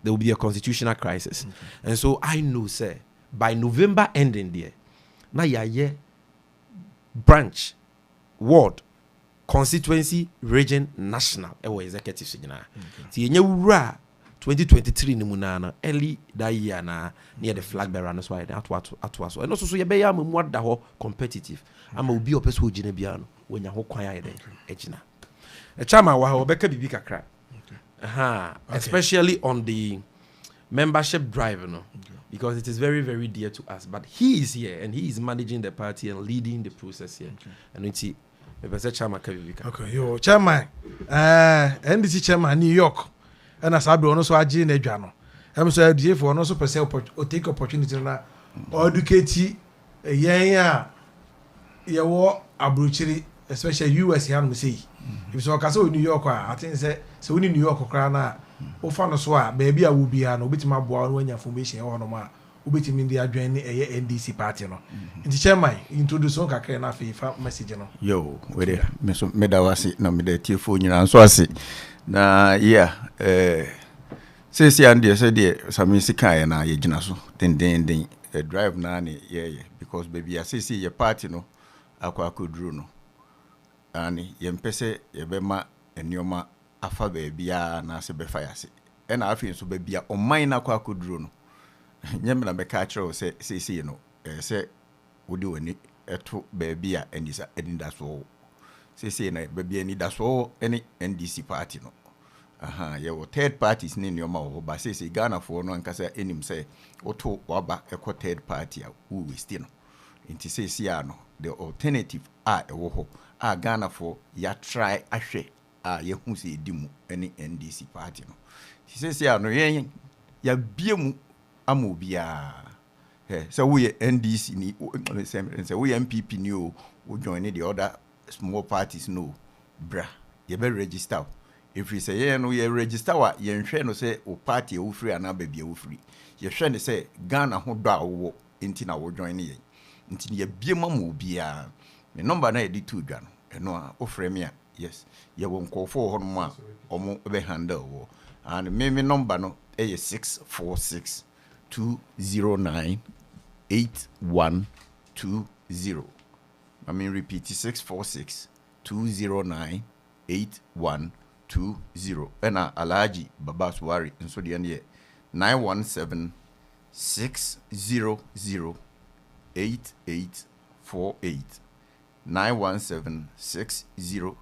there will be a constitutional crisis and so I know say by November ending there na ya branch ward constituency region national ewo executive sigina ti yenye wura 2023 ni munana early that year na near the flag bearer no so atwa so and also so ye be ya mamu ada ho competitive ama obi opeso ogina bia no wonya ho kwan ayede egina e chama wa ho beka bibi kakra especially on the membership drive no because it is very very dear to us but he is here and he is managing the party and leading the process here and it's the chairman kabibika okay yo chairman NDC chairman New York and asabe ono so agi na adwa no em so adie for ono so pese o take opportunity na educate yen a ye wo abrochiri especially US here no say if so ka so New York I think say we New York kra na o fa no so a baby a wo bia no obitima boa no anya information e ho no ma obetimi ndi adwen ne eye NDC party no nti chairman introduce on kakra na fe fa message no yo we dey me so me da wase na me da tiefo nyina so ase na yeah sesi ande se de Sammy sika na ye gina so den drive na ne ye because baby sesi ye party no akwa koduru no ani ye mpese ye be ma enioma afa baabia na se be fayase e na afi so baabia oman na akwa koduru no nyem na be ka kire o se sesi no se wodi wani eto baabia enisa edinda so sesi na baabia ni da so eni NDC party no ye wo third parties ni nyoma wo ba sesi Ghana for no ankasa enim se oto waba eko third party a wo westi no nti sesi a no the alternative ewo ho Ghana for ya try ahwe ye hu se edimu eni NDC party no nti sesi a no yen ya biemu ama obia so we NDC ni say we MPP ni o join the other small parties no bra ye be register if we say no ye register wa ye nhwe no say o party e wo free ana ba bia wo free ye hwe ne say Ghana ho do a wo enti na wo join ye enti ye bie ma mo bia me number na ye di tu dwa no eno a o free me a yes ye wo nkofo ho no ma omo be handle wo and me number no e 646 209 8120 I mean repeat 646 209 8120 ena Alhaji Baba Suwari nso de ne 917 600 8848 917 600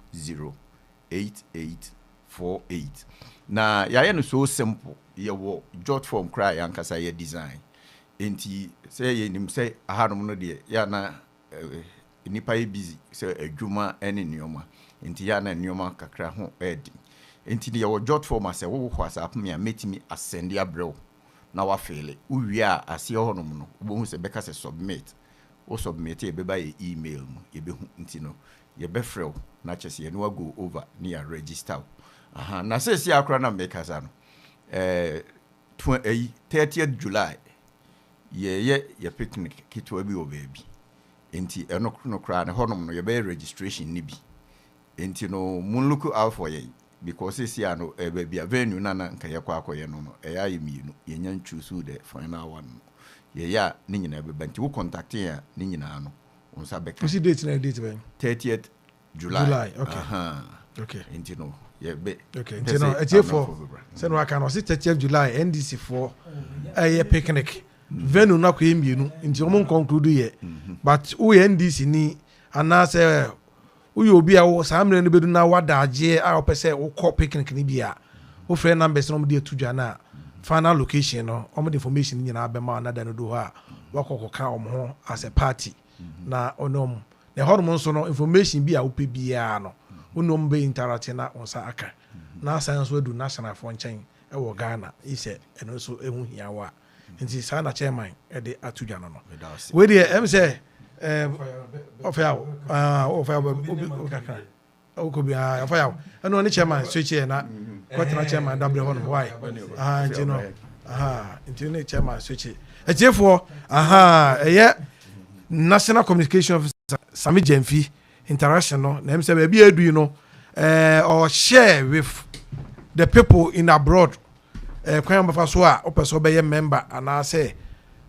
8848 na ya no so simple ye wo jot form cry yankasa ye design enti say ye nim say ahanom no de ya na nipa ye busy say adwuma ene nioma enti ya na nioma kakra ho edi enti ye wo jot form ase wo WhatsApp me a metimi asende abrew na wa fele uwie a ase honom no wo hu se beka se submit wo submit e be by email mu ye be hu nti no ye be frɛ na kyese ye no go over near register na say si akra na make asa no 30th July ye picnic kitwa bi o baby enti eno no kra na honom no ye be registration ni bi enti no mun look out for ye because this year no baby a venue na nka ye kwa akoye no ya ye mienu ye nyan choose the final one ye ya ni nyina be banti wo contact ya ni nyina no unsa beka you see date na date ben 30th July okay okay enti no ye be okay enti no etie for say no aka no 30th July NDC for ye picnic venue na kwa mienu enti o conclude ye but who NDC ni ana say uyo obi a wo samre no bedu na wadaje a opese wo call picnic ni bia wo frɛ numbers no mo de atudwa na final location no omo the information nyina abema na da no do ha wakɔkɔka omo ho as a party na onom na hormone so no information bi a wo pe bia no onom be interact na onsa aka na science we do national for nchen e wo Ghana ise eno so ehu hia wa nti sa na chairman e de atudwa no we de em say and only chairman switch here na quite chairman double one why you know into chairman switch it for national communication officer Sammy Gyamfi international name say baby edu you know or share with the people in abroad kwan bafa so a opeso be member and I say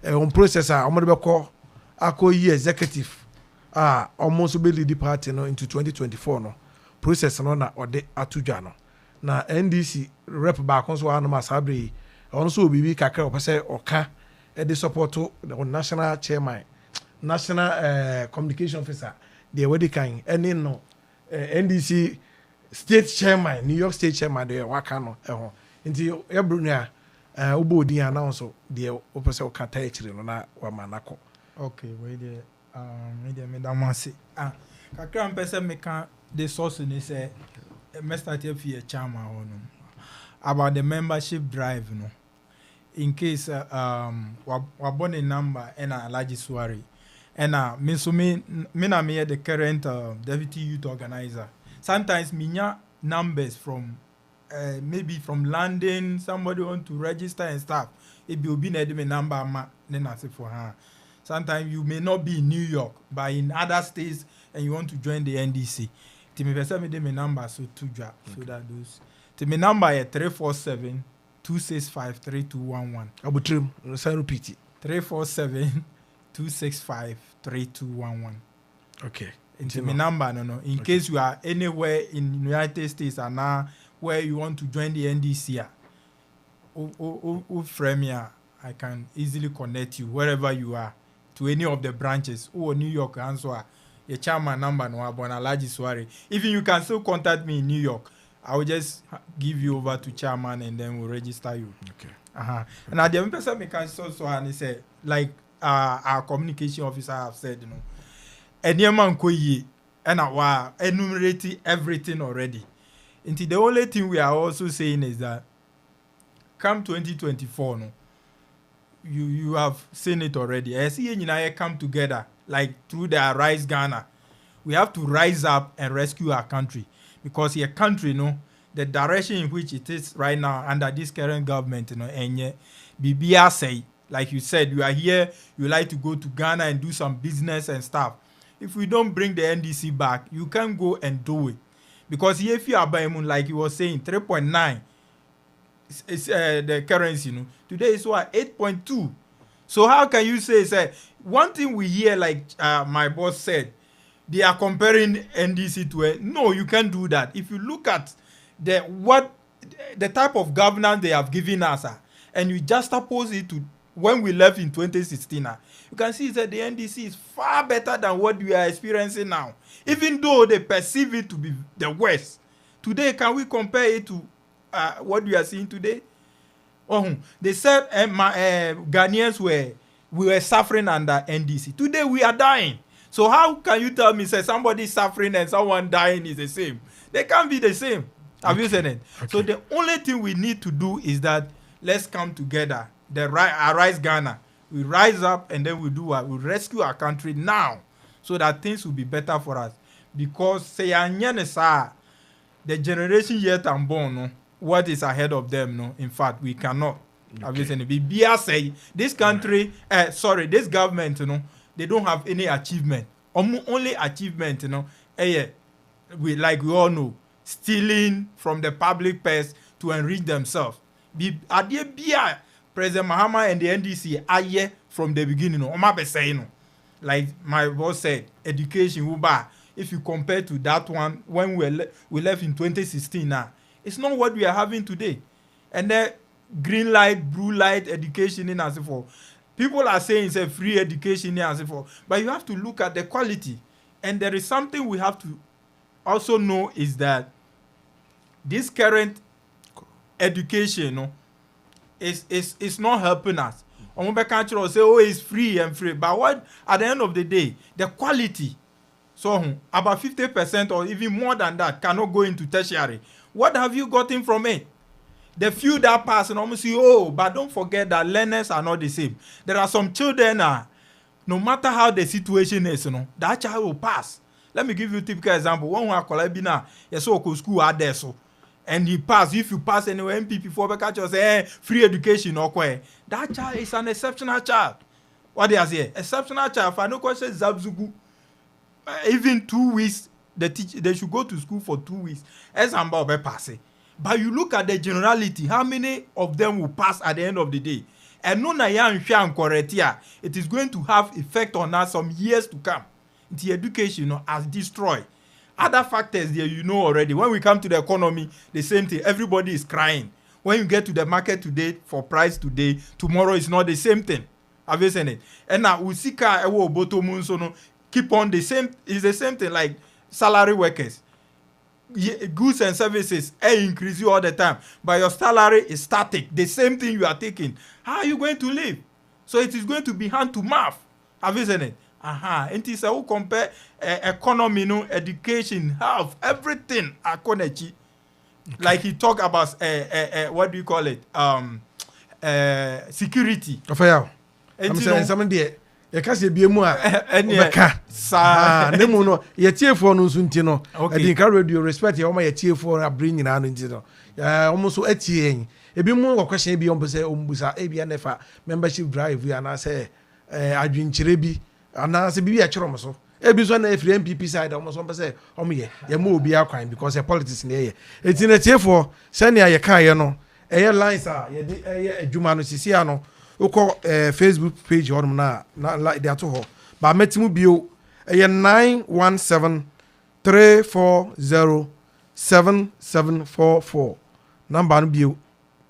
on processor omo de be call Akoyi executive almost be lead the party no into 2024 no process no na ode atudwa no na NDC rep back on so anu masabre also bibi kakra opese oka e dey support the national chairman national communication officer the wedi kan any no NDC state chairman New York state chairman the waka no ho nti ebrunia obodi announce the opese oka ta ekire no na wa manako. Okay, wait there. Me damasi. Kakra mpese me kan the source ni say me start here chairman hono about the membership drive no. In case wabone number ena Alhaji Suare ena me na me the current deputy youth organizer. Sometimes me nya numbers from maybe from London, somebody want to register and stuff. It be obi na me number ma ne na say for her. Sometimes you may not be in New York, but in other states, and you want to join the NDC. Timi pesa me de me number so to drop so that those. Timi number is 347-265-3211. Abutrim, say repeat it. 347-265-3211. Okay. Timi number no. In case you are anywhere in United States and now where you want to join the NDC, frame here, I can easily connect you wherever you are to any of the branches. New York answer your chairman number no abon Alhaji Suare. Even you can still contact me in New York. I will just give you over to chairman and then we'll register you. Okay. And at the person me can so and he said like our communication officer have said, you know, any man ko yi and our enumerate everything already. Until the only thing we are also saying is that come 2024 no. You have seen it already. I see you come together like through the Rise Ghana. We have to rise up and rescue our country because your country, the direction in which it is right now under this current government, and BBR say, like you said, you are here, you like to go to Ghana and do some business and stuff. If we don't bring the NDC back, you can't go and do it because if you are buying, like you were saying, 3.9. It's the currency, today is what 8.2. So how can you say one thing we hear like my boss said they are comparing NDC to no, you can't do that. If you look at the type of governance they have given us and you just oppose it to when we left in 2016 you can see that the NDC is far better than what we are experiencing now, even though they perceive it to be the worst. Today, can we compare it to what we are seeing today? They said Ghanaians we were suffering under NDC. Today we are dying. So how can you tell me somebody suffering and someone dying is the same? They can't be the same. Have you said it? Okay. So the only thing we need to do is that let's come together. The Rise Ghana. We rise up and then we do what? We rescue our country now so that things will be better for us. Because say the generation yet unborn, no, what is ahead of them, no? In fact, we cannot. Okay. Say this country, this government, you know, they don't have any achievement. Only achievement, you know, we all know, stealing from the public purse to enrich themselves. President Mahama and the NDC are here from the beginning. Like my boss said, education, if you compare to that one when we left in 2016 now, it's not what we are having today. And then green light, blue light education in as for people are saying it's a free education in as for, but you have to look at the quality. And there is something we have to also know is that this current education, no, is not helping us. Country say, oh, it's free and free, but what at the end of the day, the quality, so about 50% or even more than that cannot go into tertiary. What have you gotten from it? The few that pass and almost say, oh, but don't forget that learners are not the same. There are some children, no matter how the situation is, that child will pass. Let me give you a typical example. One who are Kolabina, school are there, so. And he pass. If you pass anywhere, MPP for Bekacho say free education or quoi. That child is an exceptional child. What they say? Exceptional child. For no question, Zabzugu. Even 2 weeks, they should go to school for 2 weeks. As I'm about to pass. But you look at the generality, how many of them will pass at the end of the day? And no it is going to have effect on us some years to come. The education has destroyed. Other factors there you know already. When we come to the economy, the same thing. Everybody is crying. When you get to the market today for price today, tomorrow is not the same thing. Have you seen it? And now we see keep on the same. It's the same thing like salary workers. Goods and services increase you all the time, but your salary is static. The same thing you are taking. How are you going to live? So it is going to be hand to mouth. Have you seen it? And it's who compare economy, education, health, everything. Like he talk about what do you call it? Security. I'm saying something there. You can't say be more. Nemo no. You tear for no suntino. ADINKRA radio respect your my tear for bringing an intino. Almost so etienne. A bit more question be on Busa ABNFA membership drive. We are now say I drink Chirebi. And now say be a chromoso. Every one every MPP side almost one say, oh me, you move be our crime because the politics in the air. It's in a tier for send ya car, no. Air lines are Jumano Siciano. You call Facebook page or na like that to her. But Metimu Bio a 917-340-7744. Number Bio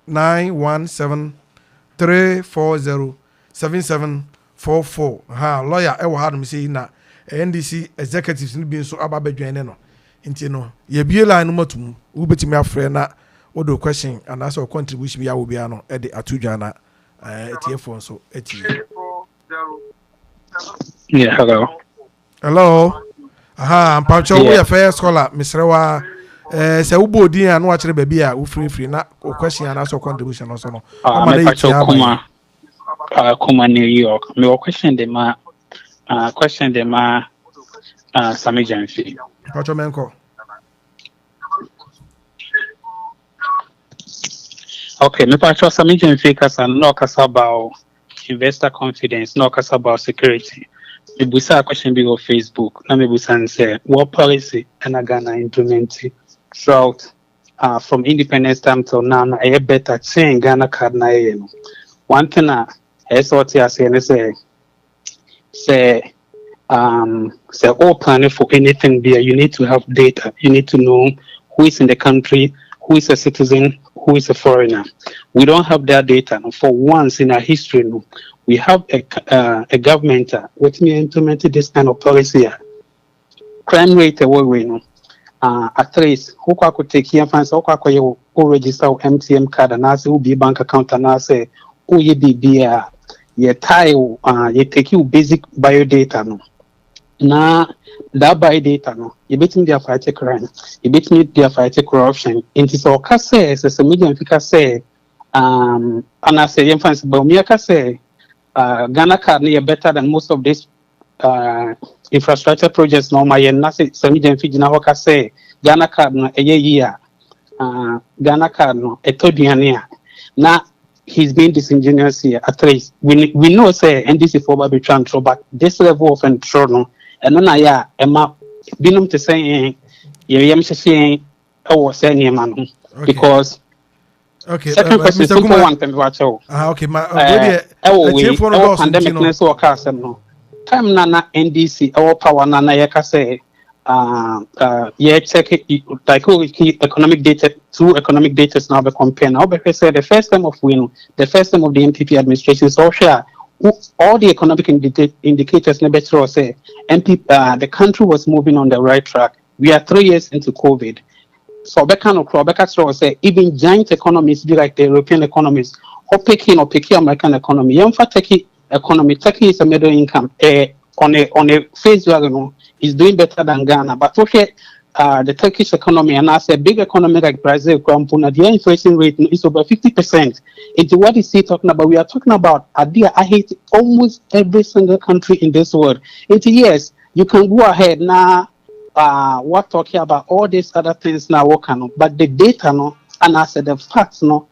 917-340-7744. Lawyer ever had me say na NDC executives ni be so ababe dwen no. Nti no ye bie line no matum wo betimi afre na odo question and as your contribution ya wo bia no e de atudwa na TF1 so Yeah, hello. I'm Pacho, we are fair scholar, Miss Rewa. Say Ubo Dia and watch the baby, who free, not question and also contribution also. No, I'm Pacho Kuma, New York. Me question them, Sammy Gyamfi. Pacho Menko. Okay, me Pacho Sammy Gyamfi kasa no kasa about investor confidence, no kasa about security. Me busa question big on Facebook. Na me busa say what policy and Ghana implementing throughout from independence time till now. I better change Ghana card na no. One thing I sort here say all planning for anything there. You need to have data. You need to know who is in the country, who is a citizen, who is a foreigner. We don't have that data. For once in our history, we have a government which may implement this kind of policy. Crime rate away, at least who could take here fans or register MTM card and ask who be bank account and I say, oh, ye be ye tie ye take you basic biodata no. Now that biodata no, you bet me their fight crime, you bet me their fight corruption. It is all case as a medium fika say and I say fans about me say Ghana card near better than most of these infrastructure projects. No, my nasi Sammy Gyamfi jina hoka say Ghana card no a year. Ghana card no etodiania. Now he's being disingenuous here. At least we know say NDC for Baby Trantro, but this level of control no, and then Emma binum to say yam saying oh say man because. Okay, Second question, Mr. simple Kuma. one, Pembacho. Okay, my pandemic ness or castle no. Time nana NDC our power nana yaka say yeah check it like economic data through economic data now be compare now because say the first time of the first time of the MPP administration so share all the economic indicators never say the country was moving on the right track. We are 3 years into COVID. So Becca say even giant economies be like the European economies or picky American economy. Young for Turkey economy. Turkey is a middle income. On a phase value is doing better than Ghana. But okay, the Turkish economy and as a big economy like Brazil, the inflation rate is over 50%. It's what is he talking about? We are talking about I hate almost every single country in this world. Yes, you can go ahead now. We're talking about all these other things now working, but the data no and I said the facts no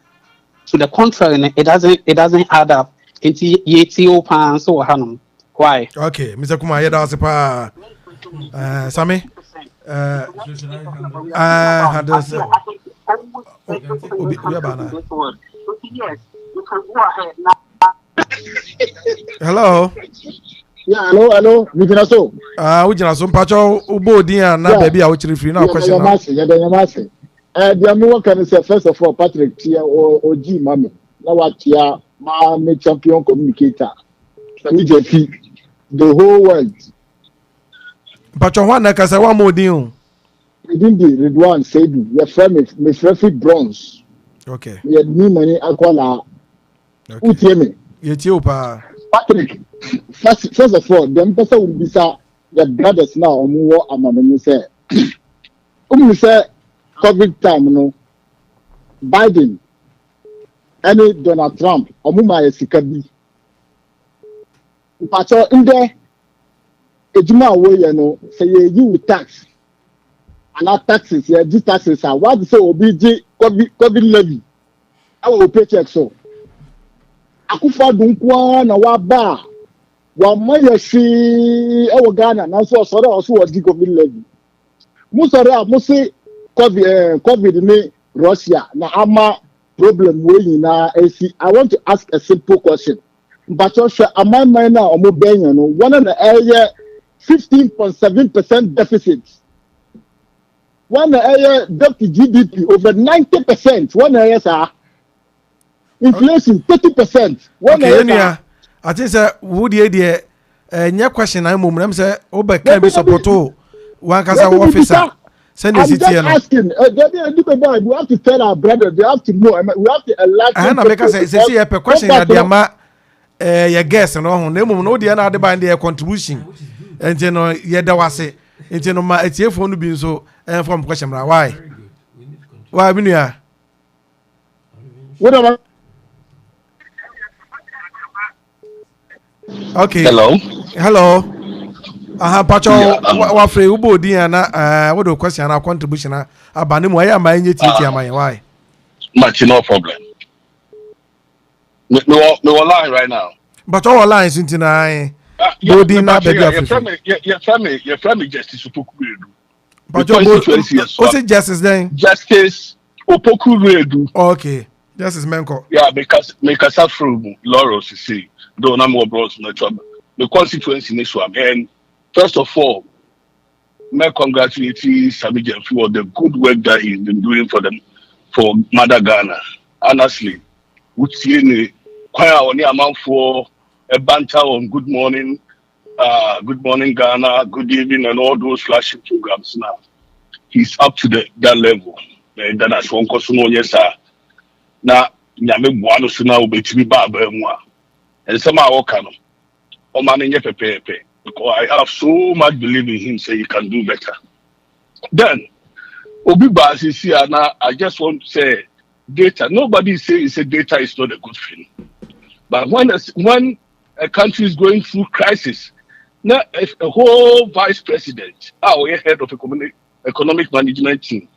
to the contrary it doesn't add up into Ethiopia so hanum. Why? Okay, Mr. Kuma, yeah, that's pa. Sammy. Had this. Hello. Yeah, hello. We can also. We can also patch out Ubodia na baby. I will free now. Question. The can say first of all, Patrick Tia or G Mami. Now what Tia, my champion communicator. The whole world. But you want to say one more deal. Within the Redwan said, your friend Miss Refit Bronze. Okay. We had new money, Aquala. Okay. Ethiopia. Patrick, first of all, the person will be your brothers now, or more among say. Say COVID time, no. Biden, any Donald Trump, or Muma Sikabi. But in there, a Juma way, you know, say you tax. And our taxes, yeah, these taxes are what say OBG COVID levy. I will paycheck so. Akufa dunkwa na waba wa moye shi ewo Ghana na so also di COVID levy. Musi COVID ni Russia na ama problem we na AC. I want to ask a simple question. But also am I na omo benya no one na area 15.7% deficit. One area debt to GDP over 90%. One area sir. Inflation 30%. Okay, I think that would the new question I'm moment say Oba can be support one casa officer. Send I'm just asking. We have to tell our brothers. They have to know. We have to alert. I make us say a question that the ama your guest no no the na de band their contribution. And you know yeda wase. And you know ma etie phone no bi so from question why? Why we know? What about? Okay. Hello. Pacho wa free ubo di na what the question na contribution na abane mo ya ma enye titi amanye why? Much no problem. Me line right now. But all lines into na body na baby of your family justice Opoku. But you say justice then? Justice Opoku. Okay. Justice Menko. Yeah, because from Laurel to see. Though I'm more broad no trouble. The constituency in this one. And first of all, my congratulate Sammy Gyamfi for the good work that he's been doing for them for Mother Ghana. Honestly, we see quite a amount for a banter on good morning Ghana, good evening, and all those flashing programs now. He's up to that level. And that's one question, yes, sir. Now, Nyame Buano Suna will be to be Baba. And somehow, or man, because I have so much belief in him, say he can do better. Then, Obiba is here now. I just want to say data. Nobody says data is not a good thing. But when a country is going through crisis. Now, if a whole vice president, our head of economic management team,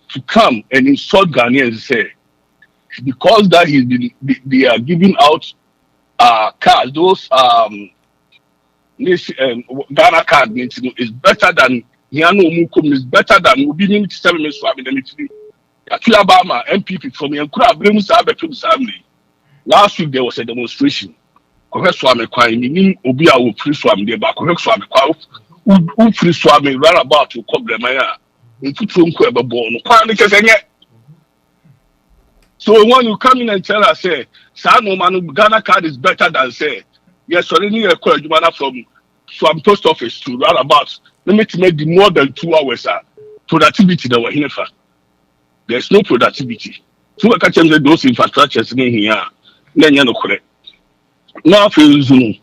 to come and insult Ghanaians and say, because that they are giving out cards, those Ghana card is better than Yano Mukum, is better than Ubini 7 minutes for Abidemity. Akila Bama, MPP from Yankura, family. Last week there was a demonstration. Correct Swami Kwai, meaning Obia will free Swami, but correct Swami Kwai, who free Swami run about to come the Maya. So when you come in and tell us, say, Sano Manu Ghana card is better than say, yes, already a call from post office to run about. Let me make the more than 2 hours productivity that we're here for. There's no productivity. So I catch them those infrastructures in here. Then you know correct. Now for Zoom,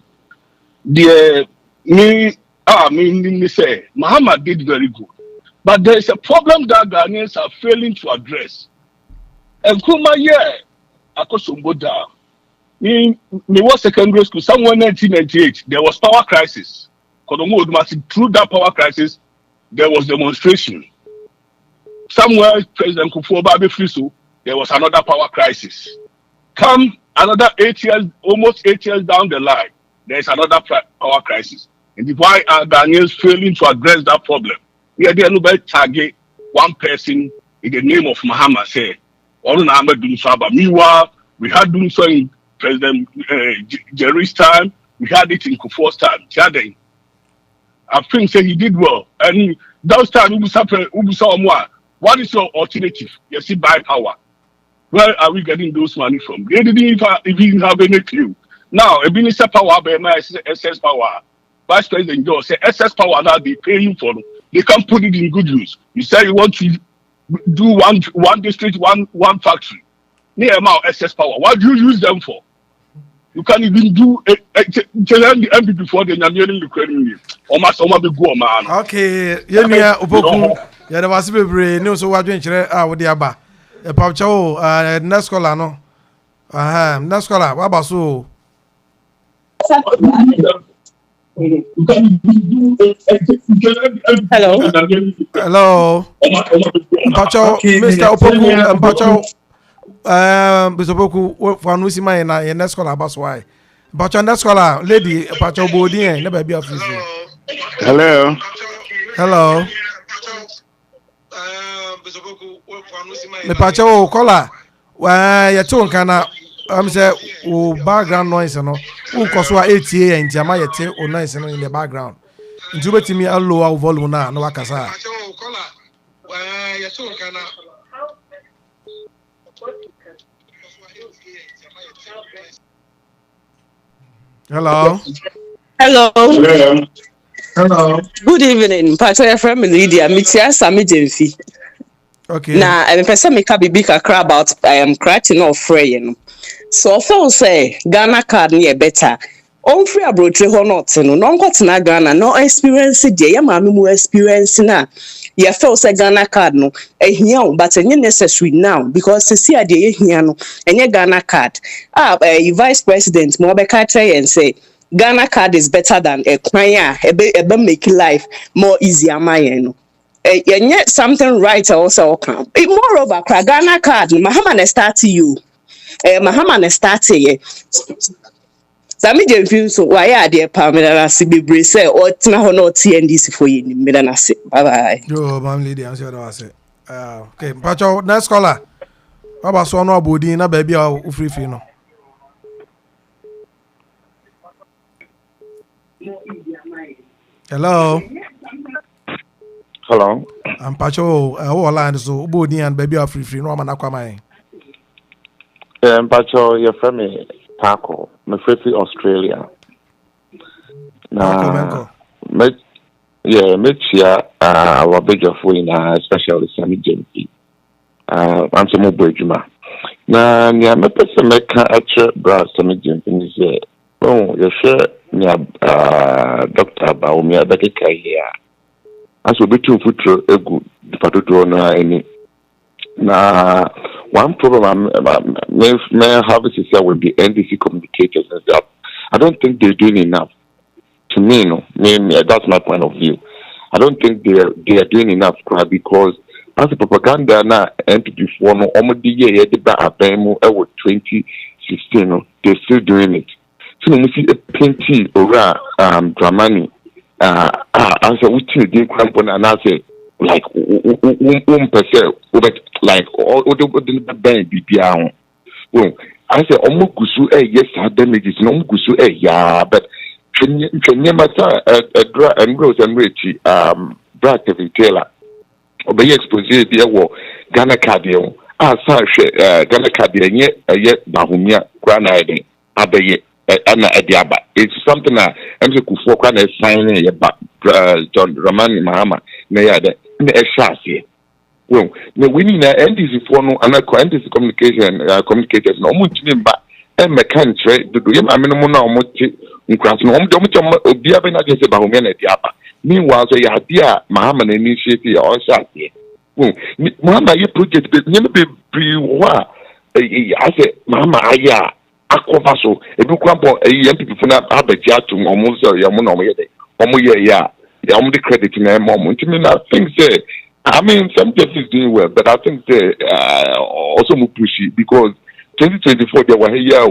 the me say Muhammad did very good. But there is a problem that Ghanaians are failing to address. And Kuma, yeah, I got some go down. Me was secondary school, somewhere in 1998, there was power crisis. Through that power crisis, there was demonstration. Somewhere, President Kufuor Babe Friso, there was another power crisis. Come another 8 years, almost 8 years down the line, there is another power crisis. And why are Ghanaians failing to address that problem? We are there to target one person in the name of Muhammad. Say, meanwhile, we had done so in President Jerry's time. We had it in Kufuor's time. I think say he did well. And those time, what is your alternative? You see, buy power. Where are we getting those money from? They didn't even have any clue. Now, a minister power by my SS power. Vice President Joe say SS power now they pay him for them. They can't put it in good use. You say you want to do one district, one factory. Near amount SS power. What do you use them for? You can't even do the MP before the Namian Ukrainian. Almost be go man. Okay, yeah, Opoku. Yeah, there was a bit no so what doing with the Abba. A Paucho, Nascola, no. Nascola, what about so? Hello. Pacho, Mr. Opoku, Pacho. Mr. Opoku, for Nusima and Nascola, that's why. Pacho Nascola, lady, Pacho Bodi, never be office. Hello. Hello. Me Pacho, caller. Why, your tone can say, background noise, no. Who cost 80 and Jamaica or nice in the background. Into it to me a lower volume now, no Wakasa. Hello. Hello. Hello. Hello. Good evening. Pastor from Lydia. Mitia Sammy Gyamfi. Okay. Now, I'm person make a big kakra about cracking off free. So I feel say Ghana card near better. On free abroad ho not no. No got na Ghana no experience there. Ya mami mu experience na. Ya feel say Ghana card no. Ehia but enye necessary now because see ade ehia no. Enye Ghana card. Vice President mo be ka try and say Ghana card is better than a kwanya. Ebe make life more easy amaye no. Yenye something right also come. Moreover, Ghana card Mahama start you. Mahama start here. Sammy Gyamfi so why are there Pamela Sibi say or tina ho no TNDC for you na say bye bye. Yo, ma'am lady answer that say. Okay, Pacho next caller. Baba so no abodi na baby a free no. Hello. Hello. I'm Pacho who line so abodi and baby a free no man akwamai. Pacho your friend me Taco, my friend Australia. Taco, make sure our big of win, especially Sammy Gyamfi. I'm some more bridgema. Now, near my person make a brass Sammy Gyamfi is here. Oh, you sure near Dr. Baumia Becker here. As we be too foot a good departure any. Now, one problem I may have is that with the NDC communicators and that I don't think they're doing enough. To me, no, that's my point of view. I don't think they are doing enough because as a propaganda na NPP for no almost the year they ba abemu 2016 no, they're still doing it. So we see a plenty over Dramani as a uti din crampon and I say like 1% like all the band BPR. Well, I say almost gusu yes damages no gusu yeah, but Kenyamata and Rose and Richie Brad Kevin Taylor obey expose the war Ghana Cardio Ghana Cardio yet Bahumia Granide Abaye Anna Adiaba. It's something that I'm for Kwana signing John Ramani Mahama Nayada in the Eshasi. Well, the winning NDC for no and NDC communicators no much member and mechanic do you minimum now meanwhile, so you have dear Mahaman initiative or Shaki. Mama, you project, but never be pre-war. I said, Mama, Aya, Aquafaso, a book a young people from Abajatum, almost a Yamuno, Omoya, the only credit in a moment. I think, I mean, some justice doing well, but I think they also move pushy because 2024 they were here,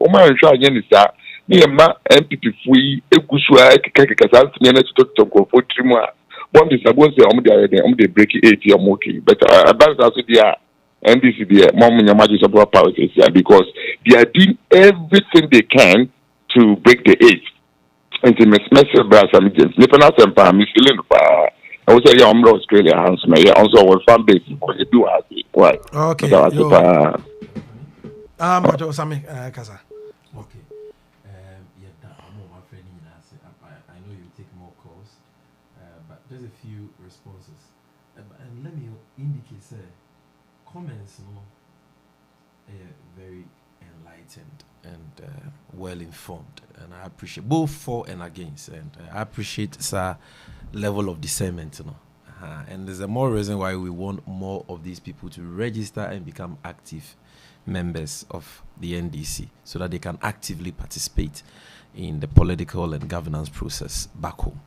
Omar and Shah Yenisa. Niyama MPP fui egusua kekekasa nyene to for 3 months. One is about say they break 80 or more, but about also there NDC there mom nyamaji support power because they are doing everything they can to break the age. And the message by Sammy James. If not some pa Miss Lynn pa I was say I'm Australia hands me also our fan base because you do have it. Why? Okay. But Sammy Kasa. Okay. I know you take more calls, but just a few responses. And let me indicate, comments, very enlightened and well informed, and I appreciate both for and against, and I appreciate level of discernment, and there's a more reason why we want more of these people to register and become active members of the NDC so that they can actively participate in the political and governance process back home.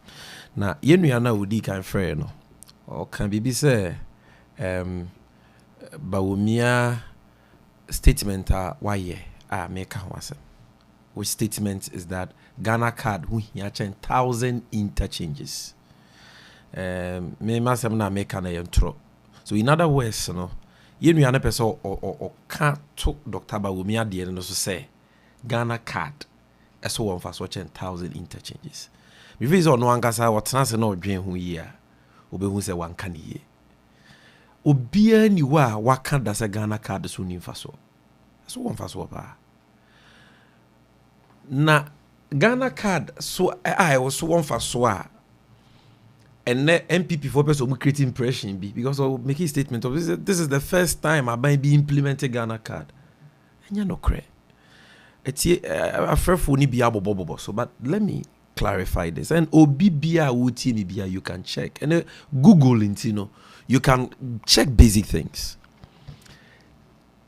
Now, Yenuana Udi can free no, or can be say, Bawumia statement why make was which statement is that Ghana card who here 10,000 interchanges. Me must na make an intro. So in other words, Yenuana person or can't talk Dr. Bawumia the end so say Ghana card. So one for 10,000 interchanges. If it's on one case, what trans no dream who year, Obe who say 1 can ye. Obia ni wa can da Ghana card so nim faso. So one for so na Ghana card so I was so one for so and MPP for person create impression because of making statement of this is the first time I might be implemented Ghana card. And you no credit. So, but let me clarify this. And OBBA you can check. And Google you can check basic things.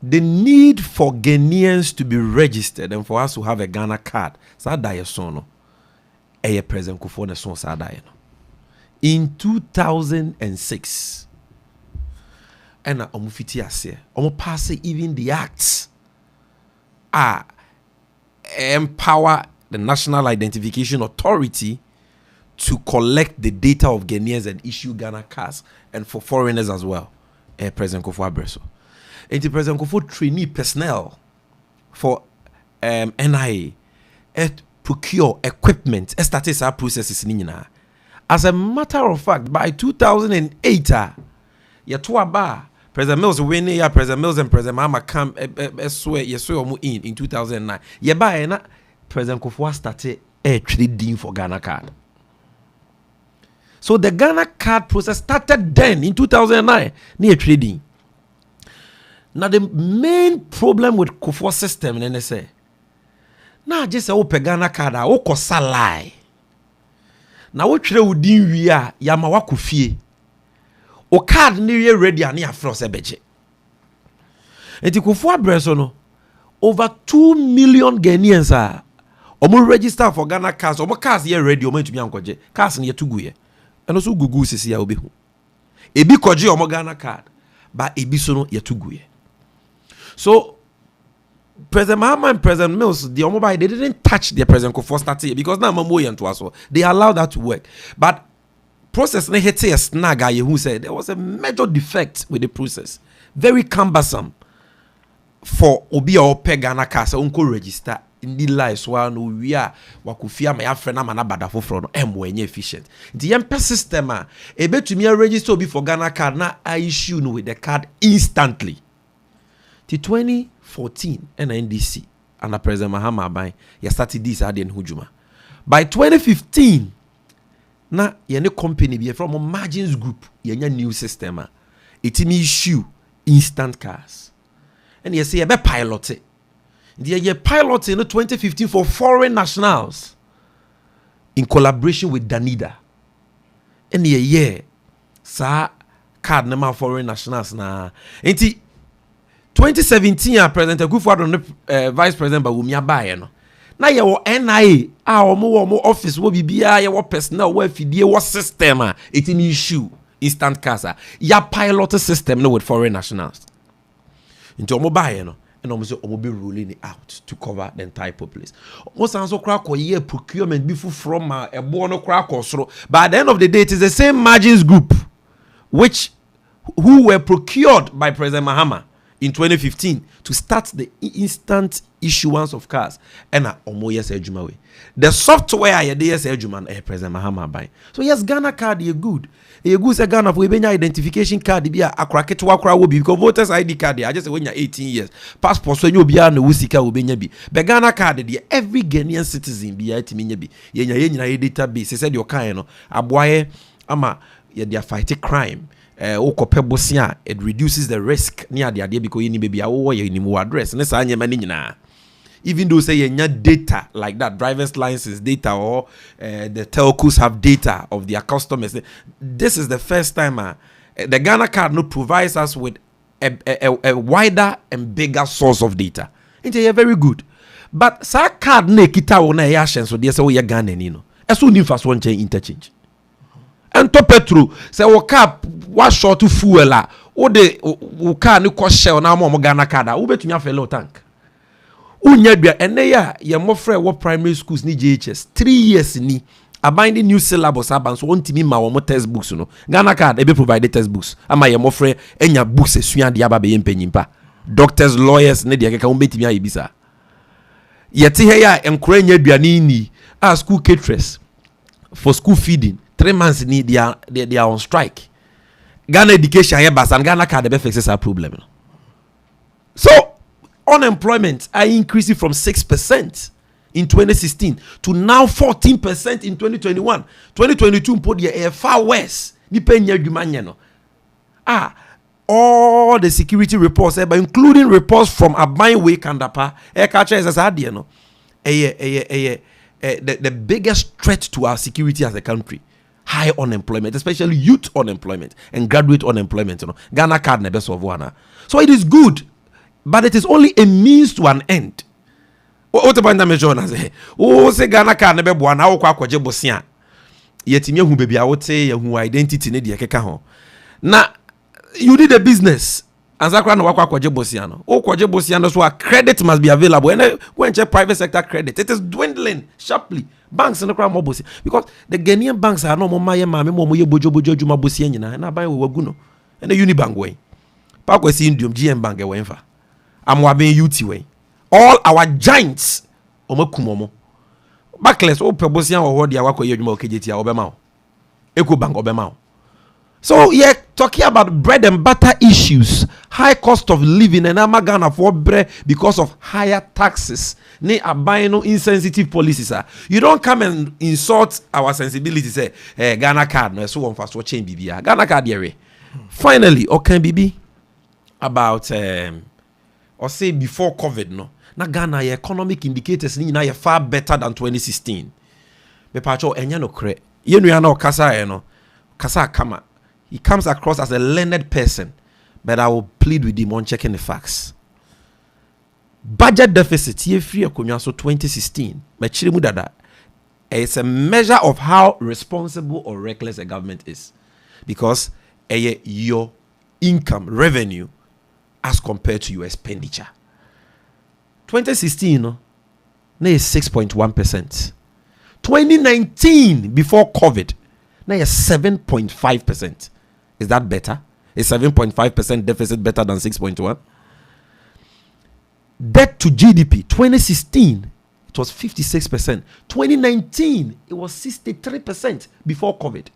The need for Ghanaians to be registered and for us to have a Ghana card. In 2006, and pass even the acts empower the National Identification Authority to collect the data of Ghanaians and issue Ghana cards and for foreigners as well. President Kufuor Abreso. And the President Kufuor trainee personnel for NIA procure equipment started our processes. As a matter of fact, by 2008, President Mills winning ya President Mills and President Mama come in 2009. Yeba President Kufuor started trading for Ghana card. So the Ghana card process started then in 2009 near trading. Now the main problem with Kufuor system and say now just a open Ghana card a okosa lie. Now what trade would we are yamawa kufie. O card ni ready and ya frost ebeje. Enti Kufuor Abreso no over 2 million Ghanaians are omo register for Ghana cars omo cars here ready omo ntumi ankoje cars ne yetu guye eno so gugu sisi ya obehu ebi koje omo Ghana card but ebi so no yetu guye. So President Mahama and President Mills, the Omobile, they didn't touch their President Kufuor starting because now Mamoyan to us. They allowed that to work. But process ne hete a snag who said there was a major defect with the process. Very cumbersome for Obi or Pegana Casa unko register in the lives while no we are wakufia my friend amana badafo from when efficient. The MP system a bet to me register Obi for Ghana card na I issue no with the card instantly. The 2014 NNDC under President Mahama by ya started this Adin Hujuma. By 2015, na yene company be from a margins group yenya new system it me issue instant cars. And you say a be pilot. The pilot in 2015 for foreign nationals in collaboration with Danida. And sa card number foreign nationals na. 2017 President Akufo-Addo Vice President Bawumia bae no. Na ye wo NIA omo office wo bibia ye wo personnel wo afidie wo system it in issue instant cars ya pilot system no with foreign nationals. Into omo bae no and omo say omo be rolling it out to cover the entire populace. Omo san so kra ko ye procurement be from ebo no kra ko soro. But at the end of the day it is the same margins group who were procured by President Mahama in 2015 to start the instant issuance of cars and omo yes ejuma we the software ye dey yes ejuma President Mahama buy. So yes, Ghana card ye good say Ghana for benya identification card bi akrake wakra wo bi because voters ID card I just say when you 18 years passport so nyo bia na wusika wo benya bi be Ghana card dey every Ghanaian citizen bi atimi nya bi ye nyina ye database said your kind no aboaye ama ye dey fight crime. It reduces the risk near the idea because you need baby address even though say you data like that driver's license data or the telcos have data of their customers. This is the first time the Ghana card no provides us with a wider and bigger source of data. It's very good. But sa card ne kita wona ya shen so dey say we Ghana ni no. Eso ni fast one change interchange. And to petrol say wo car wa short to fuel la o de wo car ni ko shell na mo Ghana card wo betumi afele tank unya bia ene ya ye mofre wo primary schools ni JHS 3 years ni abinding new syllabus aban so ontimi ma wo textbooks no Ghana card e be provide textbooks ama ye mofre enya books esua de aba be ye mpanyimpa doctors lawyers ne de keka wo betimi ayebisa yete he ya enkora nya aduane ni school caterers for school feeding 3 months need they are on strike. Ghana education here bas and Ghana card fixes our problem. So unemployment I increased from 6% in 2016 to now 14% in 2021. 2022 put the far worse. All the security reports, but including reports from Abainwe Kandapa, the biggest threat to our security as a country. High unemployment, especially youth unemployment and graduate unemployment. Ghana card never solve one. So it is good, but it is only a means to an end. What about the measure? Say Ghana card never one. How kwaje bosia? Yet me who baby I would say who identity ne dia keka ho. Na you did a business. And Zakra no wakwa kwaje bosiano. O kwaje bosiano so credit must be available. And when check private sector credit, it is dwindling sharply. Banks no kra mo bosi because the Ghanaian banks are no mo maye mame mo ye bojo juma bosi nyina na ban we waguno. And the Unibank way. Pa kwesi Indium GM Bank e wenfa. Amwa ben UT way. All our giants omakumomo. Backless o pe bosian wo dia wakwa adwuma okejeti a obema o. Eco Bank obema o. So yeah, talking about bread and butter issues, high cost of living, and Ghana for bread because of higher taxes. Ne abino insensitive policies. You don't come and insult our sensibilities. Say, Ghana card no so one fast watching BB. Ghana card here. Finally, okay, BB about or say before COVID no. Na Ghana economic indicators ni na far better than 2016. Me pacho enya no kre. Ye no ya no kasa no. Kasa kama. He comes across as a learned person, but I will plead with him on checking the facts. budget deficit ye free akonwa so 2016 machiri mu dada. It's a measure of how responsible or reckless a government is, because your income revenue as compared to your expenditure. 2016 no is 6.1%. 2019 before COVID now is 7.5%. Is that better? Is 7.5% deficit better than 6.1? Debt to GDP 2016 it was 56%. 2019 it was 63% before COVID.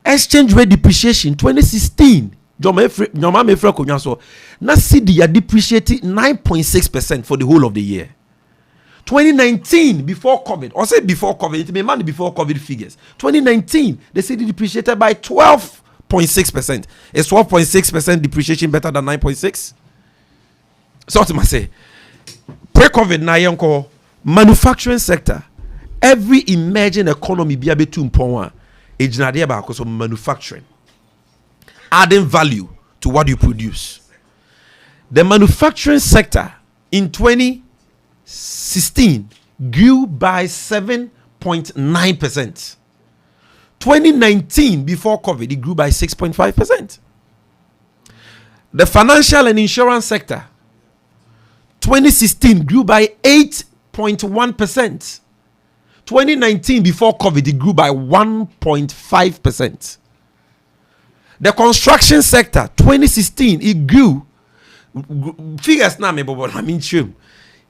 Exchange rate depreciation 2016 Joma Mefra Konyaso na CD depreciated 9.6% for the whole of the year. 2019 before COVID, or say before COVID, it may man before COVID figures. 2019 the CD depreciated by 12.6%. Is 12.6% depreciation better than 9.6? So what I say? Pre-COVID na yonko manufacturing sector, every emerging economy be able to mpon ejinade ba because of manufacturing, adding value to what you produce. The manufacturing sector in 2016 grew by 7.9%. 2019 before COVID it grew by 6.5%. The financial and insurance sector 2016 grew by 8.1%. 2019 before COVID it grew by 1.5%. The construction sector 2016 it grew figures na me bobo na minchum.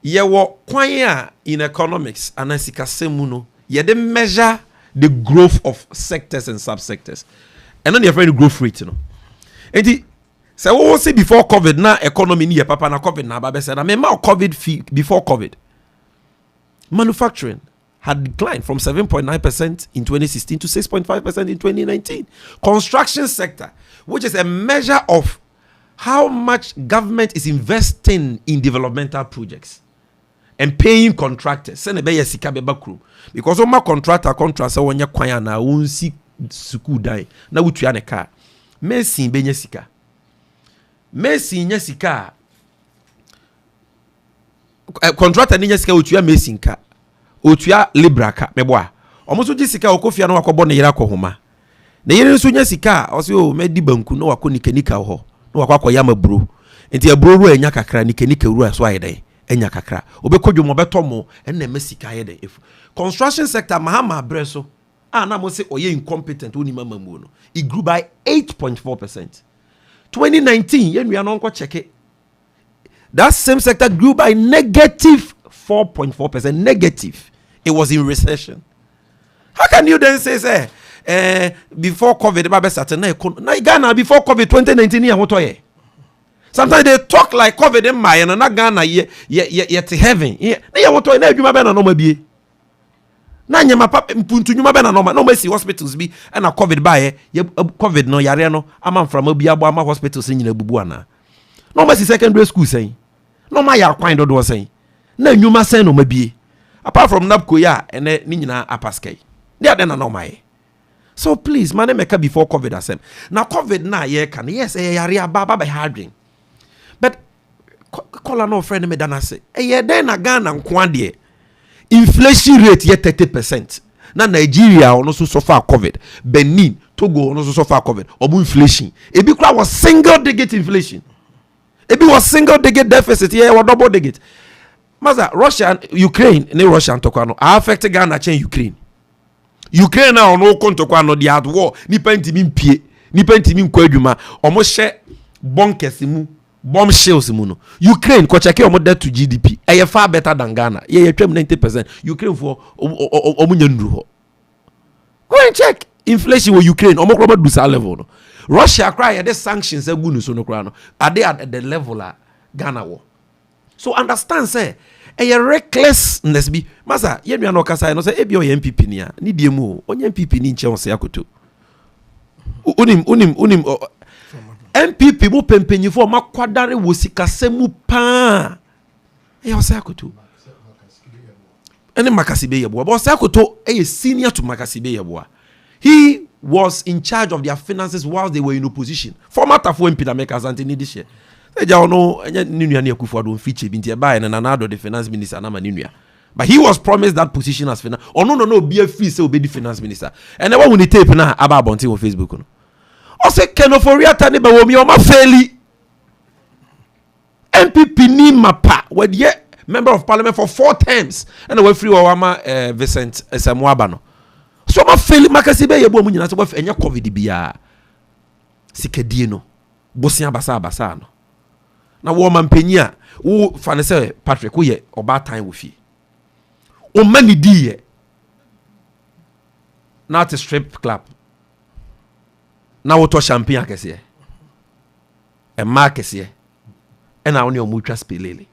Ye wo kwan in economics anasika semuno ye de measure the growth of sectors and subsectors. And then your friend growth rate, you know. And so what was it before COVID? Now economy ni papa na COVID na babe said. I mean, COVID fee before COVID, manufacturing had declined from 7.9% in 2016 to 6.5% in 2019. Construction sector, which is a measure of how much government is investing in developmental projects and paying contractors. Send a beya sika beba crew because oma contractor when ya kwanya na unsi suku dai na utu ya car. Messi benye sika. Messi nya sika. Contractor ni nya sika utu ya Messi nka. Utu ya Libra ka meboa. Omuso ji sika okofia na wakobɔ ne yira kohoma. Ne yire nso nya sika osi o medi banku no wako nikenika ho. No wako yama bro. Enti ya bro ru enya kakra nikenika ru aso ayedai. Enya kakra. Obekodwo mo betomo enne mesika ayedai. Construction sector mahama breso. Na mo se oye incompetent oni mama mu no. It grew by 8.4%. 2019 yen we are not check it. That same sector grew by negative 4.4%. Negative. It was in recession. How can you then say before COVID ba certain na Ghana before COVID 2019 ya hoto ye. Sometimes they talk like COVID in my and na Ghana ye to heaven. Na ya hoto na adwuma be na no ma bie. Na nyama papa mpuntu nyuma be na no ma no see hospitals bi na COVID ba ye COVID no yare no ama mframa bi abo ama hospitals nyina bubu ana. No ma see secondary school saying. No ma ya kwan do saying. Na nyuma sen no ma bie. Apart from NABCO ya ene ni nyina apaskei. They na no ma ye. So please, man, make before COVID asem. Now COVID na ye can yes, yare baba by harding. But call no friend me dana say. Den na Ghana nkwande. Inflation rate ye 30%. Na Nigeria ono so suffer COVID. Benin, Togo ono so suffer COVID. Obu inflation. Ebi kura was single digit inflation. Ebi was single digit deficit ye was double digit. Maza Russia, Ukraine, ne Russia ntokwa affect Ghana chen Ukraine. Ukraine na ono kontokwa no dia at war nipa ntimi mpie nipa ntimi nkwa adwuma omo hye bonkers mu bomb shells mu no Ukraine ko check omo debt to GDP far better than Ghana ye twem 90%. Ukraine for omo nya nduru ho. Go and check inflation with Ukraine omo kro do sa level no. Russia cry the sanctions agu no so no kra no are they at the level Ghana wo. So understand say a recklessness be masa ye nua no kasa no say e bi o MPP ni a ni die mu onye MPP ni nche on se akoto unim MPP mu pempanyifo makwadare wo sikasemu pa e o se akoto ene makasibe yebo but o se akoto e senior to makasibe yebo. He was in charge of their finances while they were in opposition. Former Tafo MP that make us anti this year. eja no enya ninua na Akufo-Addo feature bi ntia buy na Nana-Addo the finance minister na ma ninua. But he was promised that position as finance. Oh no be a free say obedi finance minister. And then when he tape na about bonti on Facebook no. O say Kenoforia tani ba wo mi o ma faili. MPP ni mapa we ye member of parliament for 4 terms and we free Wama Vincent Samuaba no. So ma faili makasi be ye bo mu nyina so we enya covid bia. Sikedie no. Bosia basa no. Na wo ma mpanyi a wo fa ne say Patrick wo ye oba tan wo fi. O many die not a strip club na wo to champagne akese e ma akese e na woni o mutwa spelele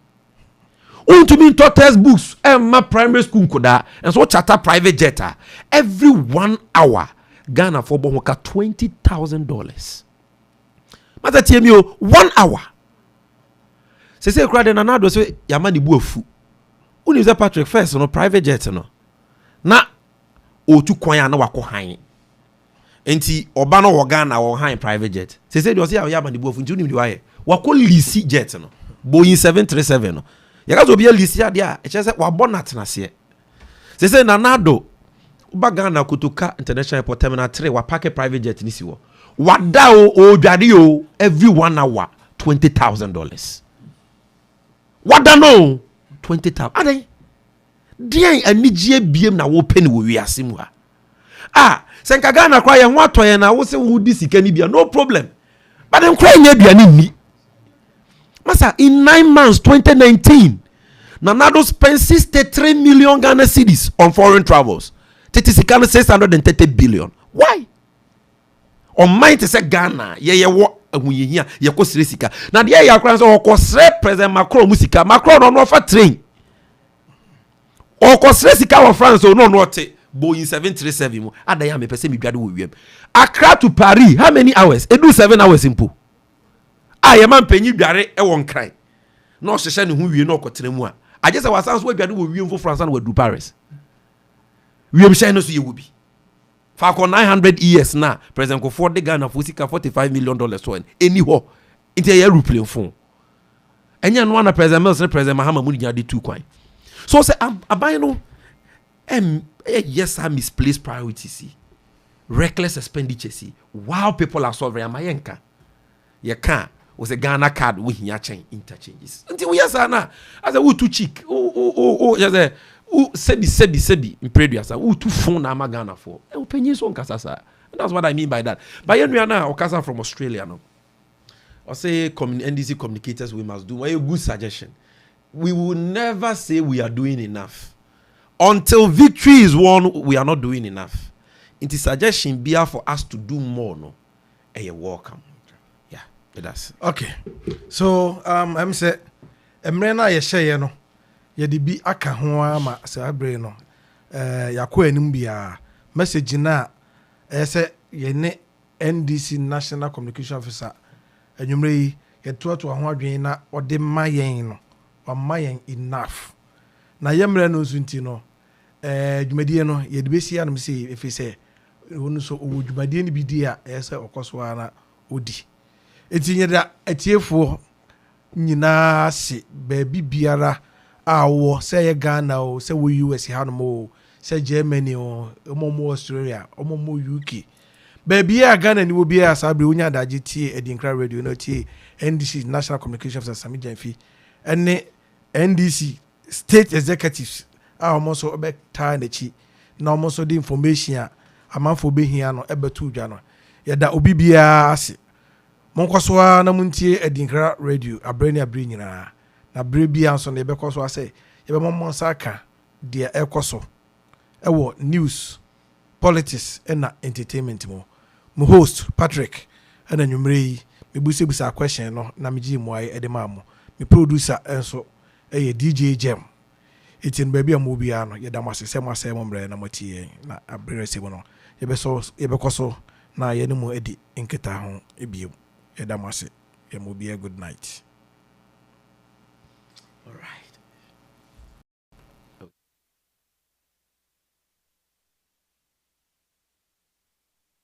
o to me to textbooks e ma primary school nkoda and so charter private jet every 1 hour Ghana for bo ka $20,000 mata tie mi o 1 hour se kura de Nana-Addo so yama ni bu afu uni ze Patrick first no private jet no na otu kwan na wako han enti oba no wo Ghana wo han private jet se de o se ya ma de buofu nti uni de waye wako lease jet no Boeing 737 no ya ka zo bia lease ya de a e che se wa bonat na se Nana-Addo uba Ghana kutuka international airport terminal 3 wa park private jet ni si wo wada o dwade o every 1 hour $20,000 wada no 20,000. Adai. Dian anijie biem na wo peni wo wiase mu ha. Senka Ghana kwa ye ho atoye na wo se wo di sika ni bia no problem. But them kwa nya bia ni. Masa in 9 months 2019 Nana-Addo spent 63 million Ghana cedis on foreign travels. Titi sika 630 billion. Why? On mind to say Ghana ye wo ahuyehia ye ko sire sika na de ya kran so ko sire president Macron musika Macron no fa train o ko sire sika wa France no te Boeing 737 mu adaya me pese me dwade wo wiem Accra to Paris how many hours edu 7 hours impo ye man panyi dware e won kran no hyehye ne hu wie no ko tena mu a agye se wasan so dwade wo wiem fo France na wadu Paris wiem hyɛ no so ye wo bi for 900 years na President Kofo de Ghana for $45 million so any ho into a aeroplane phone enya no na President Mills and President Mahama mu nya de 2 kwan so say aban no yes I misplaced priorities reckless expenditure see while people are suffering amayenka ye can was a Ghana card we hia chen interchanges until we yes na as a too cheek yes sebi impreduasa who to phone na Ghana for e penyi so nkasa that's what I mean by that but you na okasa from Australia no I say NDC communicators we must do a good suggestion we will never say we are doing enough until victory is won we are not doing enough it is suggestion be for us to do more no you're welcome yeah it does okay so I'm say emrena ye share no yedi bi aka ho ama sabre no yakọ anim bia message na say ye ne NDC National Communication Officer anwumre yi yetoto ho adwen na ode mayen no o mayen enough na yemre no nsunti no dwumadie no yedi besi anum sei efi se wonu so owo dwumadie ni bi di a say okoso na odi etinye da etiefo nyina se ba bibiara awo say ye Ghana o say we US hanom say Germany o omomo Australia omomo UK baby ya Ghana ni obi ya sabre unya daje tie ADINKRA radio no tie NDC National Communication Officer Sammy Gyamfi ene NDC state executives almost obe tie na chi na almost the information amanfo be hia no ebetu dwa no yeda obi bia ase monkoso na muntie ADINKRA radio abrani abri nyina na brebia nso na ebekoso ase yebemmo saka de ekoso ewo news politics and entertainment mo host Patrick and anwumre me busebusa question no na me gi mo ay edema mo me producer enso DJ Jam etin baby am obi ano yeda mo asese mo asem mre na motie na abrere se no yebekoso na ye ne mo edi nketa ho ebiem yeda mo ase ye mo bia good night. All right.